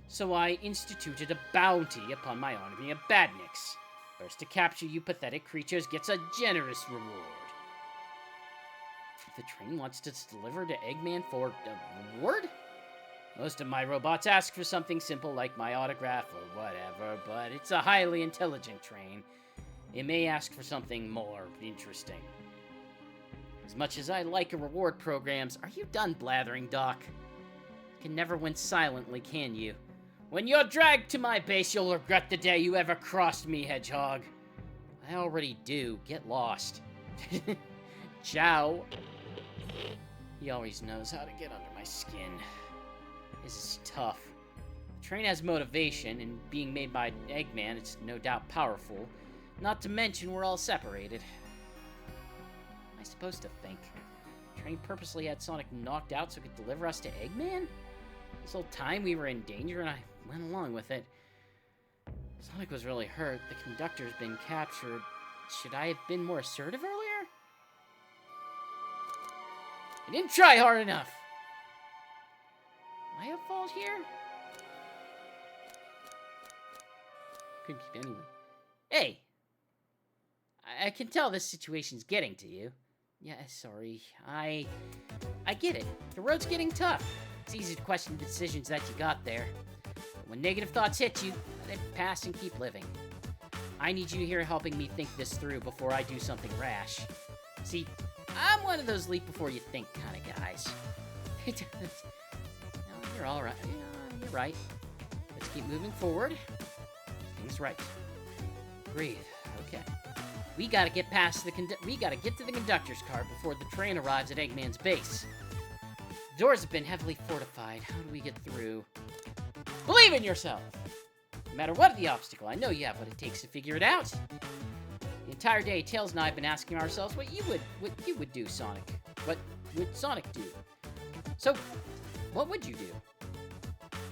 Speaker 2: So I instituted a bounty upon my army of badniks. First to capture you pathetic creatures gets a generous reward.
Speaker 1: The train wants to deliver to Eggman for a reward?
Speaker 2: Most of my robots ask for something simple like my autograph or whatever, but it's a highly intelligent train. It may ask for something more interesting.
Speaker 1: As much as I like reward programs, are you done blathering, Doc? You can never win silently, can you?
Speaker 2: When you're dragged to my base, you'll regret the day you ever crossed me, Hedgehog.
Speaker 1: I already do. Get lost.
Speaker 2: Ciao.
Speaker 1: He always knows how to get under my skin. This is tough. The train has motivation, and being made by Eggman, it's no doubt powerful. Not to mention, we're all separated. What am I supposed to think? The train purposely had Sonic knocked out so it could deliver us to Eggman? This whole time we were in danger, and I went along with it. Sonic was really hurt. The conductor's been captured. Should I have been more assertive earlier?
Speaker 2: I didn't try hard enough.
Speaker 1: Am I at fault here? Couldn't keep anyone. Hey! I can tell this situation's getting to you. Yeah, sorry. I get it. The road's getting tough. It's easy to question the decisions that you got there. But when negative thoughts hit you, they pass and keep living. I need you here helping me think this through before I do something rash. See, I'm one of those leap before you think kind of guys. No, you're all right. Yeah, you're right. Let's keep moving forward. Things right. Breathe. Okay. We gotta get past we gotta get to the conductor's car before the train arrives at Eggman's base. The doors have been heavily fortified. How do we get through? Believe in yourself! No matter what the obstacle, I know you have what it takes to figure it out. The entire day, Tails and I have been asking ourselves what you would do, Sonic. What would Sonic do? So, what would you do?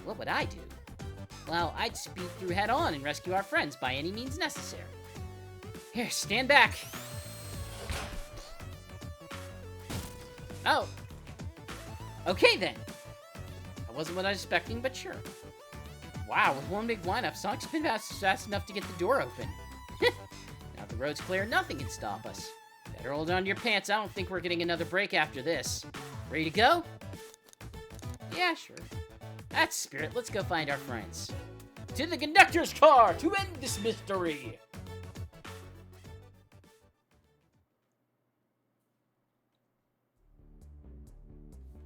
Speaker 1: What would I do? Well, I'd speed through head on and rescue our friends by any means necessary. Here, stand back. Oh. Okay, then. That wasn't what I was expecting, but sure. Wow, with one big lineup, Sonic's been fast enough to get the door open. Now the road's clear, nothing can stop us. Better hold on to your pants. I don't think we're getting another break after this. Ready to go? Yeah, sure. That's spirit. Let's go find our friends. To the conductor's car to end this mystery.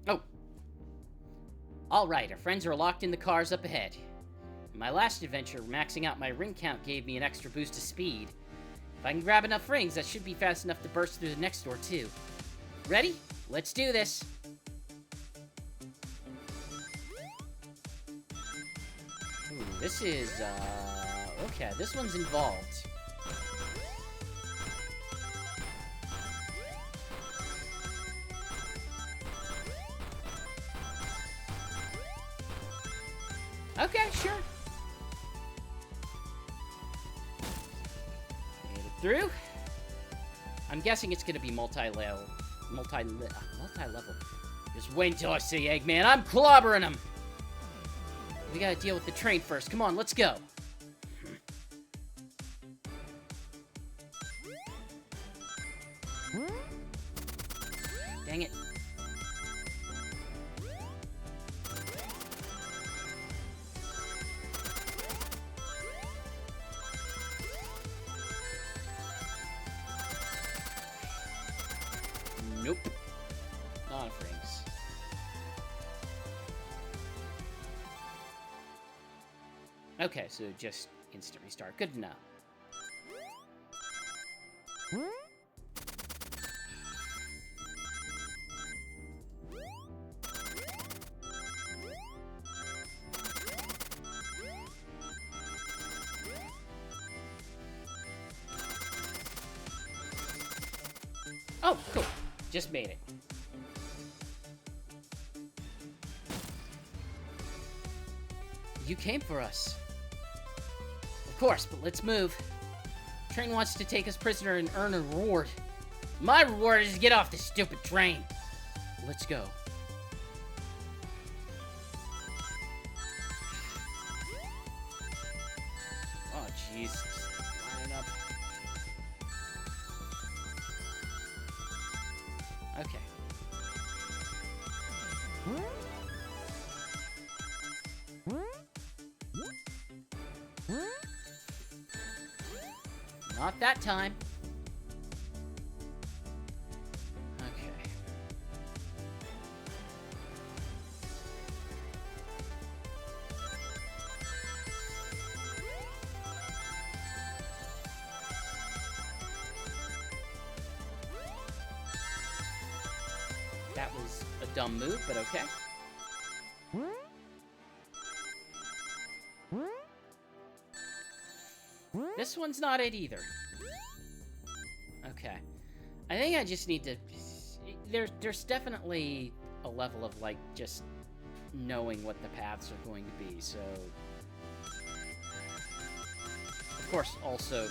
Speaker 1: Oh. Alright, our friends are locked in the cars up ahead. In my last adventure, maxing out my ring count gave me an extra boost of speed. If I can grab enough rings, that should be fast enough to burst through the next door, too. Ready? Let's do this! Ooh, this is, okay, this one's involved. Okay, sure. Made it through. I'm guessing it's gonna be multi-level. Just wait until I see Eggman. I'm clobbering him! We gotta deal with the train first. Come on, let's go. Dang it. Nope. Not enough rings. Okay, so just instant restart. Good to know. Oh, cool. Just made it. You came for us. Of course, but let's move. Train wants to take us prisoner and earn a reward. My reward is to get off this stupid train. Let's go. Oh, jeez. Line up. Okay. Not that time. Okay. That was a dumb move, but okay. This one's not it either. Okay. I think I just need to... There's definitely a level of, like, just knowing what the paths are going to be, so... Of course, also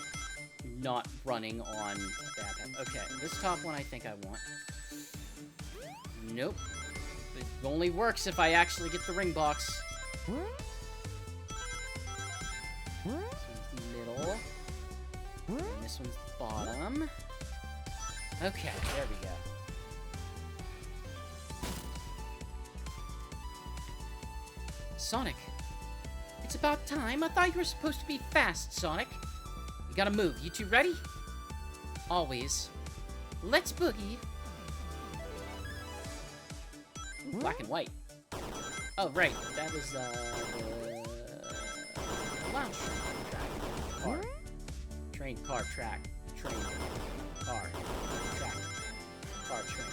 Speaker 1: not running on a bad path. Okay, this top one I think I want. Nope. It only works if I actually get the ring box. Middle. And this one's the bottom. Okay, there we go. Sonic. It's about time. I thought you were supposed to be fast, Sonic. You gotta move. You two ready? Always. Let's boogie. Ooh, black and white. Oh, right. That was, the... lounge track. Car. Train, car, track. Train, car, track. Car, train.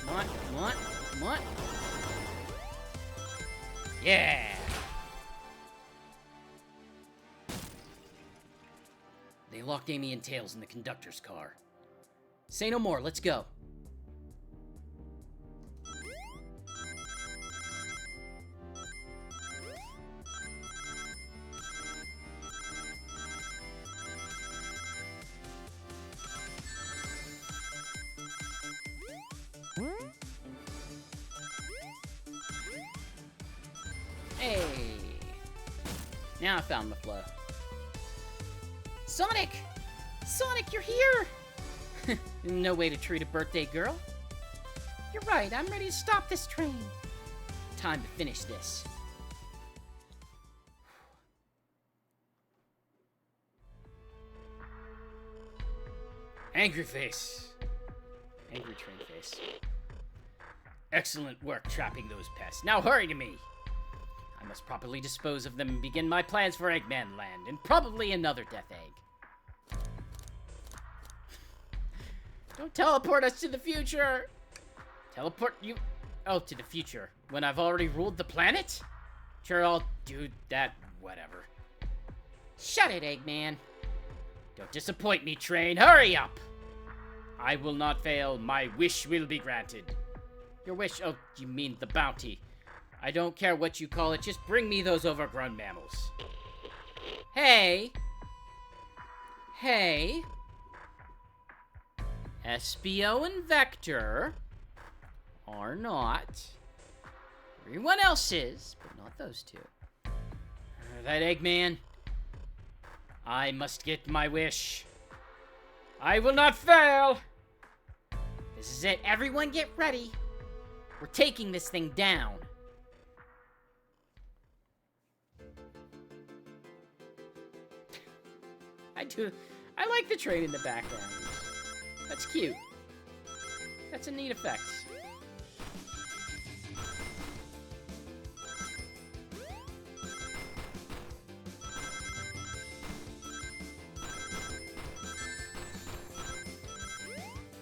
Speaker 1: Come on, come on, come on. Yeah! They locked Amy and Tails in the conductor's car. Say no more, let's go. Hey! Now I found the flow. Sonic! Sonic, you're here! No way to treat a birthday girl. You're right, I'm ready to stop this train. Time to finish this.
Speaker 2: Angry face.
Speaker 1: Angry train face.
Speaker 2: Excellent work trapping those pests. Now hurry to me. I must properly dispose of them and begin my plans for Eggman Land, and probably another Death Egg.
Speaker 1: Don't teleport us to the future!
Speaker 2: Teleport you... Oh, to the future. When I've already ruled the planet? Sure, I'll do that, whatever.
Speaker 1: Shut it, Eggman.
Speaker 2: Don't disappoint me, train. Hurry up! I will not fail. My wish will be granted. Your wish? Oh, you mean the bounty. I don't care what you call it. Just bring me those overgrown mammals.
Speaker 1: Hey! Hey!
Speaker 2: Espio and Vector are not.
Speaker 1: Everyone else is, but not those two.
Speaker 2: That Eggman. I must get my wish. I will not fail!
Speaker 1: This is it. Everyone get ready. We're taking this thing down.
Speaker 2: I like the train in the background. That's cute. That's a neat effect.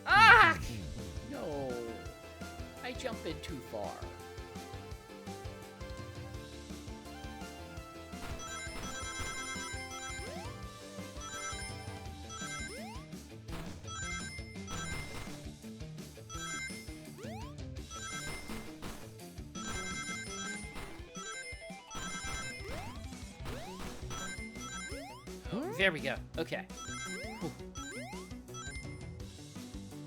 Speaker 1: Ah! No. I jumped in too far.
Speaker 2: There we go. Okay. Whew.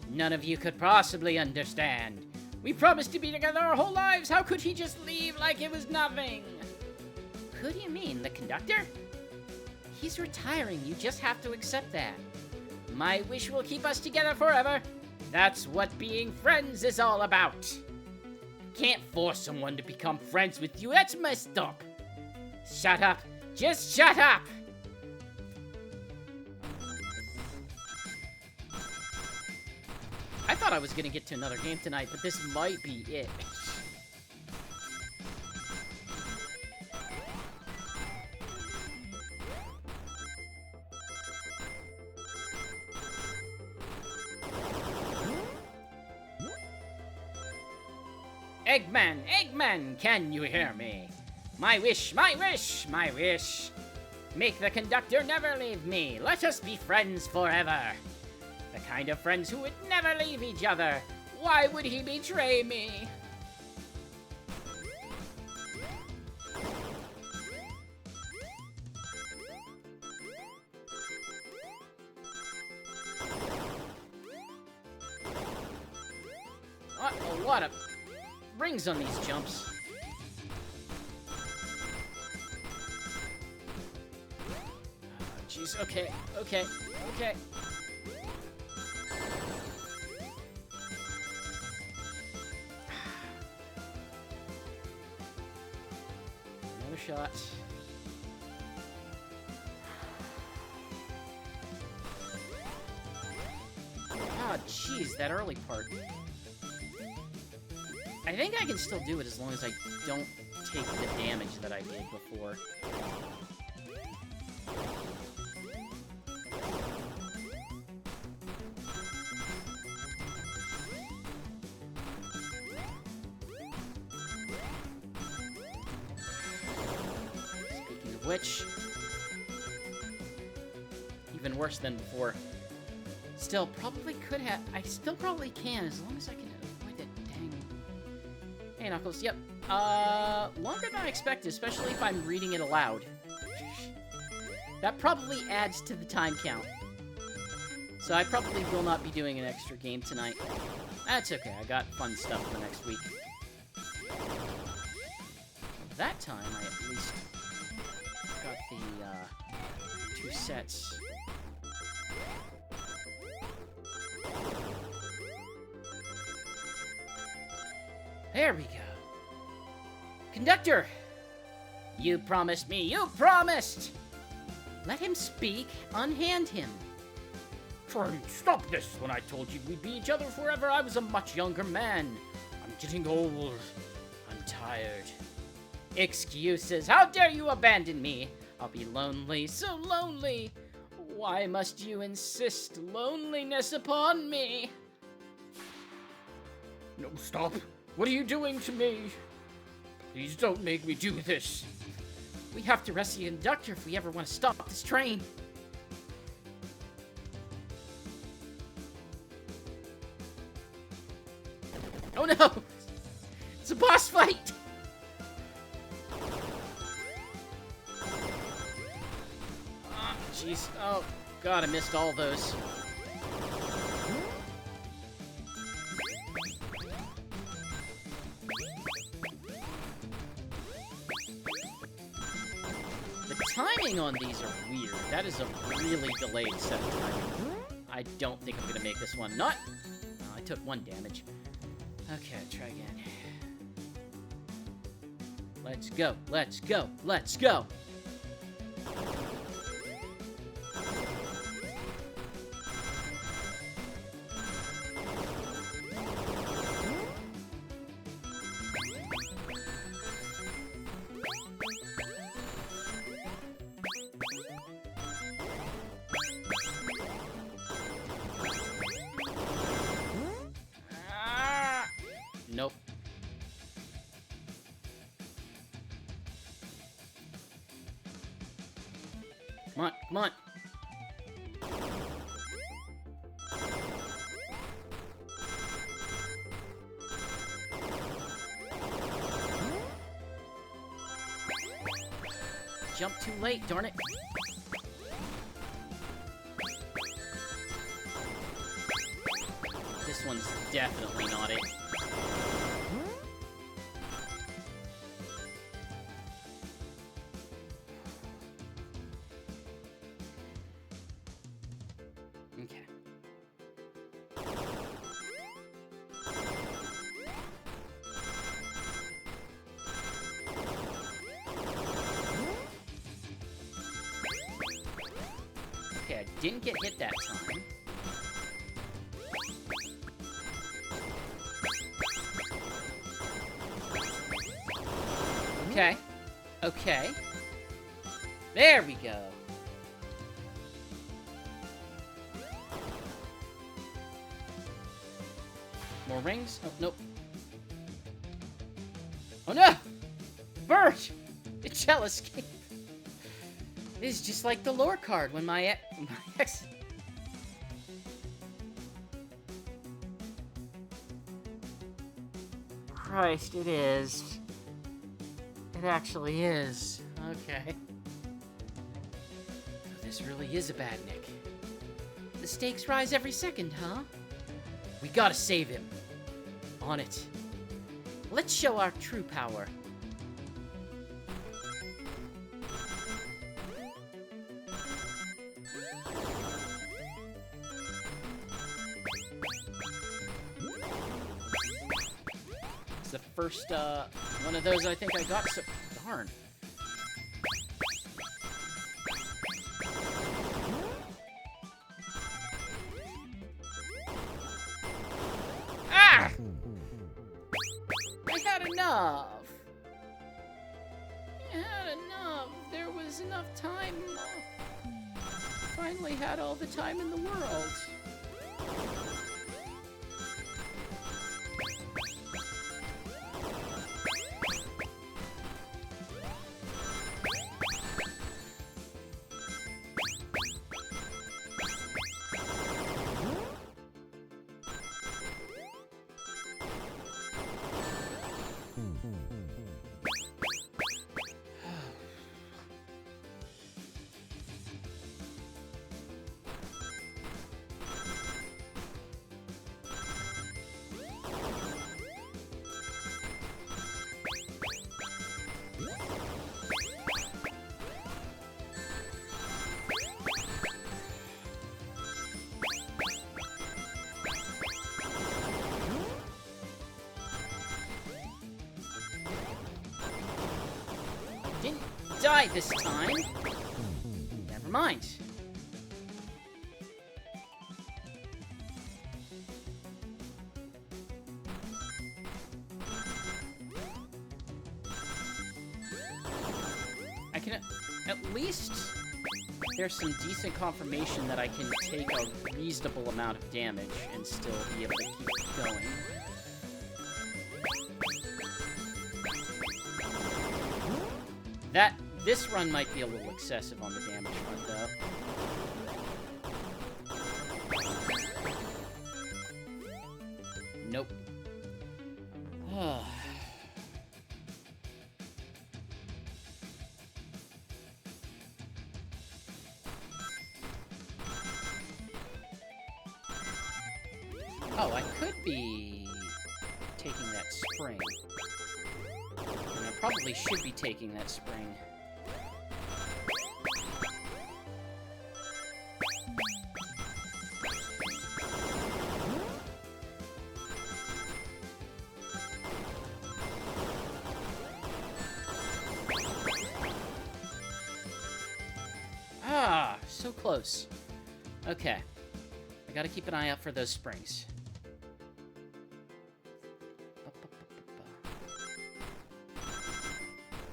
Speaker 2: None of you could possibly understand. We promised to be together our whole lives. How could he just leave like it was nothing?
Speaker 1: Who do you mean, the conductor? He's retiring. You just have to accept that.
Speaker 2: My wish will keep us together forever. That's what being friends is all about. You can't force someone to become friends with you. That's messed up. Shut up. Just shut up.
Speaker 1: I thought I was gonna get to another game tonight, but this might be it.
Speaker 2: Eggman, Eggman, can you hear me? My wish, my wish, my wish. Make the conductor never leave me. Let us be friends forever. The kind of friends who would never leave each other. Why would he betray me? A lot of rings on these jumps. Oh, jeez, okay, okay, okay. Another shot. Oh, jeez, that early part. I think I can still do it as long as I don't take the damage that I did before. Speaking of which, even worse than before. Still, probably could have. I still probably can as long as I can avoid that dang. Hey, Knuckles. Yep. Longer than I expected, especially if I'm reading it aloud. That probably adds to the time count. So I probably will not be doing an extra game tonight. That's okay. I got fun stuff for next week.
Speaker 1: that time, I at least got the 2 sets. There we go. Conductor! You promised me, you promised! Let him speak, unhand him.
Speaker 2: Try and stop this. When I told you we'd be each other forever, I was a much younger man. I'm getting old. I'm tired.
Speaker 1: Excuses. How dare you abandon me? I'll be lonely, so lonely. Why must you insist loneliness upon me?
Speaker 2: No, stop. What are you doing to me? Please don't make me do this.
Speaker 1: We have to rescue the conductor if we ever want to stop this train. Oh no! It's a boss fight! Oh, jeez. Oh, God, I missed all those. The timing on these are weird. That is a really delayed set of timing. I don't think I'm gonna make this one. Not. Oh, I took 1 damage. Okay, try again. Let's go, let's go, let's go! Nope. Come on, come on. Jump too late, darn it. This one's definitely not it. Okay. Okay, I didn't get hit that time. Okay. Okay. There we go. More rings? Oh, nope. Oh no! Bird! It shall escape. It is just like the lore card when my ex... Christ, it is. It actually is. Okay. This really is a bad Nick. The stakes rise every second, huh? We gotta save him. On it. Let's show our true power. It's the first, one of those I think I got, so... Darn. Ah! I had enough. I had enough. There was enough time. Finally had all the time in the world. die this time. Never mind. I can at least... There's some decent confirmation that I can take a reasonable amount of damage and still be able to keep going. This run might be a little excessive on the damage front, though. Nope. Oh, I could be taking that spring. And I probably should be taking that spring. Ah, so close. Okay. I gotta keep an eye out for those springs.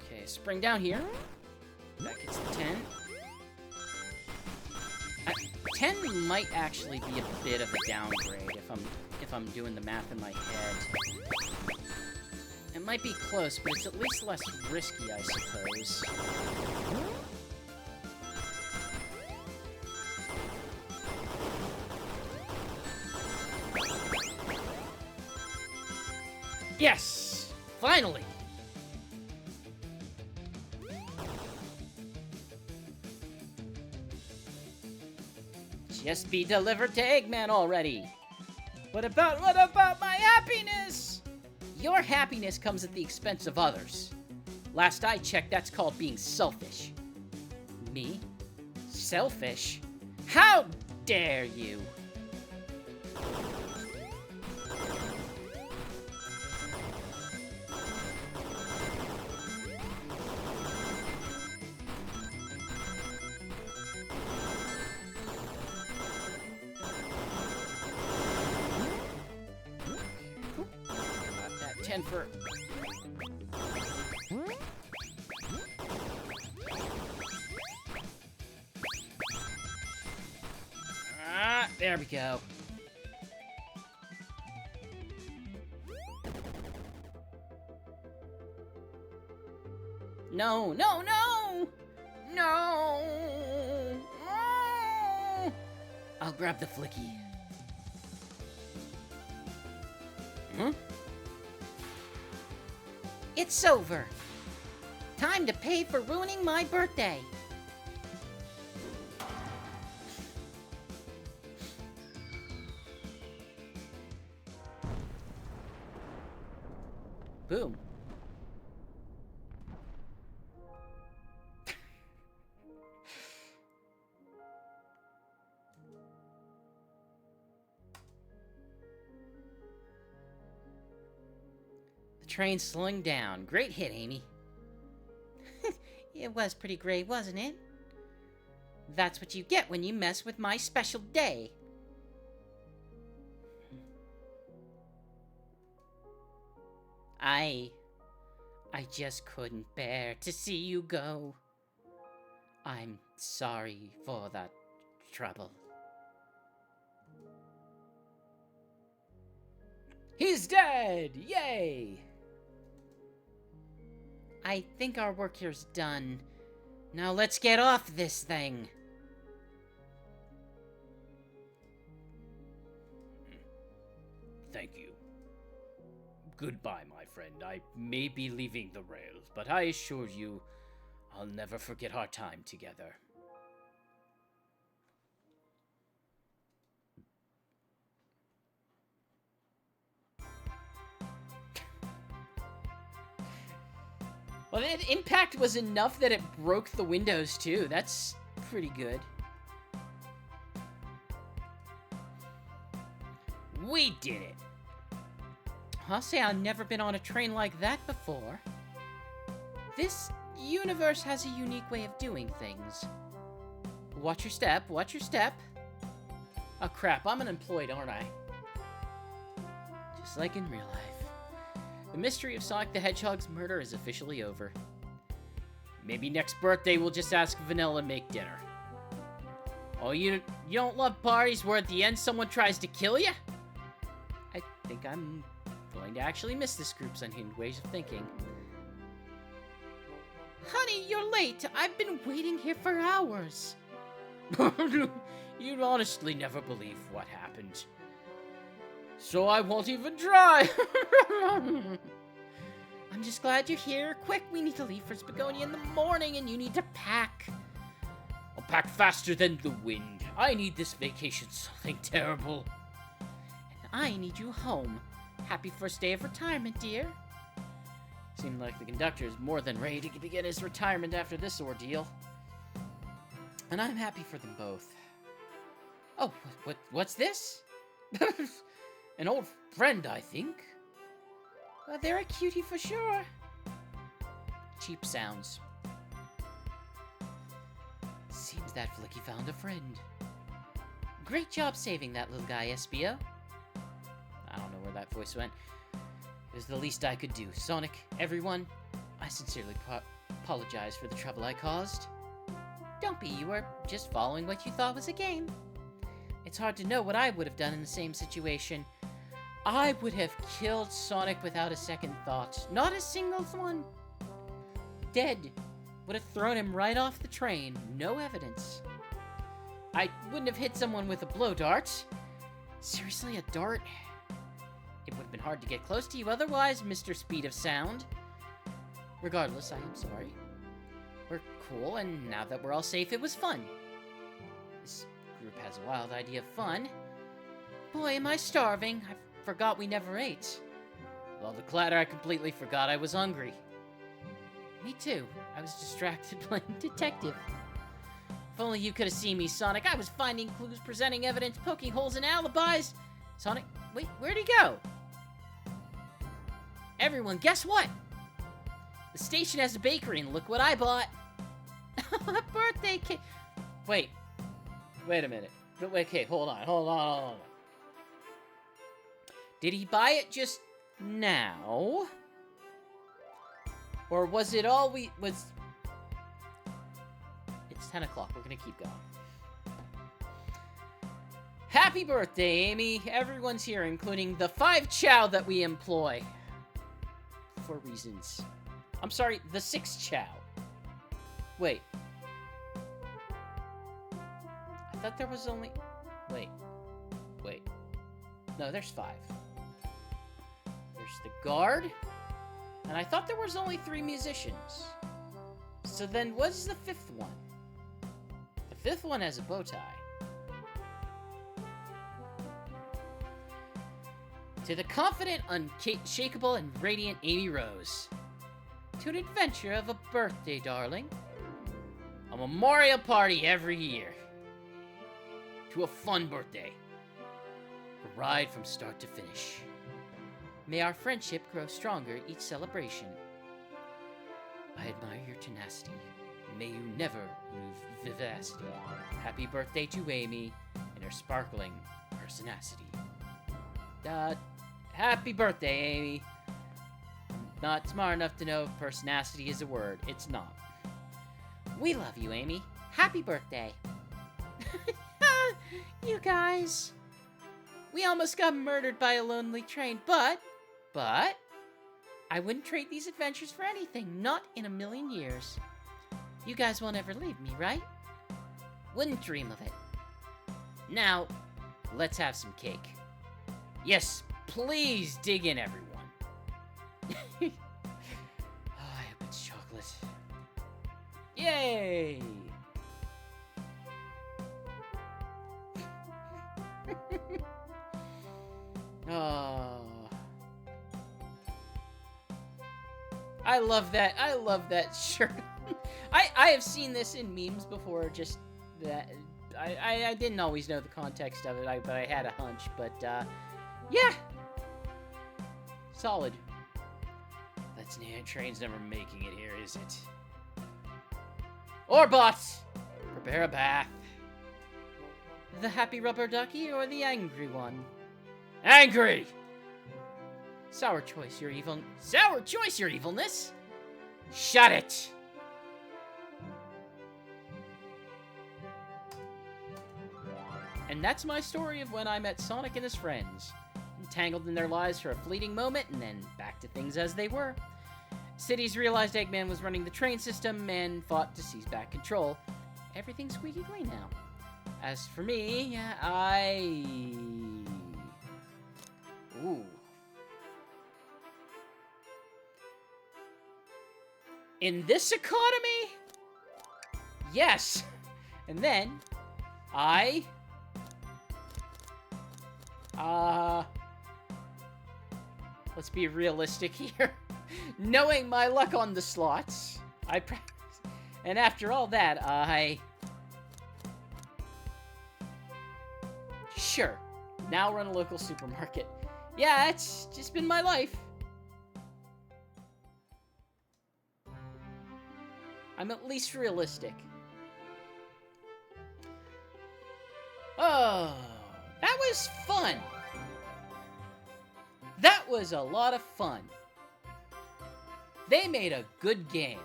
Speaker 1: Okay, spring down here. That gets the 10. 10 might actually be a bit of a downgrade if I'm doing the math in my head. It might be close, but it's at least less risky, I suppose. Yes! Finally! Just be delivered to Eggman already! What about my happiness? Your happiness comes at the expense of others. Last I checked, that's called being selfish. Me? Selfish? How dare you! For there we go. No, no, no! No! No! I'll grab the flicky. Huh? It's over. Time to pay for ruining my birthday. Boom. Train slowing down. Great hit, Amy. It was pretty great, wasn't it? That's what you get when you mess with my special day. I just couldn't bear to see you go. I'm sorry for that trouble. He's dead! Yay! I think our work here's done. Now let's get off this thing.
Speaker 2: Thank you. Goodbye, my friend. I may be leaving the rails, but I assure you, I'll never forget our time together.
Speaker 1: Well, that impact was enough that it broke the windows, too. That's pretty good.
Speaker 2: We did it!
Speaker 1: I'll say I've never been on a train like that before. This universe has a unique way of doing things. Watch your step, watch your step. Oh crap, I'm unemployed, aren't I? Just like in real life. The mystery of Sonic the Hedgehog's murder is officially over. Maybe next birthday we'll just ask Vanilla to make dinner. Oh, you don't love parties where at the end someone tries to kill you? I think I'm going to actually miss this group's unhinged ways of thinking. Honey, you're late. I've been waiting here for hours. You'd honestly never believe what happened. So I won't even try. I'm just glad you're here. Quick, we need to leave for Spagonia in the morning and you need to pack. I'll pack faster than the wind. I need this vacation something terrible. And I need you home. Happy first day of retirement, dear. Seemed like the conductor is more than ready to begin his retirement after this ordeal. And I'm happy for them both. Oh, what's this? An old friend, I think. They're a cutie for sure. Cheap sounds. Seems that Flicky found a friend. Great job saving that little guy, Espio. I don't know where that voice went. It was the least I could do. Sonic, everyone, I sincerely apologize for the trouble I caused. Don't be, you were just following what you thought was a game. It's hard to know what I would have done in the same situation. I would have killed Sonic without a second thought. Not a single one. Dead. Would have thrown him right off the train. No evidence. I wouldn't have hit someone with a blow dart. Seriously, a dart? It would have been hard to get close to you otherwise, Mr. Speed of Sound. Regardless, I am sorry. We're cool, and now that we're all safe, it was fun. This group has a wild idea of fun. Boy, am I starving. I forgot we never ate. With all the clatter, I completely forgot I was hungry. Me too. I was distracted playing detective. If only you could have seen me, Sonic. I was finding clues, presenting evidence, poking holes in alibis. Sonic, wait, where'd he go? Everyone, guess what? The station has a bakery, and look what I bought. A birthday cake. Wait a minute. Okay, hold on. Did he buy it just now? Or was it all was... It's 10 o'clock. We're gonna keep going. Happy birthday, Amy. Everyone's here, including the 5 chow that we employ. For reasons. I'm sorry, the 6 chow. Wait. I thought there was only... Wait. No, there's 5. There's the guard. And I thought there was only 3 musicians. So then what's the 5th one? The 5th one has a bow tie. To the confident, unshakable, and radiant Amy Rose. To an adventure of a birthday, darling. A memorial party every year. To a fun birthday. A ride from start to finish. May our friendship grow stronger each celebration. I admire your tenacity. May you never lose vivacity. Happy birthday to Amy and her sparkling personacity. Happy birthday, Amy. I'm not smart enough to know if personacity is a word. It's not. We love you, Amy. Happy birthday. You guys. We almost got murdered by a lonely train, but I wouldn't trade these adventures for anything. Not in a million years. You guys won't ever leave me, right? Wouldn't dream of it. Now, let's have some cake. Yes, please dig in, everyone. Oh, I hope it's chocolate. Yay! Oh. I love that. I love that shirt. I have seen this in memes before, just that I didn't always know the context of it, but I had a hunch, but yeah. Solid. That train's never making it here, is it? Orbot! Prepare a bath. The happy rubber ducky or the angry one? Angry! Sour choice, your evil... Sour choice, your evilness! Shut it! And that's my story of when I met Sonic and his friends. Entangled in their lives for a fleeting moment, and then back to things as they were. Cities realized Eggman was running the train system and fought to seize back control. Everything's squeaky clean now. As for me, Ooh. In this economy? Yes. And then, let's be realistic here. Knowing my luck on the slots, and after all that, sure, now run a local supermarket. Yeah, it's just been my life. I'm at least realistic. Oh, that was fun. That was a lot of fun. They made a good game.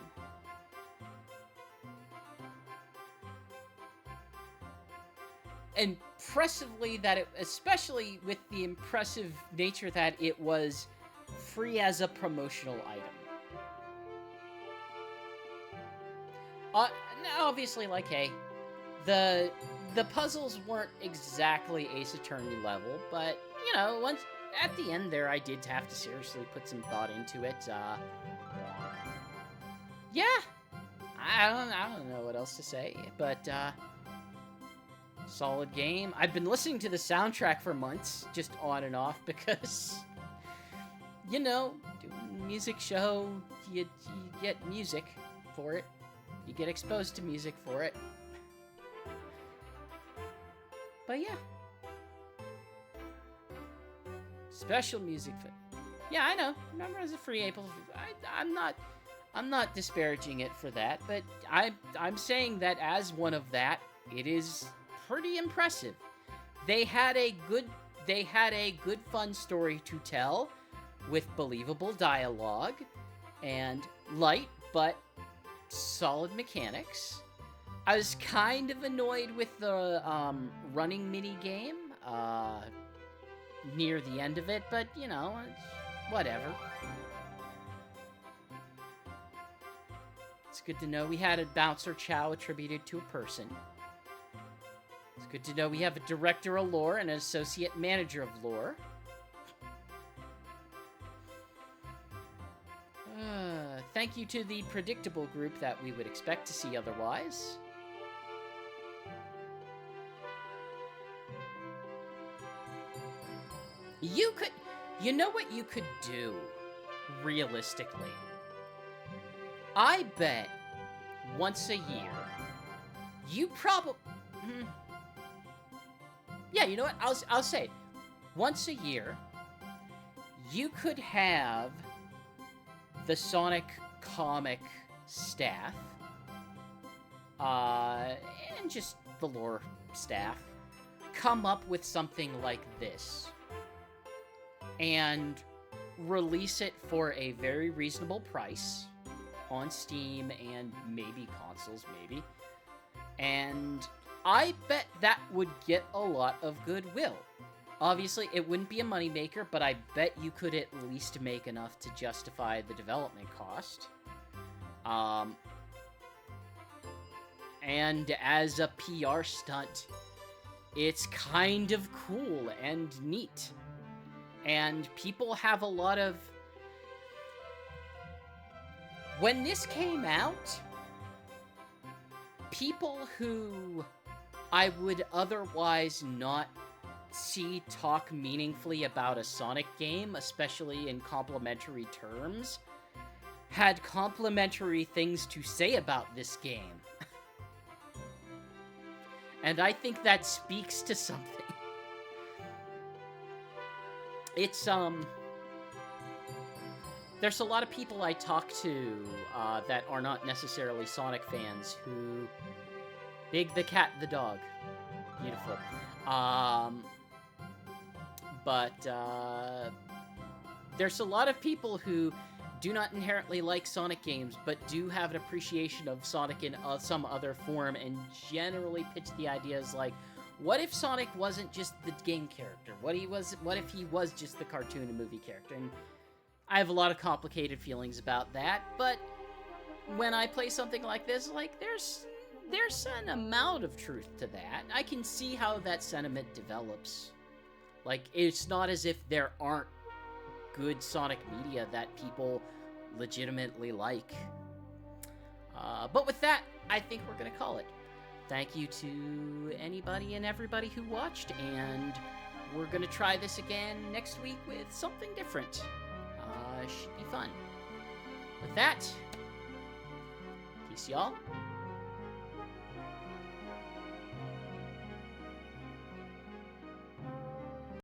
Speaker 1: Impressively that it, especially with the impressive nature that it was free as a promotional item. Now obviously, like, hey, the puzzles weren't exactly Ace Attorney level, but, you know, once at the end there, I did have to seriously put some thought into it. Yeah, I don't know what else to say, but solid game. I've been listening to the soundtrack for months, just on and off, because, you know, doing a music show, you get music for it. You get exposed to music for it. But yeah. Special music for... Yeah, I know. Remember, as a free April... I'm not disparaging it for that, but I'm saying that as one of that, it is pretty impressive. They had a good fun story to tell with believable dialogue and light but solid mechanics. I was kind of annoyed with the running mini game near the end of it, but you know, whatever. It's good to know we had a Bouncer Chow attributed to a person. It's good to know we have a director of lore and an associate manager of lore. Thank you to the predictable group that we would expect to see otherwise. You know what you could do, realistically? I bet once a year, you probably... Yeah, you know what? I'll say, once a year, you could have the Sonic comic staff, and just the lore staff, come up with something like this, and release it for a very reasonable price on Steam and maybe consoles, maybe. And I bet that would get a lot of goodwill. Obviously, it wouldn't be a moneymaker, but I bet you could at least make enough to justify the development cost. And as a PR stunt, it's kind of cool and neat. And people have a lot of... When this came out, people who I would otherwise not see talk meaningfully about a Sonic game, especially in complimentary terms, had complimentary things to say about this game. And I think that speaks to something. there's a lot of people I talk to that are not necessarily Sonic fans who... Big the cat, the dog. Beautiful. But there's a lot of people who do not inherently like Sonic games, but do have an appreciation of Sonic in some other form, and generally pitch the ideas like, what if Sonic wasn't just the game character? What if he was just the cartoon and movie character? And I have a lot of complicated feelings about that, but when I play something like this, like, there's an amount of truth to that. I can see how that sentiment develops. Like, it's not as if there aren't good Sonic media that people legitimately like. But with that, I think we're gonna call it. Thank you to anybody and everybody who watched, and we're gonna try this again next week with something different. Should be fun. With that, peace, y'all.